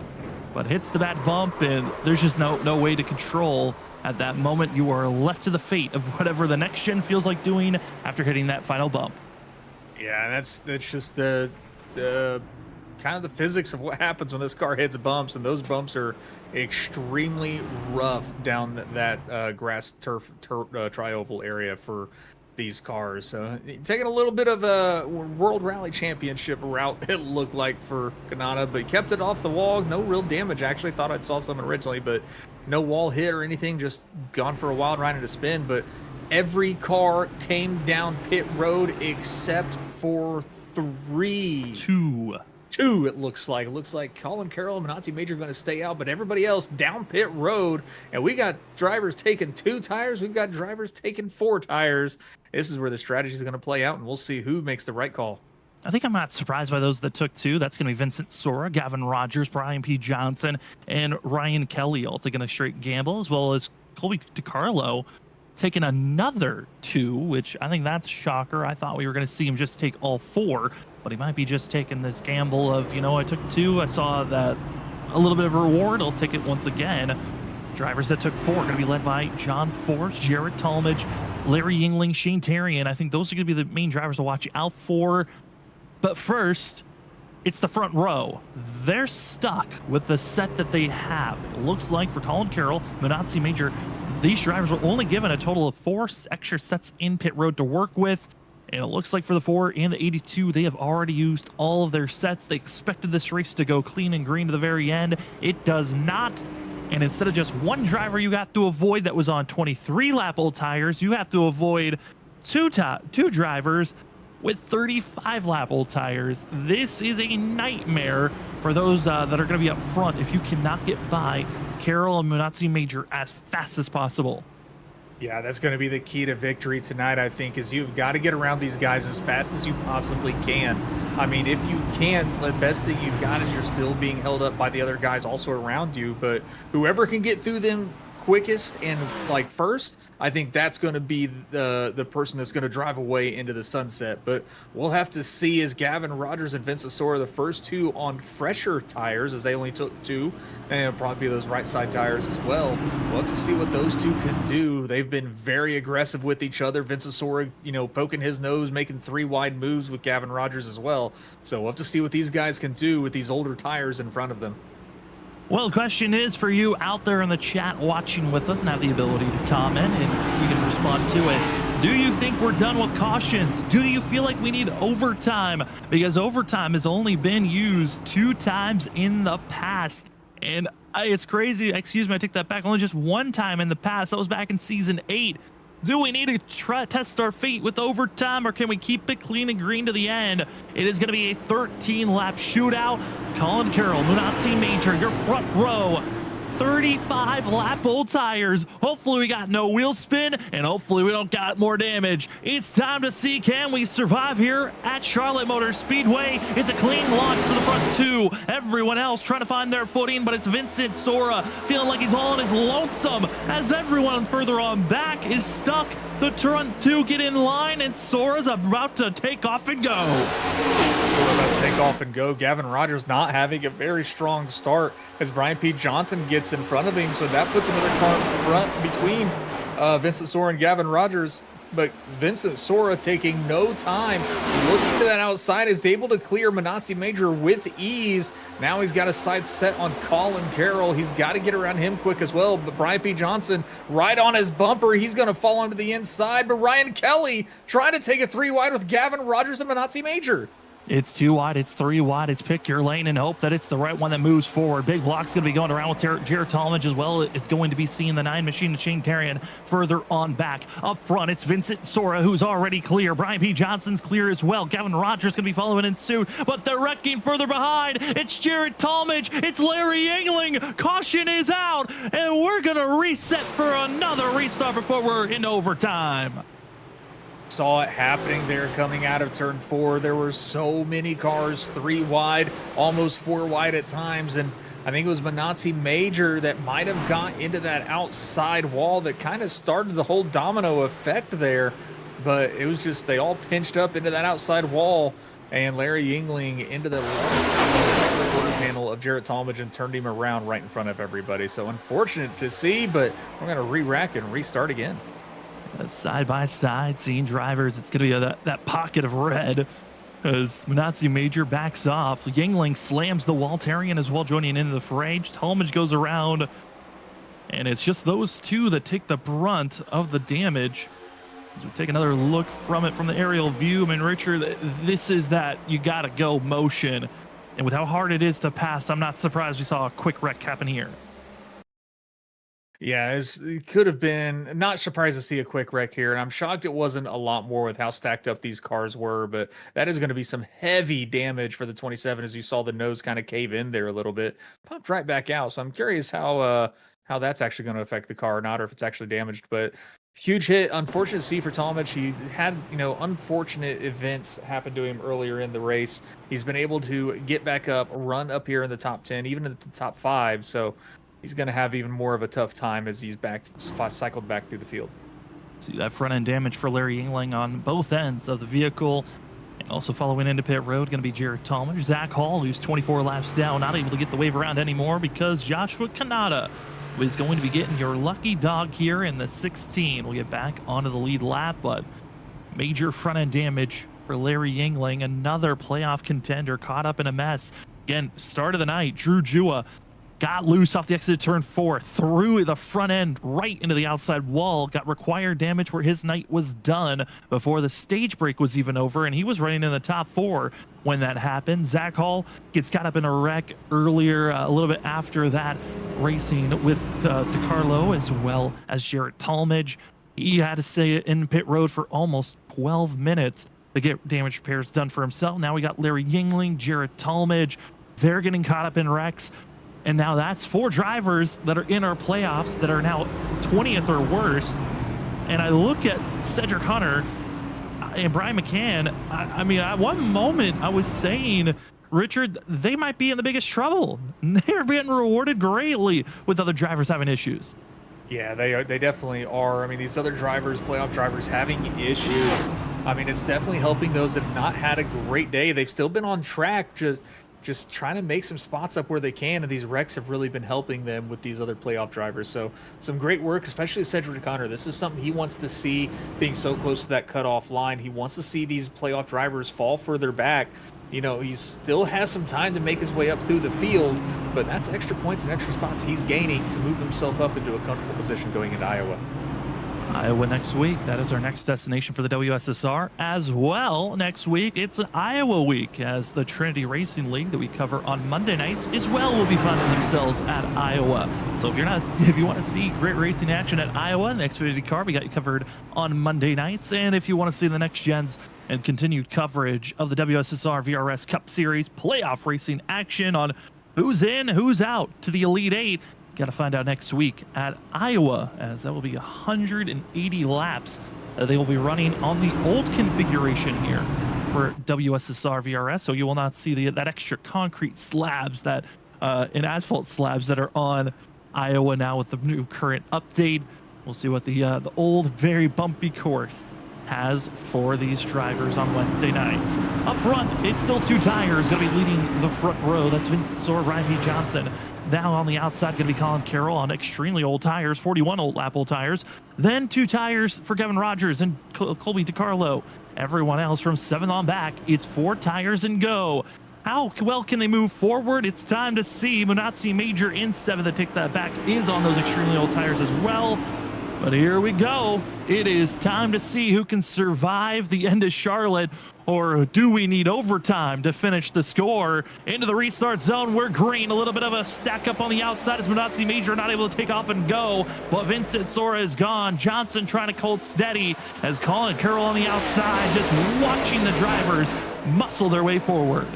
but hits the bad bump, and there's just no way to control. At that moment, you are left to the fate of whatever the next gen feels like doing after hitting that final bump. Yeah, that's just the kind of the physics of what happens when this car hits bumps, and those bumps are extremely rough down that grass turf tri-oval area for these cars. So taking a little bit of a World Rally Championship route, it looked like, for Kanata, but he kept it off the wall. No real damage. Actually, thought I saw something originally, but no wall hit or anything. Just gone for a wild ride and a spin. But every car came down pit road except for 3. 2, it looks like. It looks like Colin Carroll and Minazzi Major are going to stay out, but everybody else down pit road. And we got drivers taking 2 tires. We've got drivers taking 4 tires. This is where the strategy is going to play out, and we'll see who makes the right call. I think I'm not surprised by those that took 2. That's going to be Vincent Sora, Gavin Rogers, Brian P. Johnson, and Ryan Kelly all taking a straight gamble, as well as Colby DiCarlo taking another 2, which I think that's shocker. I thought we were going to see him just take all 4, but he might be just taking this gamble of, I took 2, I saw that a little bit of a reward, I'll take it once again. Drivers that took 4 are going to be led by John Force, Jared Talmadge, Larry Yingling, Shane Tarian. I think those are going to be the main drivers to watch out for. But first, it's the front row. They're stuck with the set that they have. It looks like for Colin Carroll, Minazzi Major, these drivers were only given a total of 4 extra sets in pit road to work with. And it looks like for the 4 and the 82, they have already used all of their sets. They expected this race to go clean and green to the very end. It does not. And instead of just one driver you have to avoid that was on 23-lap old tires, you have to avoid two drivers with 35-lap old tires. This is a nightmare for those that are going to be up front if you cannot get by Carroll and Minazzi Major as fast as possible. Yeah, that's going to be the key to victory tonight, I think, is you've got to get around these guys as fast as you possibly can. I mean, if you can't, the best thing you've got is you're still being held up by the other guys also around you. But whoever can get through them quickest and like first, I think that's going to be the person that's going to drive away into the sunset. But we'll have to see, as Gavin Rogers and Vince Asora, the first 2 on fresher tires, as they only took 2, and it'll probably be those right side tires as well. We'll have to see what those 2 can do. They've been very aggressive with each other. Vince Asora, poking his nose, making 3 wide moves with Gavin Rogers as well. So we'll have to see what these guys can do with these older tires in front of them. Well, the question is for you out there in the chat watching with us and have the ability to comment, and we can respond to it. Do you think we're done with cautions? Do you feel like we need overtime? Because overtime has only been used 2 times in the past. And it's crazy. Excuse me, I take that back. Only just 1 time in the past. That was back in season 8. Do we need to test our feet with overtime, or can we keep it clean and green to the end? It is going to be a 13-lap shootout. Colin Carroll, Minazzi Major, your front row. 35-lap old tires. Hopefully we got no wheel spin, and hopefully we don't got more damage. It's time to see, can we survive here at Charlotte Motor Speedway? It's a clean launch for the front 2. Everyone else trying to find their footing, but it's Vincent Sora feeling like he's all on his lonesome as everyone further on back is stuck. The front 2 get in line, and Sora's about to take off and go. We're about to take off and go. Gavin Rogers not having a very strong start as Brian P. Johnson gets in front of him, so that puts another car in front between Vincent Sora and Gavin Rogers. But Vincent Sora taking no time, looking to that outside, is able to clear Minazzi Major with ease. Now he's got a side set on Colin Carroll. He's got to get around him quick as well. But Brian P. Johnson right on his bumper. He's going to fall onto the inside. But Ryan Kelly trying to take a 3 wide with Gavin Rogers and Minazzi Major. It's 2 wide, it's 3 wide, it's pick your lane and hope that it's the right one that moves forward. Big Block's going to be going around with Jared Talmadge as well. It's going to be seeing the 9 machine to Shane Tarian further on back. Up front, it's Vincent Sora, who's already clear. Brian P. Johnson's clear as well. Gavin Rogers going to be following in suit, but they're wrecking further behind. It's Jared Talmadge, it's Larry Yingling. Caution is out, and we're going to reset for another restart before we're into overtime. Saw it happening there coming out of turn 4. There were so many cars 3 wide, almost 4 wide at times, and I think it was Minazzi Major that might have got into that outside wall that kind of started the whole domino effect there. But it was just, they all pinched up into that outside wall, and Larry Yingling into the left quarter panel of Jarrett Talmadge and turned him around right in front of everybody. So unfortunate to see, but we're going to re-rack and restart again. Side by side, seeing drivers, it's going to be that pocket of red as Minazzi Major backs off. Yingling slams the wall. Tarian as well joining into the fray. Talmadge goes around, and it's just those 2 that take the brunt of the damage. As we take another look from the aerial view, I mean, Richard, this is that you got to go motion. And with how hard it is to pass, I'm not surprised we saw a quick wreck happen here. Yeah, it could have been. Not surprised to see a quick wreck here, and I'm shocked it wasn't a lot more with how stacked up these cars were, but that is going to be some heavy damage for the 27 as you saw the nose kind of cave in there a little bit. Popped right back out, so I'm curious how that's actually going to affect the car or not, or if it's actually damaged, but huge hit. Unfortunate to see for Talmadge. He had, unfortunate events happen to him earlier in the race. He's been able to get back up, run up here in the top 10, even in the top 5, so he's going to have even more of a tough time as he's cycled back through the field. See that front end damage for Larry Yingling on both ends of the vehicle. And also following into pit road, going to be Jared Talmadge. Zach Hall, who's 24 laps down, not able to get the wave around anymore because Joshua Kanata is going to be getting your lucky dog here in the 16. We'll get back onto the lead lap, but major front end damage for Larry Yingling, another playoff contender caught up in a mess. Again, start of the night, Drew Jua got loose off the exit of turn 4, threw the front end right into the outside wall, got required damage where his night was done before the stage break was even over, and he was running in the top 4 when that happened. Zach Hall gets caught up in a wreck earlier, a little bit after that, racing with DeCarlo as well as Jarrett Talmadge. He had to stay in pit road for almost 12 minutes to get damage repairs done for himself. Now we got Larry Yingling, Jarrett Talmadge. They're getting caught up in wrecks. And now that's 4 drivers that are in our playoffs that are now 20th or worse. And I look at Cedric Hunter and Brian McCann. I mean, at one moment I was saying, Richard, they might be in the biggest trouble. They're being rewarded greatly with other drivers having issues. Yeah, they definitely are. I mean, these other drivers, playoff drivers, having issues. I mean, it's definitely helping those that have not had a great day. They've still been on track, just trying to make some spots up where they can, and these wrecks have really been helping them with these other playoff drivers. So some great work, especially Cedric Hunter. This is something he wants to see, being so close to that cutoff line. He wants to see these playoff drivers fall further back. You know, he still has some time to make his way up through the field, but that's extra points and extra spots he's gaining to move himself up into a comfortable position going into Iowa. Iowa next week. That is our next destination for the WSSR. As well, next week, it's an Iowa week, as the Trinity Racing League that we cover on Monday nights as well will be finding themselves at Iowa. So if you want to see great racing action at Iowa, the Xfinity car, we got you covered on Monday nights. And if you want to see the next gens and continued coverage of the WSSR VRS Cup Series playoff racing action on who's in, who's out to the Elite 8, got to find out next week at Iowa, as that will be 180 laps they will be running on the old configuration here for WSSR VRS. So you will not see that extra concrete slabs that and asphalt slabs that are on Iowa now with the new current update. We'll see what the old, very bumpy course has for these drivers on Wednesday nights. Up front, it's still 2 tires going to be leading the front row. That's Vincent Sora, Ryan P. Johnson. Now on the outside, going to be Colin Carroll on extremely old tires, 41 old lap old tires. Then 2 tires for Kevin Rogers and Colby DeCarlo. Everyone else from 7 on back, it's 4 tires and go. How well can they move forward? It's time to see. Munatsi Major in 7 to take that back is on those extremely old tires as well. But here we go. It is time to see who can survive the end of Charlotte, or do we need overtime to finish the score? Into the restart zone, we're green. A little bit of a stack up on the outside as Munatsi Major not able to take off and go, but Vincent Sora is gone. Johnson trying to hold steady as Colin Carroll on the outside, just watching the drivers muscle their way forward.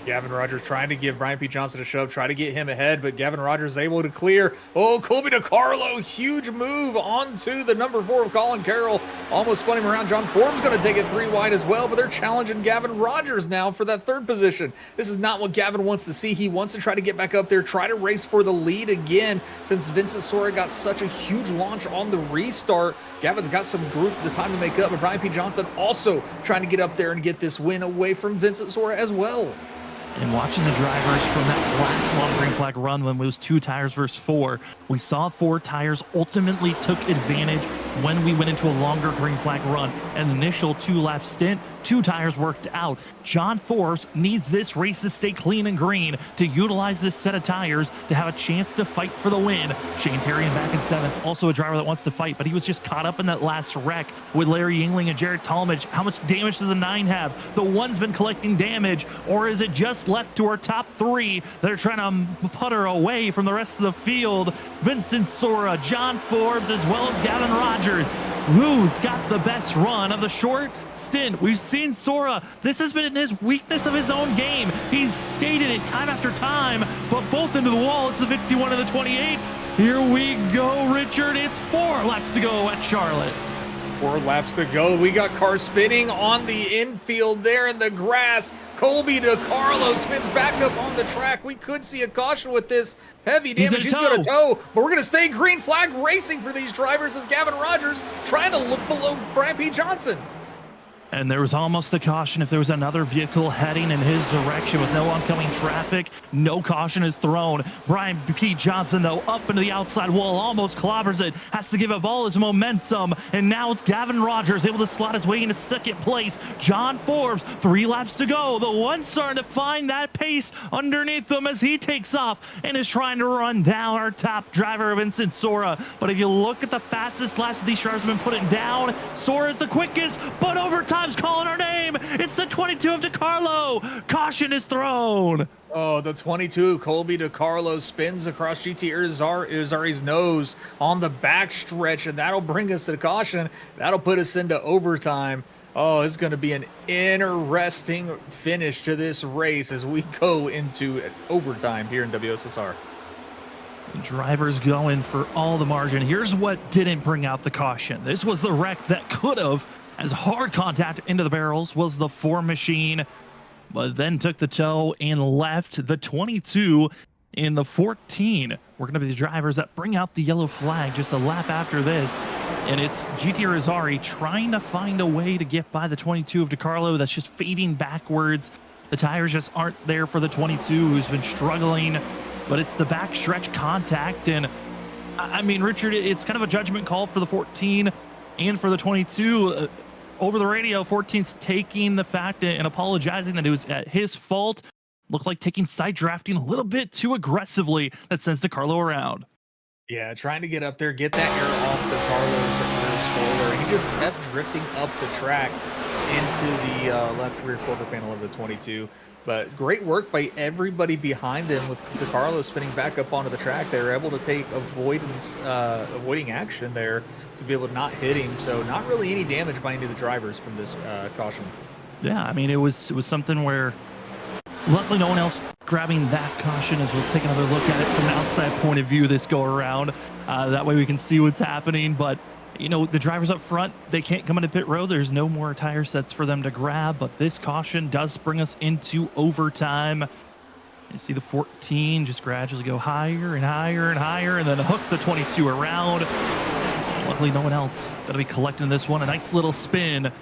Gavin Rogers trying to give Brian P. Johnson a shove, try to get him ahead, but Gavin Rogers able to clear. Oh, Colby DeCarlo, huge move onto the number 4 of Colin Carroll. Almost spun him around. John Forbes going to take it 3 wide as well, but they're challenging Gavin Rogers now for that 3rd position. This is not what Gavin wants to see. He wants to try to get back up there, try to race for the lead again, since Vincent Sora got such a huge launch on the restart. Gavin's got some the time to make up, but Brian P. Johnson also trying to get up there and get this win away from Vincent Sora as well. And watching the drivers from that last long green flag run when it was 2 tires versus 4, we saw 4 tires ultimately took advantage when we went into a longer green flag run. An initial 2-lap stint, 2 tires worked out. John Forbes needs this race to stay clean and green to utilize this set of tires to have a chance to fight for the win. Shane Terrian back in 7th, also a driver that wants to fight, but he was just caught up in that last wreck with Larry Yingling and Jarrett Talmadge. How much damage does the 9 have? The 1's been collecting damage, or is it just left to our top 3 that are trying to putter away from the rest of the field? Vincent Sora, John Forbes, as well as Gavin Rogers. Who's got the best run of the short stint? We've seen Sora. This has been his weakness of his own game. He's stated it time after time, but both into the wall. It's the 51 and the 28. Here we go, Richard. It's 4 laps to go at Charlotte. 4 laps to go. We got cars spinning on the infield there in the grass. Colby DeCarlo spins back up on the track. We could see a caution with this heavy damage. He's going to tow, but we're going to stay green flag racing for these drivers as Gavin Rogers trying to look below Brian P. Johnson. And there was almost a caution if there was another vehicle heading in his direction with no oncoming traffic. No caution is thrown. Brian P. Johnson, though, up into the outside wall, almost clobbers it, has to give up all his momentum. And now it's Gavin Rogers able to slot his way into second place. John Forbes, 3 laps to go. The one starting to find that pace underneath them as he takes off and is trying to run down our top driver, Vincent Sora. But if you look at the fastest laps that these drivers have been putting down, Sora is the quickest, but overtime's calling our name. It's the 22 of DiCarlo. Caution is thrown. Oh, the 22 Colby DiCarlo spins across GT Irizarry's nose on the backstretch, and that'll bring us to caution. That'll put us into overtime. Oh, it's going to be an interesting finish to this race as we go into overtime here in WSSR. Drivers going for all the margin. Here's what didn't bring out the caution. This was the wreck that could have, as hard contact into the barrels was the 4 machine, but then took the tow and left the 22 in the 14. We're going to be the drivers that bring out the yellow flag just a lap after this. And it's GT Irizarry trying to find a way to get by the 22 of DiCarlo that's just fading backwards. The tires just aren't there for the 22 who's been struggling, but it's the backstretch contact. And I mean, Richard, it's kind of a judgment call for the 14 and for the 22. Over the radio, 14's taking the fact and apologizing that it was at his fault. Looked like taking side drafting a little bit too aggressively. That sends DiCarlo around. Yeah, trying to get up there, get that air off DiCarlo's rear spoiler. He just kept drifting up the track into the left rear quarter panel of the 22. But great work by everybody behind them with DiCarlo spinning back up onto the track. They were able to take avoiding action there to be able to not hit him. So not really any damage by any of the drivers from this caution. Yeah, I mean, it was something where luckily no one else grabbing that caution, as we'll take another look at it from an outside point of view this go around. That way we can see what's happening. But you know, the drivers up front, they can't come into pit road. There's no more tire sets for them to grab, but this caution does bring us into overtime. You see the 14 just gradually go higher and higher and higher, and then hook the 22 around. Luckily, no one else going to be collecting this one. A nice little spin.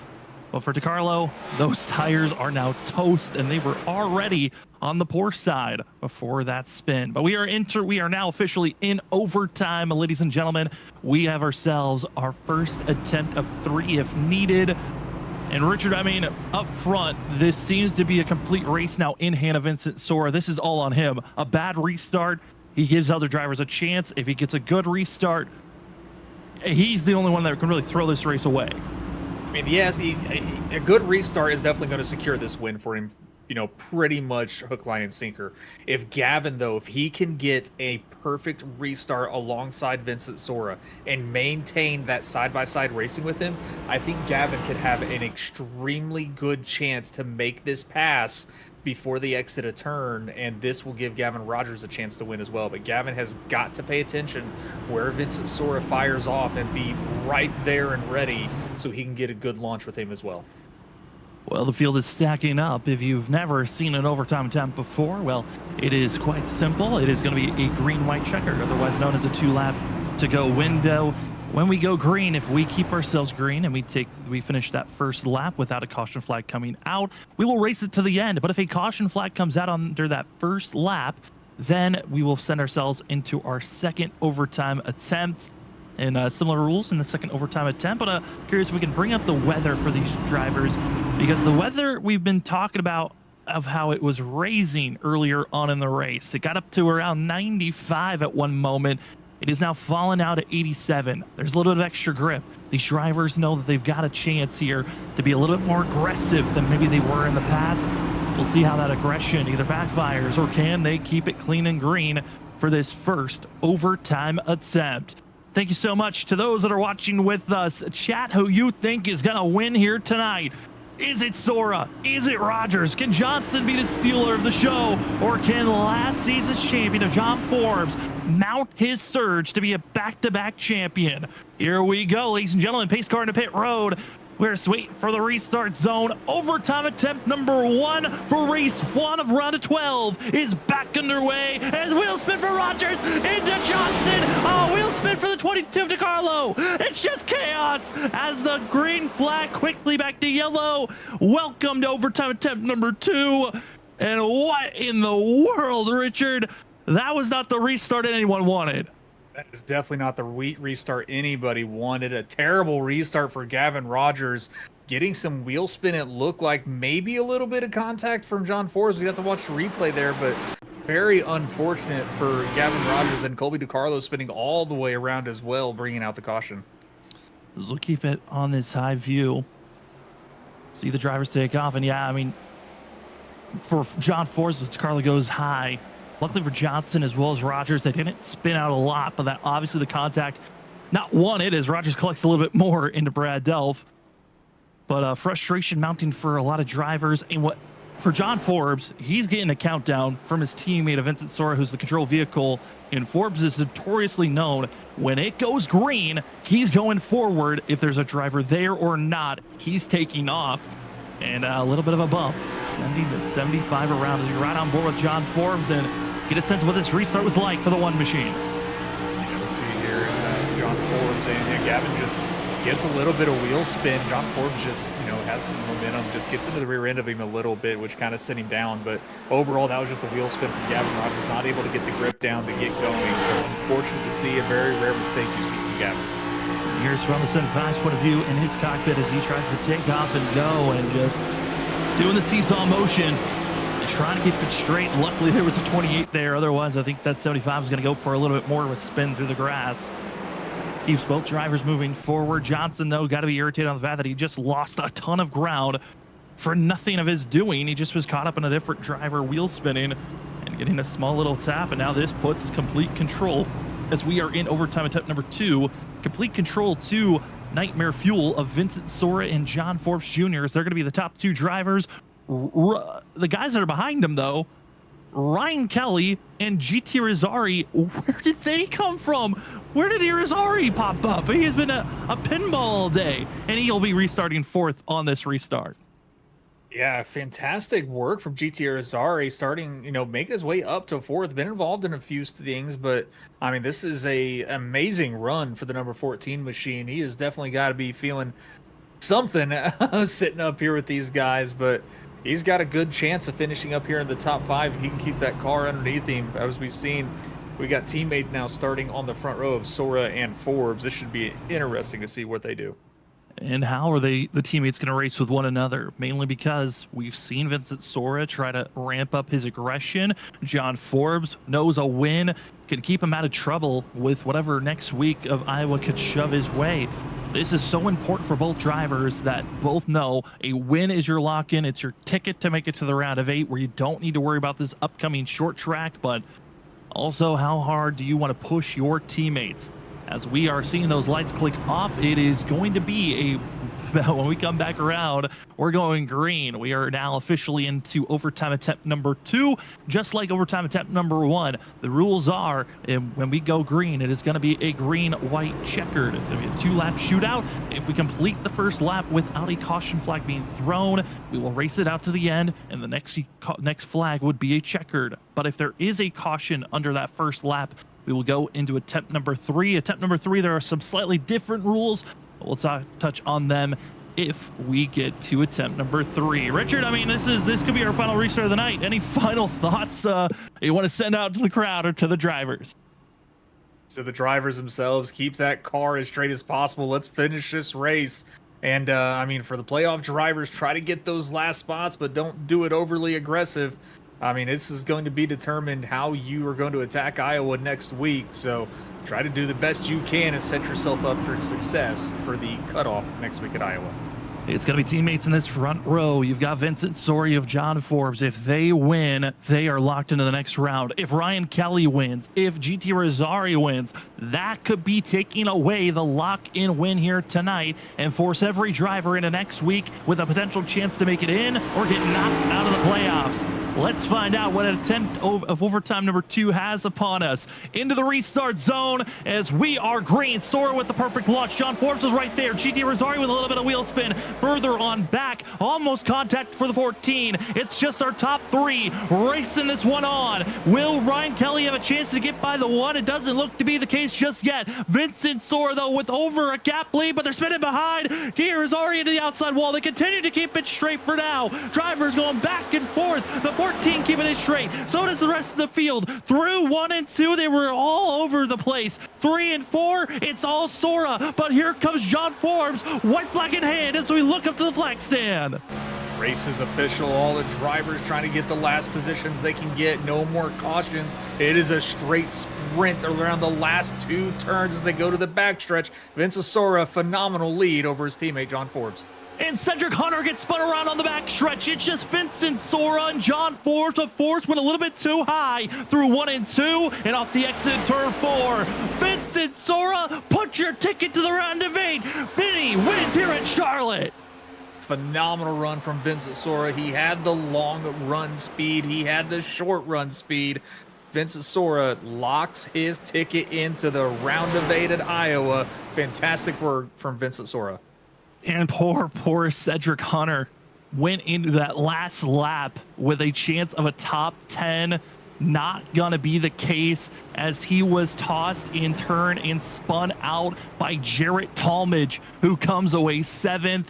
But for DiCarlo, those tires are now toast, and they were already on the poor side before that spin. But we are now officially in overtime, ladies and gentlemen. We have ourselves our first attempt of 3 if needed. And Richard, I mean, up front, this seems to be a complete race now in hand of Vincent Sora. This is all on him. A bad restart, he gives other drivers a chance. If he gets a good restart, he's the only one that can really throw this race away. I mean, yes, a good restart is definitely going to secure this win for him, you know, pretty much hook, line, and sinker. If Gavin, though, if he can get a perfect restart alongside Vincent Sora and maintain that side-by-side racing with him, I think Gavin could have an extremely good chance to make this pass before they exit a turn, and this will give Gavin Rogers a chance to win as well. But Gavin has got to pay attention where Vincent Sora fires off and be right there and ready so he can get a good launch with him as well. Well, the field is stacking up. If you've never seen an overtime attempt before, well, it is quite simple. It is going to be a green-white checker, otherwise known as a 2-lap to go window. When we go green, if we keep ourselves green and we finish that first lap without a caution flag coming out, we will race it to the end. But if a caution flag comes out under that first lap, then we will send ourselves into our second overtime attempt. And similar rules in the second overtime attempt, but curious if we can bring up the weather for these drivers, because the weather we've been talking about of how it was raising earlier on in the race. It got up to around 95 at one moment. It is now fallen out at 87. There's a little bit of extra grip. These drivers know that they've got a chance here to be a little bit more aggressive than maybe they were in the past. We'll see how that aggression either backfires or can they keep it clean and green for this first overtime attempt. Thank you so much to those that are watching with us. Chat who you think is going to win here tonight. Is it Sora? Is it Rogers? Can Johnson be the stealer of the show? Or can last season's champion of John Forbes mount his surge to be a back-to-back champion? Here we go, ladies and gentlemen. Pace car into pit road. We're just waiting for the restart zone. Overtime attempt number 1 for race 1 of round of 12 is back underway. As wheel spin for Rogers into Johnson. Oh, wheel spin for the 22 of DeCarlo. It's just chaos as the green flag quickly back to yellow. Welcome to overtime attempt number 2. And what in the world, Richard? That was not the restart anyone wanted. That is definitely not the restart anybody wanted. A terrible restart for Gavin Rogers. Getting some wheel spin, it looked like maybe a little bit of contact from John Forbes. We got to watch the replay there, but very unfortunate for Gavin Rogers. Then Colby DeCarlo spinning all the way around as well, bringing out the caution. So keep it on this high view. See the drivers take off, and yeah, I mean, for John Forbes, as DeCarlo goes high. Luckily for Johnson as well as Rogers, they didn't spin out a lot, but that obviously the contact not wanted as Rogers collects a little bit more into Brad Delph. But frustration mounting for a lot of drivers. And what for John Forbes, he's getting a countdown from his teammate Vincent Sora, who's the control vehicle. And Forbes is notoriously known when it goes green, he's going forward. If there's a driver there or not, he's taking off. And a little bit of a bump, 70 to 75 around as you're right on board with John Forbes and get a sense of what this restart was like for the one machine. We'll see here John Forbes and Gavin just gets a little bit of wheel spin. John Forbes just, has some momentum, just gets into the rear end of him a little bit, which kind of sent him down. But overall, that was just a wheel spin from Gavin Rogers, not able to get the grip down to get going. So unfortunate to see, a very rare mistake you see from Gavin. Here's from the 75's point of view in his cockpit as he tries to take off and go and just doing the seesaw motion. Trying to keep it straight. Luckily, there was a 28 there. Otherwise, I think that 75 is going to go for a little bit more of a spin through the grass. Keeps both drivers moving forward. Johnson, though, got to be irritated on the fact that he just lost a ton of ground for nothing of his doing. He just was caught up in a different driver wheel spinning and getting a small little tap. And now this puts complete control as we are in overtime attempt number 2. Complete control to Nightmare Fuel of Vincent Sora and John Forbes Jr. They're going to be the top 2 drivers. The guys that are behind them, though, Ryan Kelly and GT Rizzari, where did they come from? Where did Rizzari pop up? He has been a pinball all day, and he'll be restarting 4th on this restart. Yeah, fantastic work from GT Rizzari, starting, making his way up to 4th. Been involved in a few things, but I mean, this is a amazing run for the number 14 machine. He has definitely got to be feeling something sitting up here with these guys, but he's got a good chance of finishing up here in the top 5 if he can keep that car underneath him. As we've seen, we got teammates now starting on the front row of Sora and Forbes. This should be interesting to see what they do. And how are the teammates going to race with one another? Mainly because we've seen Vincent Sora try to ramp up his aggression. John Forbes knows a win can keep him out of trouble with whatever next week of Iowa could shove his way. This is so important for both drivers that both know a win is your lock-in. It's your ticket to make it to the round of 8 where you don't need to worry about this upcoming short track, but also how hard do you want to push your teammates? As we are seeing those lights click off, it is going to be when we come back around, we're going green. We are now officially into overtime attempt number 2, just like overtime attempt number 1. The rules are, when we go green, it is going to be a green-white checkered. It's going to be a 2-lap shootout. If we complete the first lap without a caution flag being thrown, we will race it out to the end, and the next flag would be a checkered. But if there is a caution under that first lap, we will go into attempt number 3. Attempt number 3, there are some slightly different rules. We'll touch on them if we get to attempt number 3. Richard, I mean, this could be our final restart of the night. Any final thoughts you want to send out to the crowd or to the drivers? So the drivers themselves, keep that car as straight as possible. Let's finish this race. And I mean, for the playoff drivers, try to get those last spots, but don't do it overly aggressive. I mean, this is going to be determined how you are going to attack Iowa next week. So try to do the best you can and set yourself up for success for the cutoff next week at Iowa. It's going to be teammates in this front row. You've got Vincent Sora of John Forbes. If they win, they are locked into the next round. If Ryan Kelly wins, if GT Rizzari wins, that could be taking away the lock-in win here tonight and force every driver into next week with a potential chance to make it in or get knocked out of the playoffs. Let's find out what attempt of overtime number 2 has upon us. Into the restart zone as we are green. Sora with the perfect launch. John Forbes was right there. GT Rosario with a little bit of wheel spin. Further on back. Almost contact for the 14. It's just our top 3 racing this one on. Will Ryan Kelly have a chance to get by the 1? It doesn't look to be the case just yet. Vincent Sora, though, with over a gap lead, but they're spinning behind. Gear is already to the outside wall. They continue to keep it straight for now. Drivers going back and forth. The 14 keeping it straight. So does the rest of the field. Through 1 and 2, they were all over the place. 3 and 4, it's all Sora. But here comes John Forbes, white flag in hand as we look up to the flag stand. Race is official. All the drivers trying to get the last positions they can get. No more cautions. It is a straight sprint around the last 2 turns as they go to the backstretch. Vince Sora, phenomenal lead over his teammate John Forbes. And Cedric Hunter gets spun around on the backstretch. It's just Vincent Sora and John Forbes, but Forbes went a little bit too high through 1 and 2 and off the exit in turn 4. Vincent Sora, put your ticket to the round of 8. Vinny wins here at Charlotte. Phenomenal run from Vincent Sora. He had the long run speed. He had the short run speed. Vincent Sora locks his ticket into the round of 8 at Iowa. Fantastic work from Vincent Sora. And poor Cedric Hunter went into that last lap with a chance of a top 10. Not gonna be the case as he was tossed in turn and spun out by Jarrett Talmadge, who comes away 7th.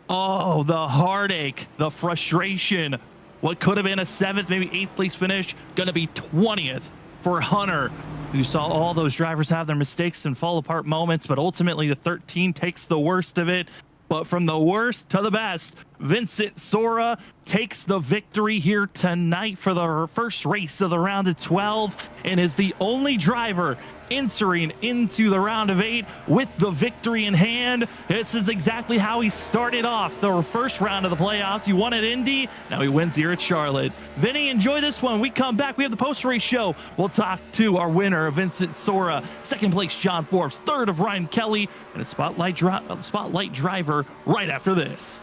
Oh, the heartache, the frustration. What could have been a 7th, maybe 8th place finish, gonna be 20th for Hunter, who saw all those drivers have their mistakes and fall apart moments, but ultimately the 13 takes the worst of it. But from the worst to the best, Vincent Sora takes the victory here tonight for the first race of the round of 12 and is the only driver entering into the round of 8 with the victory in hand. This is exactly how he started off the first round of the playoffs. He won at Indy, now he wins here at Charlotte. Vinny, enjoy this one. We come back, we have the post-race show. We'll talk to our winner, Vincent Sora, 2nd place John Forbes, 3rd of Ryan Kelly, and a spotlight driver right after this.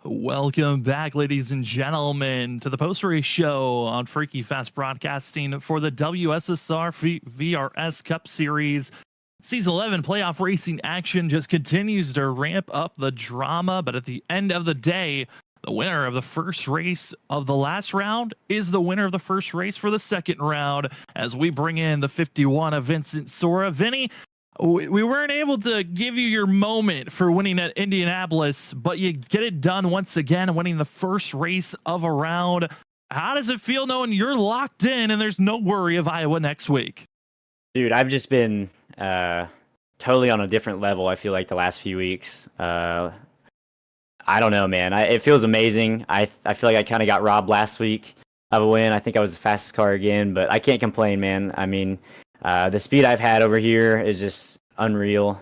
Welcome back, ladies and gentlemen, to the post-race show on Freaky Fast Broadcasting for the WSSR VRS Cup Series. Season 11 playoff racing action just continues to ramp up the drama, but at the end of the day, the winner of the first race of the last round is the winner of the first race for the second round as we bring in the 51 of Vincent Sora. Vinny, we weren't able to give you your moment for winning at Indianapolis, but you get it done once again, winning the first race of a round. How does it feel knowing you're locked in and there's no worry of Iowa next week? Dude, I've just been totally on a different level, I feel like, the last few weeks. I don't know, man. It feels amazing. I feel like I kind of got robbed last week of a win. I think I was the fastest car again, but I can't complain, man. I mean, the speed I've had over here is just unreal.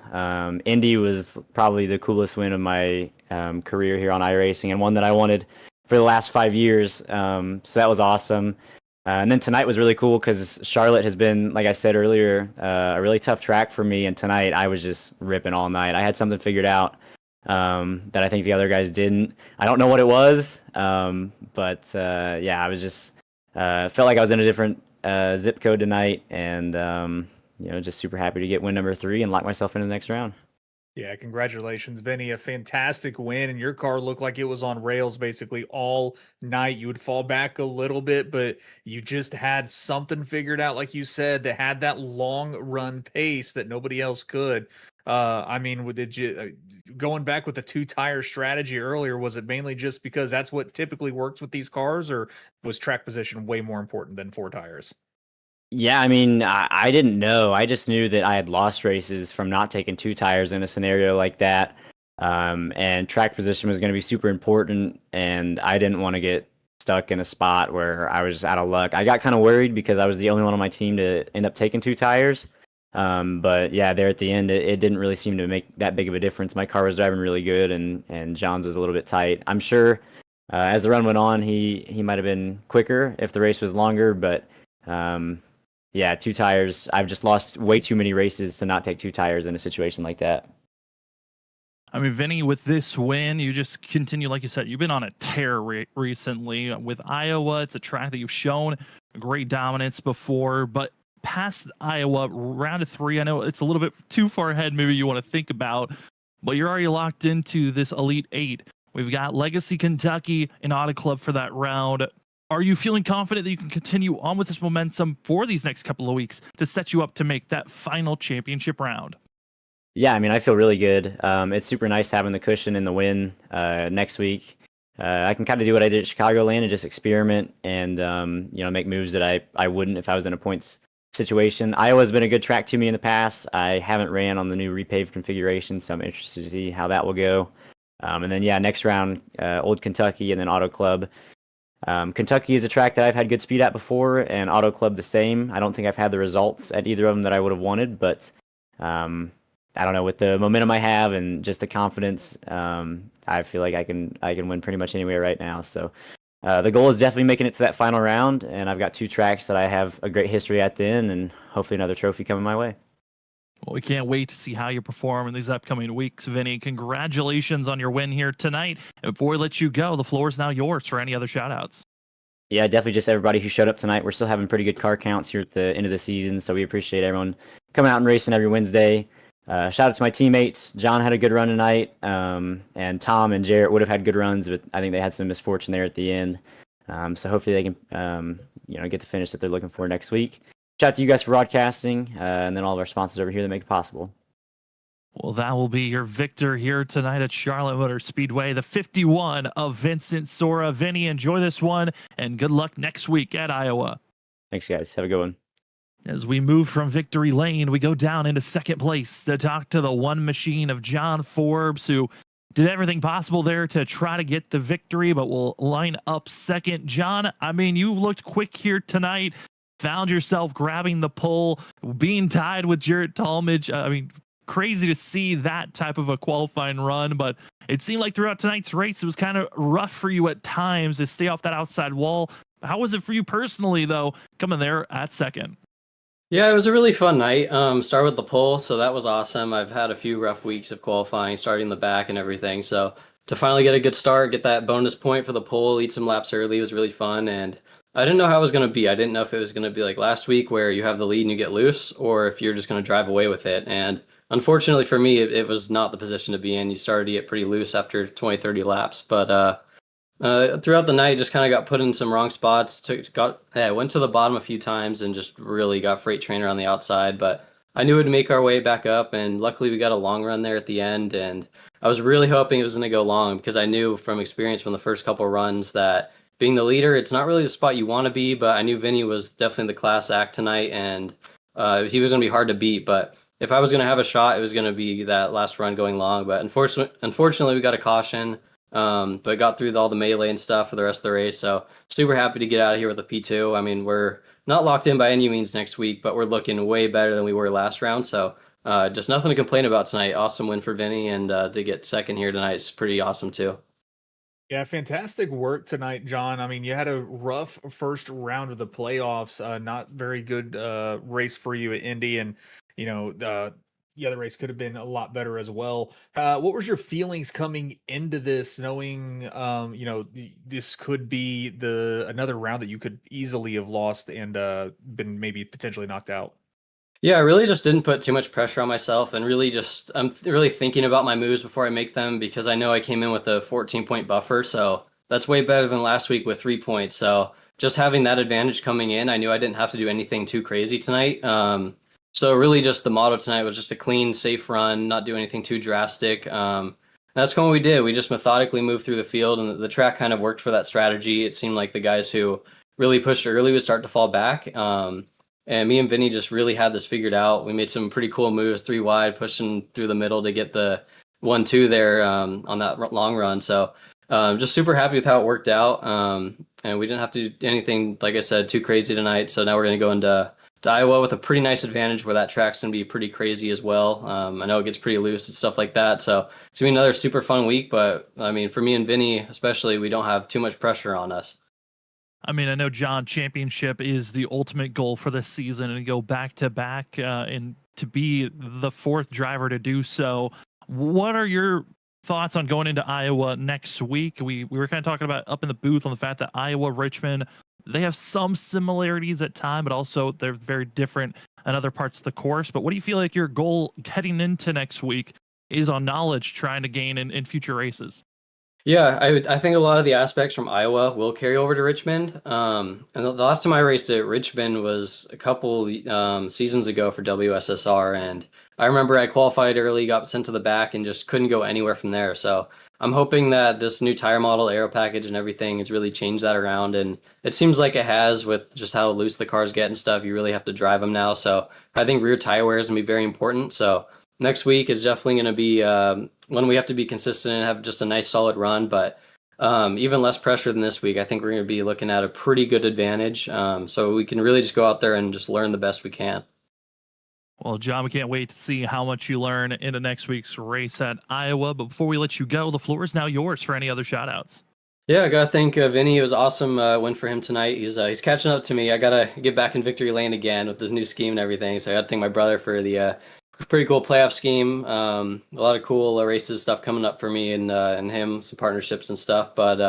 Indy was probably the coolest win of my career here on iRacing, and one that I wanted for the last 5 years. So that was awesome. And then tonight was really cool because Charlotte has been, like I said earlier, a really tough track for me. And tonight I was just ripping all night. I had something figured out that I think the other guys didn't. I don't know what it was, but yeah, I was just felt like I was in a different zip code tonight, and just super happy to get win number 3 and lock myself into the next round. Yeah, congratulations, Vinny. A fantastic win, and your car looked like it was on rails basically all night. You would fall back a little bit, but you just had something figured out, like you said, that had that long run pace that nobody else could. I mean, did you going back with the 2-tire strategy earlier? Was it mainly just because that's what typically works with these cars, or was track position way more important than 4 tires? Yeah, I mean, I didn't know. I just knew that I had lost races from not taking 2 tires in a scenario like that. And track position was going to be super important, and I didn't want to get stuck in a spot where I was just out of luck. I got kind of worried because I was the only one on my team to end up taking 2 tires. But yeah, there at the end, it didn't really seem to make that big of a difference. My car was driving really good, and John's was a little bit tight. I'm sure as the run went on, he might have been quicker if the race was longer, but yeah, 2 tires. I've just lost way too many races to not take 2 tires in a situation like that. I mean, Vinny, with this win, you just continue, like you said, you've been on a tear recently. With Iowa, it's a track that you've shown great dominance before, but past Iowa, round of 3, I know it's a little bit too far ahead, maybe you want to think about, but you're already locked into this Elite 8. We've got Legacy Kentucky and Auto Club for that round. Are you feeling confident that you can continue on with this momentum for these next couple of weeks to set you up to make that final championship round? Yeah, I mean, I feel really good. It's super nice having the cushion in the win next week. I can kind of do what I did at Chicagoland and just experiment and make moves that I wouldn't if I was in a points situation. Iowa's been a good track to me in the past. I haven't ran on the new repaved configuration, so I'm interested to see how that will go. And then yeah, next round, Old Kentucky and then Auto Club. Kentucky is a track that I've had good speed at before, and Auto Club the same. I don't think I've had the results at either of them that I would have wanted, but I don't know, with the momentum I have and just the confidence, I feel like I can win pretty much anywhere right now. So the goal is definitely making it to that final round, and I've got 2 tracks that I have a great history at then, and hopefully another trophy coming my way. Well, we can't wait to see how you perform in these upcoming weeks, Vinny. Congratulations on your win here tonight. And before we let you go, the floor is now yours for any other shout-outs. Yeah, definitely just everybody who showed up tonight. We're still having pretty good car counts here at the end of the season, so we appreciate everyone coming out and racing every Wednesday. Shout out to my teammates. John had a good run tonight, and Tom and Jarrett would have had good runs, but I think they had some misfortune there at the end. So hopefully they can get the finish that they're looking for next week. Shout out to you guys for broadcasting, and then all of our sponsors over here that make it possible. Well, that will be your victor here tonight at Charlotte Motor Speedway, the 51 of Vincent Sora. Vinny, enjoy this one, and good luck next week at Iowa. Thanks, guys. Have a good one. As we move from victory lane, we go down into second place to talk to the one machine of John Forbes, who did everything possible there to try to get the victory, but will line up second. John, I mean, you looked quick here tonight. Found yourself grabbing the pole, being tied with Jarrett Talmadge. I mean, crazy to see that type of a qualifying run, but it seemed like throughout tonight's race, it was kind of rough for you at times to stay off that outside wall. How was it for you personally, though, coming there at second? Yeah, it was a really fun night. Start with the pole, so that was awesome. I've had a few rough weeks of qualifying, starting the back and everything. So to finally get a good start, get that bonus point for the pole, lead some laps early was really fun. And I didn't know how it was going to be. I didn't know if it was going to be like last week where you have the lead and you get loose, or if you're just going to drive away with it. And unfortunately for me, it was not the position to be in. You started to get pretty loose after 20, 30 laps. But throughout the night, just kind of got put in some wrong spots. Went to the bottom a few times and just really got freight trainer on the outside. But I knew it would make our way back up, and luckily we got a long run there at the end. And I was really hoping it was going to go long because I knew from experience from the first couple runs that being the leader, it's not really the spot you want to be. But I knew Vinny was definitely the class act tonight, and he was going to be hard to beat. But if I was going to have a shot, it was going to be that last run going long. But unfortunately, we got a caution. But got through all the melee and stuff for the rest of the race. So super happy to get out of here with a P2. I mean, we're not locked in by any means next week, but we're looking way better than we were last round. So just nothing to complain about tonight. Awesome win for Vinny, and to get second here tonight is pretty awesome too. Yeah, fantastic work tonight, John. I mean, you had a rough first round of the playoffs. Not very good race for you at Indy, and the other race could have been a lot better as well. What was your feelings coming into this, knowing this could be another round that you could easily have lost and been maybe potentially knocked out? Yeah, I really just didn't put too much pressure on myself, and I'm really thinking about my moves before I make them because I know I came in with a 14-point buffer, so that's way better than last week with 3 points. So just having that advantage coming in, I knew I didn't have to do anything too crazy tonight. So really just the motto tonight was just a clean, safe run, not do anything too drastic. That's kind of what we did. We just methodically moved through the field, and the track kind of worked for that strategy. It seemed like the guys who really pushed early would start to fall back. And me and Vinny just really had this figured out. We made some pretty cool moves, 3 wide, pushing through the middle to get the 1-2 there on that long run. So just super happy with how it worked out. And we didn't have to do anything, like I said, too crazy tonight. So now we're going to go into Iowa with a pretty nice advantage where that track's going to be pretty crazy as well. I know it gets pretty loose and stuff like that. So it's going to be another super fun week. But I mean, for me and Vinny especially, we don't have too much pressure on us. I mean, I know, John, championship is the ultimate goal for this season, and to go back to back and to be the 4th driver to do so. What are your thoughts on going into Iowa next week? We were kind of talking about up in the booth on the fact that Iowa, Richmond, they have some similarities at time, but also they're very different in other parts of the course. But what do you feel like your goal heading into next week is on knowledge trying to gain in future races? Yeah, I think a lot of the aspects from Iowa will carry over to Richmond. And the last time I raced at Richmond was a couple seasons ago for WSSR, and I remember I qualified early, got sent to the back, and just couldn't go anywhere from there. So I'm hoping that this new tire model, aero package, and everything has really changed that around, and it seems like it has with just how loose the cars get and stuff. You really have to drive them now. So I think rear tire wear is gonna be very important. So next week is definitely going to be when we have to be consistent and have just a nice solid run, but even less pressure than this week. I think we're going to be looking at a pretty good advantage, so we can really just go out there and just learn the best we can. Well, John, we can't wait to see how much you learn into next week's race at Iowa. But before we let you go, the floor is now yours for any other shout-outs. Yeah, I gotta thank Vinny. It was awesome win for him tonight. He's catching up to me. I gotta get back in victory lane again with this new scheme and everything. So I gotta thank my brother for the pretty cool playoff scheme. A lot of cool races stuff coming up for me and him, some partnerships and stuff. But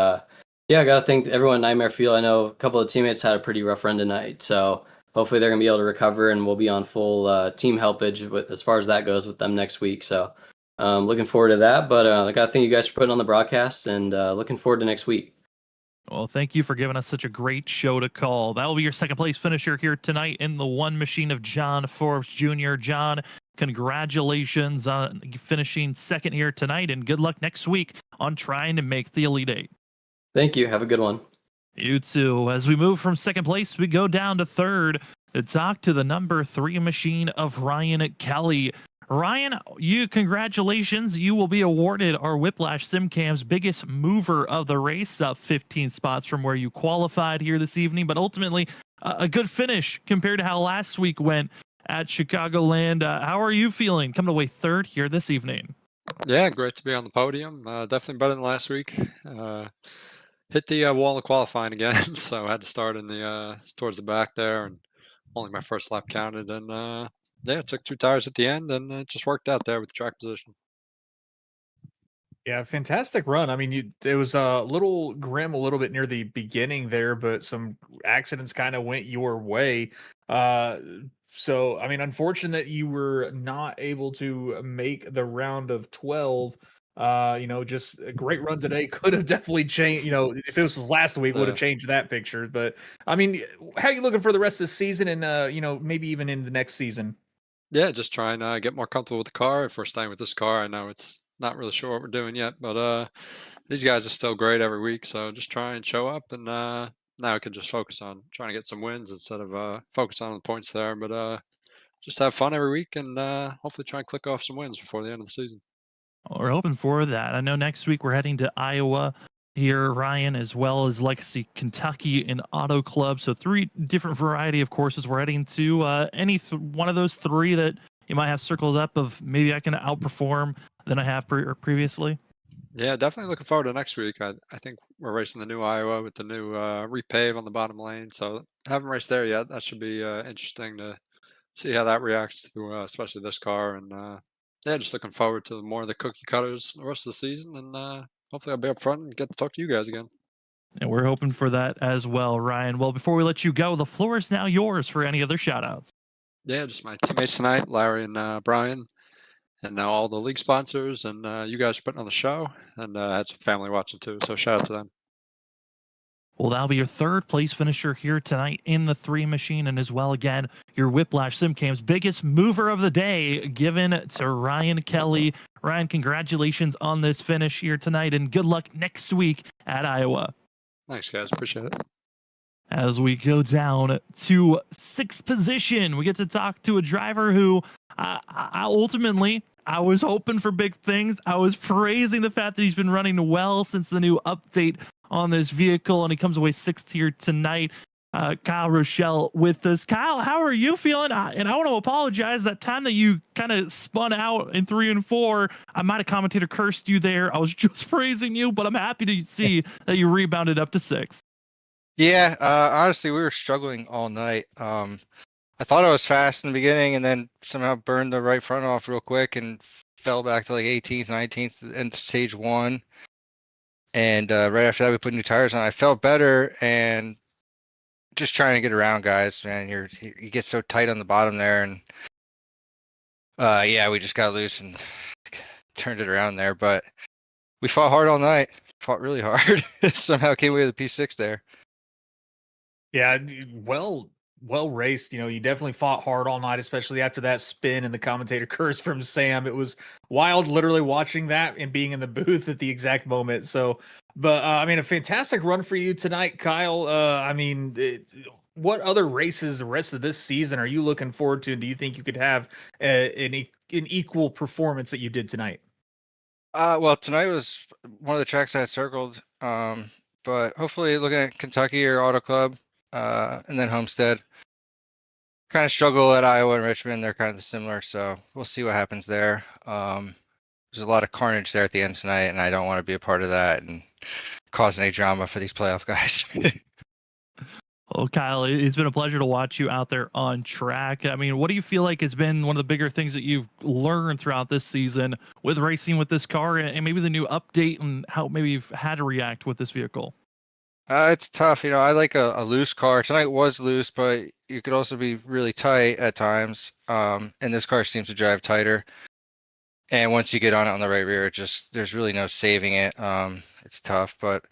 yeah, I gotta thank everyone at Nightmare Field. I know a couple of teammates had a pretty rough run tonight, so hopefully they're gonna be able to recover, and we'll be on full team helpage as far as that goes with them next week. So looking forward to that. But I gotta thank you guys for putting on the broadcast, and looking forward to next week. Well, thank you for giving us such a great show to call. That will be your second place finisher here tonight in the one machine of John Forbes Jr. John, congratulations on finishing second here tonight, and good luck next week on trying to make the Elite Eight. Thank you. Have a good one. You too. As we move from second place, we go down to third to talk to the number 3 machine of Ryan Kelly. Ryan, congratulations. You will be awarded our Whiplash SimCam's biggest mover of the race, up 15 spots from where you qualified here this evening, but ultimately a good finish compared to how last week went at Chicagoland. How are you feeling coming away third here this evening? Yeah, great to be on the podium. Definitely better than last week. Hit the wall of qualifying again, so I had to start in the towards the back there, and only my first lap counted. And yeah, took 2 tires at the end, and it just worked out there with the track position. Yeah, fantastic run. I mean, it was a little grim a little bit near the beginning there, but some accidents kind of went your way. Uh, so I mean, unfortunate you were not able to make the round of 12. Just a great run today could have definitely changed. If this was last week, would have So changed that picture. But I mean, how you looking for the rest of the season, and maybe even in the next season? yeah, just trying to get more comfortable with the car. If we're staying with this car, I know it's not really sure what we're doing yet, but these guys are still great every week. So just try and show up, and now I can just focus on trying to get some wins instead of focus on the points there. But just have fun every week, and hopefully try and click off some wins before the end of the season. We're hoping for that. I know next week we're heading to Iowa here, Ryan, as well as Legacy, Kentucky, and Auto Club. So three different variety of courses we're heading to. One of those three that you might have circled up of maybe I can outperform than I have previously. Yeah, definitely looking forward to next week. I think we're racing the new Iowa with the new repave on the bottom lane. So haven't raced there yet. That should be interesting to see how that reacts to especially this car. And yeah, just looking forward to more of the cookie cutters the rest of the season. And hopefully I'll be up front and get to talk to you guys again. And we're hoping for that as well, Ryan. Well, before we let you go, the floor is now yours for any other shout outs. Yeah, just my teammates tonight, Larry and Brian, and now all the league sponsors and you guys for putting on the show. And I had some family watching too. So shout out to them. Well, that'll be your third place finisher here tonight in the 3 machine, and as well, again, your Whiplash SimCam's biggest mover of the day given to Ryan Kelly. Ryan, congratulations on this finish here tonight, and good luck next week at Iowa. Thanks, guys. Appreciate it. As we go down to 6th position, we get to talk to a driver who ultimately I was hoping for big things. I was praising the fact that he's been running well since the new update on this vehicle, and he comes away 6th here tonight. Kyle Rochelle with us. Kyle, how are you feeling? And I want to apologize. That time that you kind of spun out in 3 and 4, I might have commentator cursed you there. I was just praising you, but I'm happy to see that you rebounded up to 6th. Yeah, honestly, we were struggling all night. I thought I was fast in the beginning and then somehow burned the right front off real quick and fell back to like 18th, 19th in stage 1. And right after that, we put new tires on. I felt better and just trying to get around, guys. Man, you get so tight on the bottom there, and yeah, we just got loose and turned it around there. But we fought hard all night. Fought really hard. Somehow came away with a P6 there. Yeah, well raced. You definitely fought hard all night, especially after that spin and the commentator curse from Sam. It was wild, literally watching that and being in the booth at the exact moment. So, but I mean, a fantastic run for you tonight, Kyle. What other races the rest of this season are you looking forward to? Do you think you could have an equal performance that you did tonight? Well, tonight was one of the tracks I had circled. But hopefully looking at Kentucky or Auto Club, and then Homestead. Kind of struggle at Iowa and Richmond. They're kind of similar, so we'll see what happens there. There's a lot of carnage there at the end tonight, and I don't want to be a part of that and cause any drama for these playoff guys. Well, Kyle, it's been a pleasure to watch you out there on track. I mean, what do you feel like has been one of the bigger things that you've learned throughout this season with racing with this car and maybe the new update and how maybe you've had to react with this vehicle? It's tough. I like a loose car. Tonight was loose, but you could also be really tight at times. And this car seems to drive tighter. And once you get on it on the right rear, there's really no saving it. It's tough, but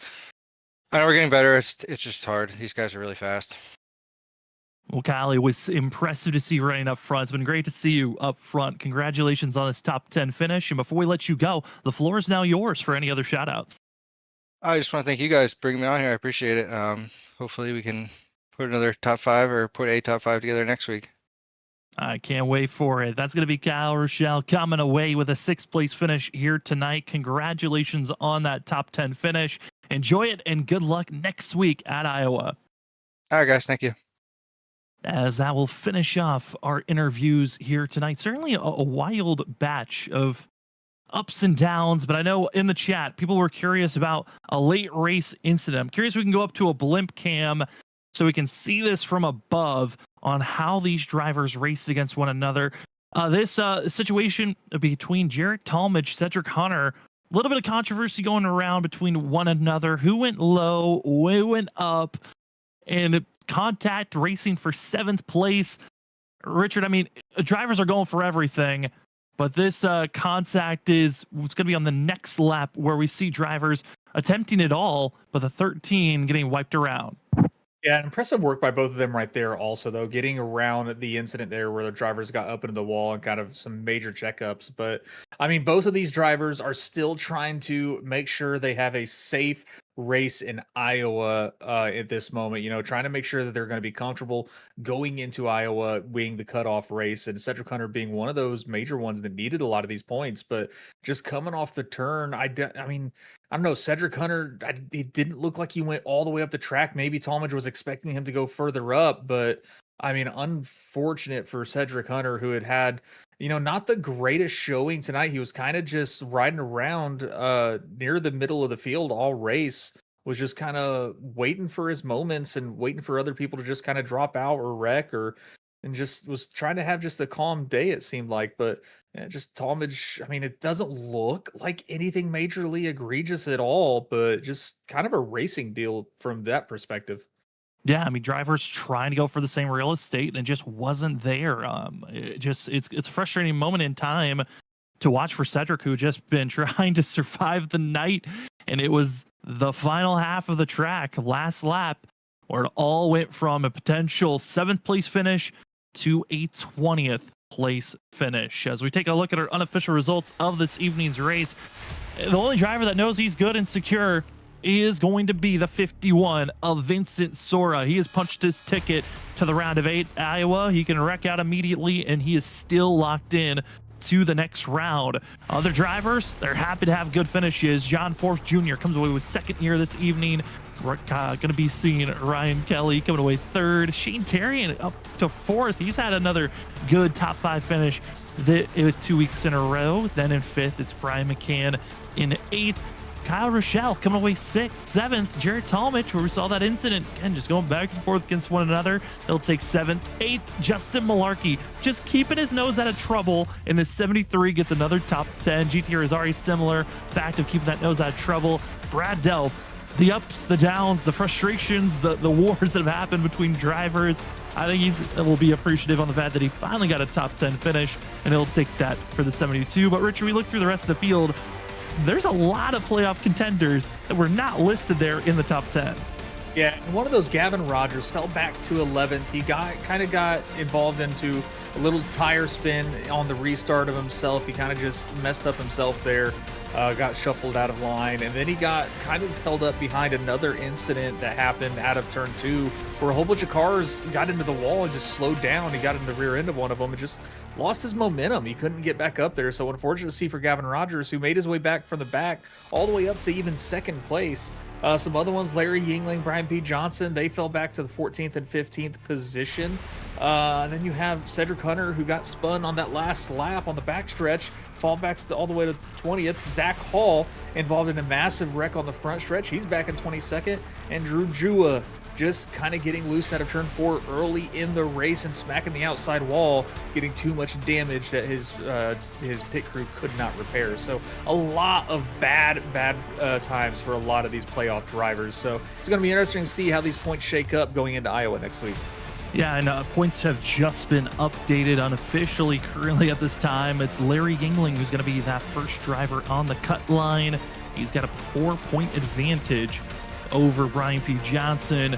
I know we're getting better. It's just hard. These guys are really fast. Well, Kyle, it was impressive to see you running up front. It's been great to see you up front. Congratulations on this top 10 finish. And before we let you go, the floor is now yours for any other shout outs. I just want to thank you guys for bringing me on here. I appreciate it. Hopefully we can put another top 5 or put a top 5 together next week. I can't wait for it. That's going to be Kyle Rochelle coming away with a 6th place finish here tonight. Congratulations on that top 10 finish. Enjoy it and good luck next week at Iowa. All right, guys. Thank you. As that will finish off our interviews here tonight. Certainly a wild batch of ups and downs, but I know in the chat people were curious about a late race incident. I'm curious if we can go up to a blimp cam so we can see this from above on how these drivers raced against one another. This situation between Jarrett Talmadge, Cedric Hunter little bit of controversy going around between one another. Who went low? Who went up? And Contact racing for 7th place. Richard, I mean, drivers are going for everything, but this Contact it's going to be on the next lap where we see drivers attempting it all, but the 13 getting wiped around. Yeah, impressive work by both of them right there also, though, getting around the incident there where the drivers got up into the wall and kind of some major checkups. But, I mean, both of these drivers are still trying to make sure they have a safe race in Iowa at this moment, you know, trying to make sure that they're going to be comfortable going into Iowa, being the cutoff race, and Cedric Hunter being one of those major ones that needed a lot of these points. But just coming off the turn, I mean, I don't know, Cedric Hunter, it didn't look like he went all the way up the track. Maybe Talmadge was expecting him to go further up, but I mean, unfortunate for Cedric Hunter, who had, you know, not the greatest showing tonight. He was kind of just riding around near the middle of the field all race, was just kind of waiting for his moments and waiting for other people to just kind of drop out or wreck and just was trying to have just a calm day, it seemed like. But yeah, just Talmadge, I mean, it doesn't look like anything majorly egregious at all, but just kind of a racing deal from that perspective. Yeah, I mean, drivers trying to go for the same real estate and it just wasn't there. It's a frustrating moment in time to watch for Cedric, who just been trying to survive the night, and it was the final half of the track, last lap, where it all went from a potential 7th place finish to a 20th place finish. As we take a look at our unofficial results of this evening's race, the only driver that knows he's good and secure is going to be the 51 of Vincent Sora. He has punched his ticket to the round of 8 Iowa. He can wreck out immediately, and he is still locked in to the next round. Other drivers, they're happy to have good finishes. John Forth Jr. comes away with 2nd year this evening. We're going to be seeing Ryan Kelly coming away 3rd. Shane Terrian up to 4th. He's had another good top 5 finish with 2 weeks in a row. Then in 5th, it's Brian McCann in 8th. Kyle Rochelle coming away 6th, 7th. Jared Talmadge, where we saw that incident, again, just going back and forth against one another. They'll take 7th, 8th. Justin Malarkey just keeping his nose out of trouble in the 73, gets another top 10. GTR is already similar fact of keeping that nose out of trouble. Brad Delp, the ups, the downs, the frustrations, the wars that have happened between drivers. I think will be appreciative on the fact that he finally got a top 10 finish, and he'll take that for the 72. But Richard, we look through the rest of the field. There's a lot of playoff contenders that were not listed there in the top 10. Yeah, one of those, Gavin Rogers, fell back to 11th. He kind of got involved into a little tire spin on the restart of himself. He kind of just messed up himself there, got shuffled out of line, and then he got kind of held up behind another incident that happened out of turn 2, where a whole bunch of cars got into the wall and just slowed down. He got in the rear end of one of them and just lost his momentum. He couldn't get back up there. So unfortunate to see for Gavin Rogers, who made his way back from the back all the way up to even 2nd place. Some other ones, Larry Yingling, Brian P. Johnson, they fell back to the 14th and 15th position. And then you have Cedric Hunter, who got spun on that last lap on the backstretch, fall back all the way to 20th. Zach Hall involved in a massive wreck on the front stretch. He's back in 22nd. And Drew Jua just kind of getting loose out of turn 4 early in the race and smacking the outside wall, getting too much damage that his pit crew could not repair. So a lot of bad times for a lot of these playoff drivers. So it's going to be interesting to see how these points shake up going into Iowa next week. Yeah, and points have just been updated unofficially. Currently at this time, it's Larry Yingling who's going to be that first driver on the cut line. He's got a 4-point advantage over Brian P. Johnson,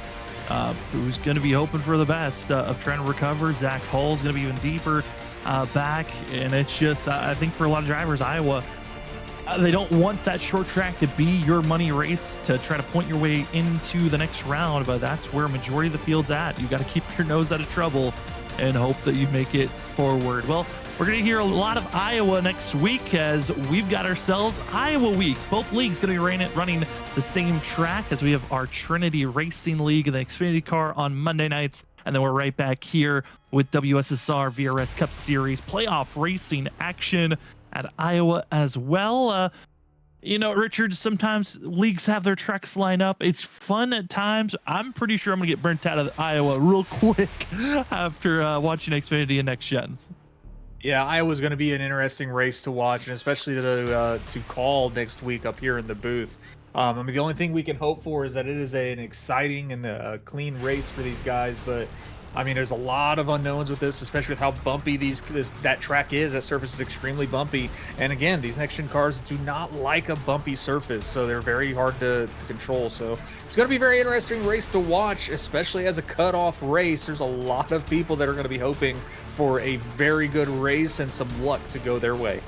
who's going to be hoping for the best of trying to recover. Zach Hall's going to be even deeper back, and it's just, I think for a lot of drivers, Iowa, they don't want that short track to be your money race to try to point your way into the next round, but that's where majority of the field's at. You got to keep your nose out of trouble and hope that you make it forward. Well, we're going to hear a lot of Iowa next week as we've got ourselves Iowa Week. Both leagues going to be running the same track as we have our Trinity Racing League and the Xfinity car on Monday nights. And then we're right back here with WSSR VRS Cup Series playoff racing action at Iowa as well. You know, Richard, sometimes leagues have their tracks line up. It's fun at times. I'm pretty sure I'm going to get burnt out of Iowa real quick after watching Xfinity and Next Gens. Yeah, Iowa's going to be an interesting race to watch, and especially to call next week up here in the booth. I mean, the only thing we can hope for is that it is an exciting and a clean race for these guys. But I mean, there's a lot of unknowns with this, especially with how bumpy that track is. That surface is extremely bumpy, and again, these next-gen cars do not like a bumpy surface, so they're very hard to control. So it's going to be a very interesting race to watch, especially as a cutoff race. There's a lot of people that are going to be hoping for a very good race and some luck to go their way.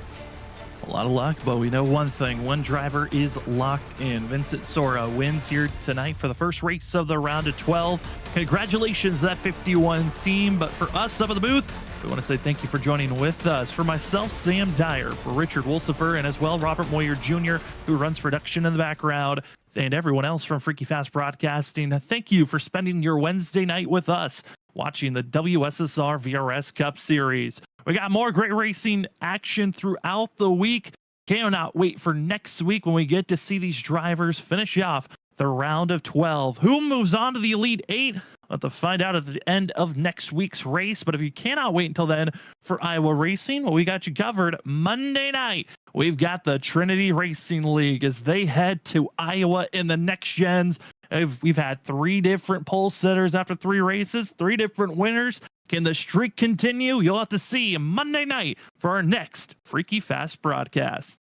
A lot of luck, but we know one thing. One driver is locked in. Vincent Sora wins here tonight for the first race of the round of 12. Congratulations to that 51 team. But for us up at the booth, we want to say thank you for joining with us. For myself, Sam Dyer, for Richard Wolsifer, and as well Robert Moyer Jr., who runs production in the background, and everyone else from Freaky Fast Broadcasting, thank you for spending your Wednesday night with us, watching the WSSR VRS Cup Series. We got more great racing action throughout the week. Cannot wait for next week when we get to see these drivers finish off the round of 12. Who moves on to the Elite 8? We'll have to find out at the end of next week's race. But if you cannot wait until then for Iowa Racing, well, we got you covered Monday night. We've got the Trinity Racing League as they head to Iowa in the next gens. We've had 3 different pole sitters after 3 races, 3 different winners. Can the streak continue? You'll have to see Monday night for our next Freaky Fast broadcast.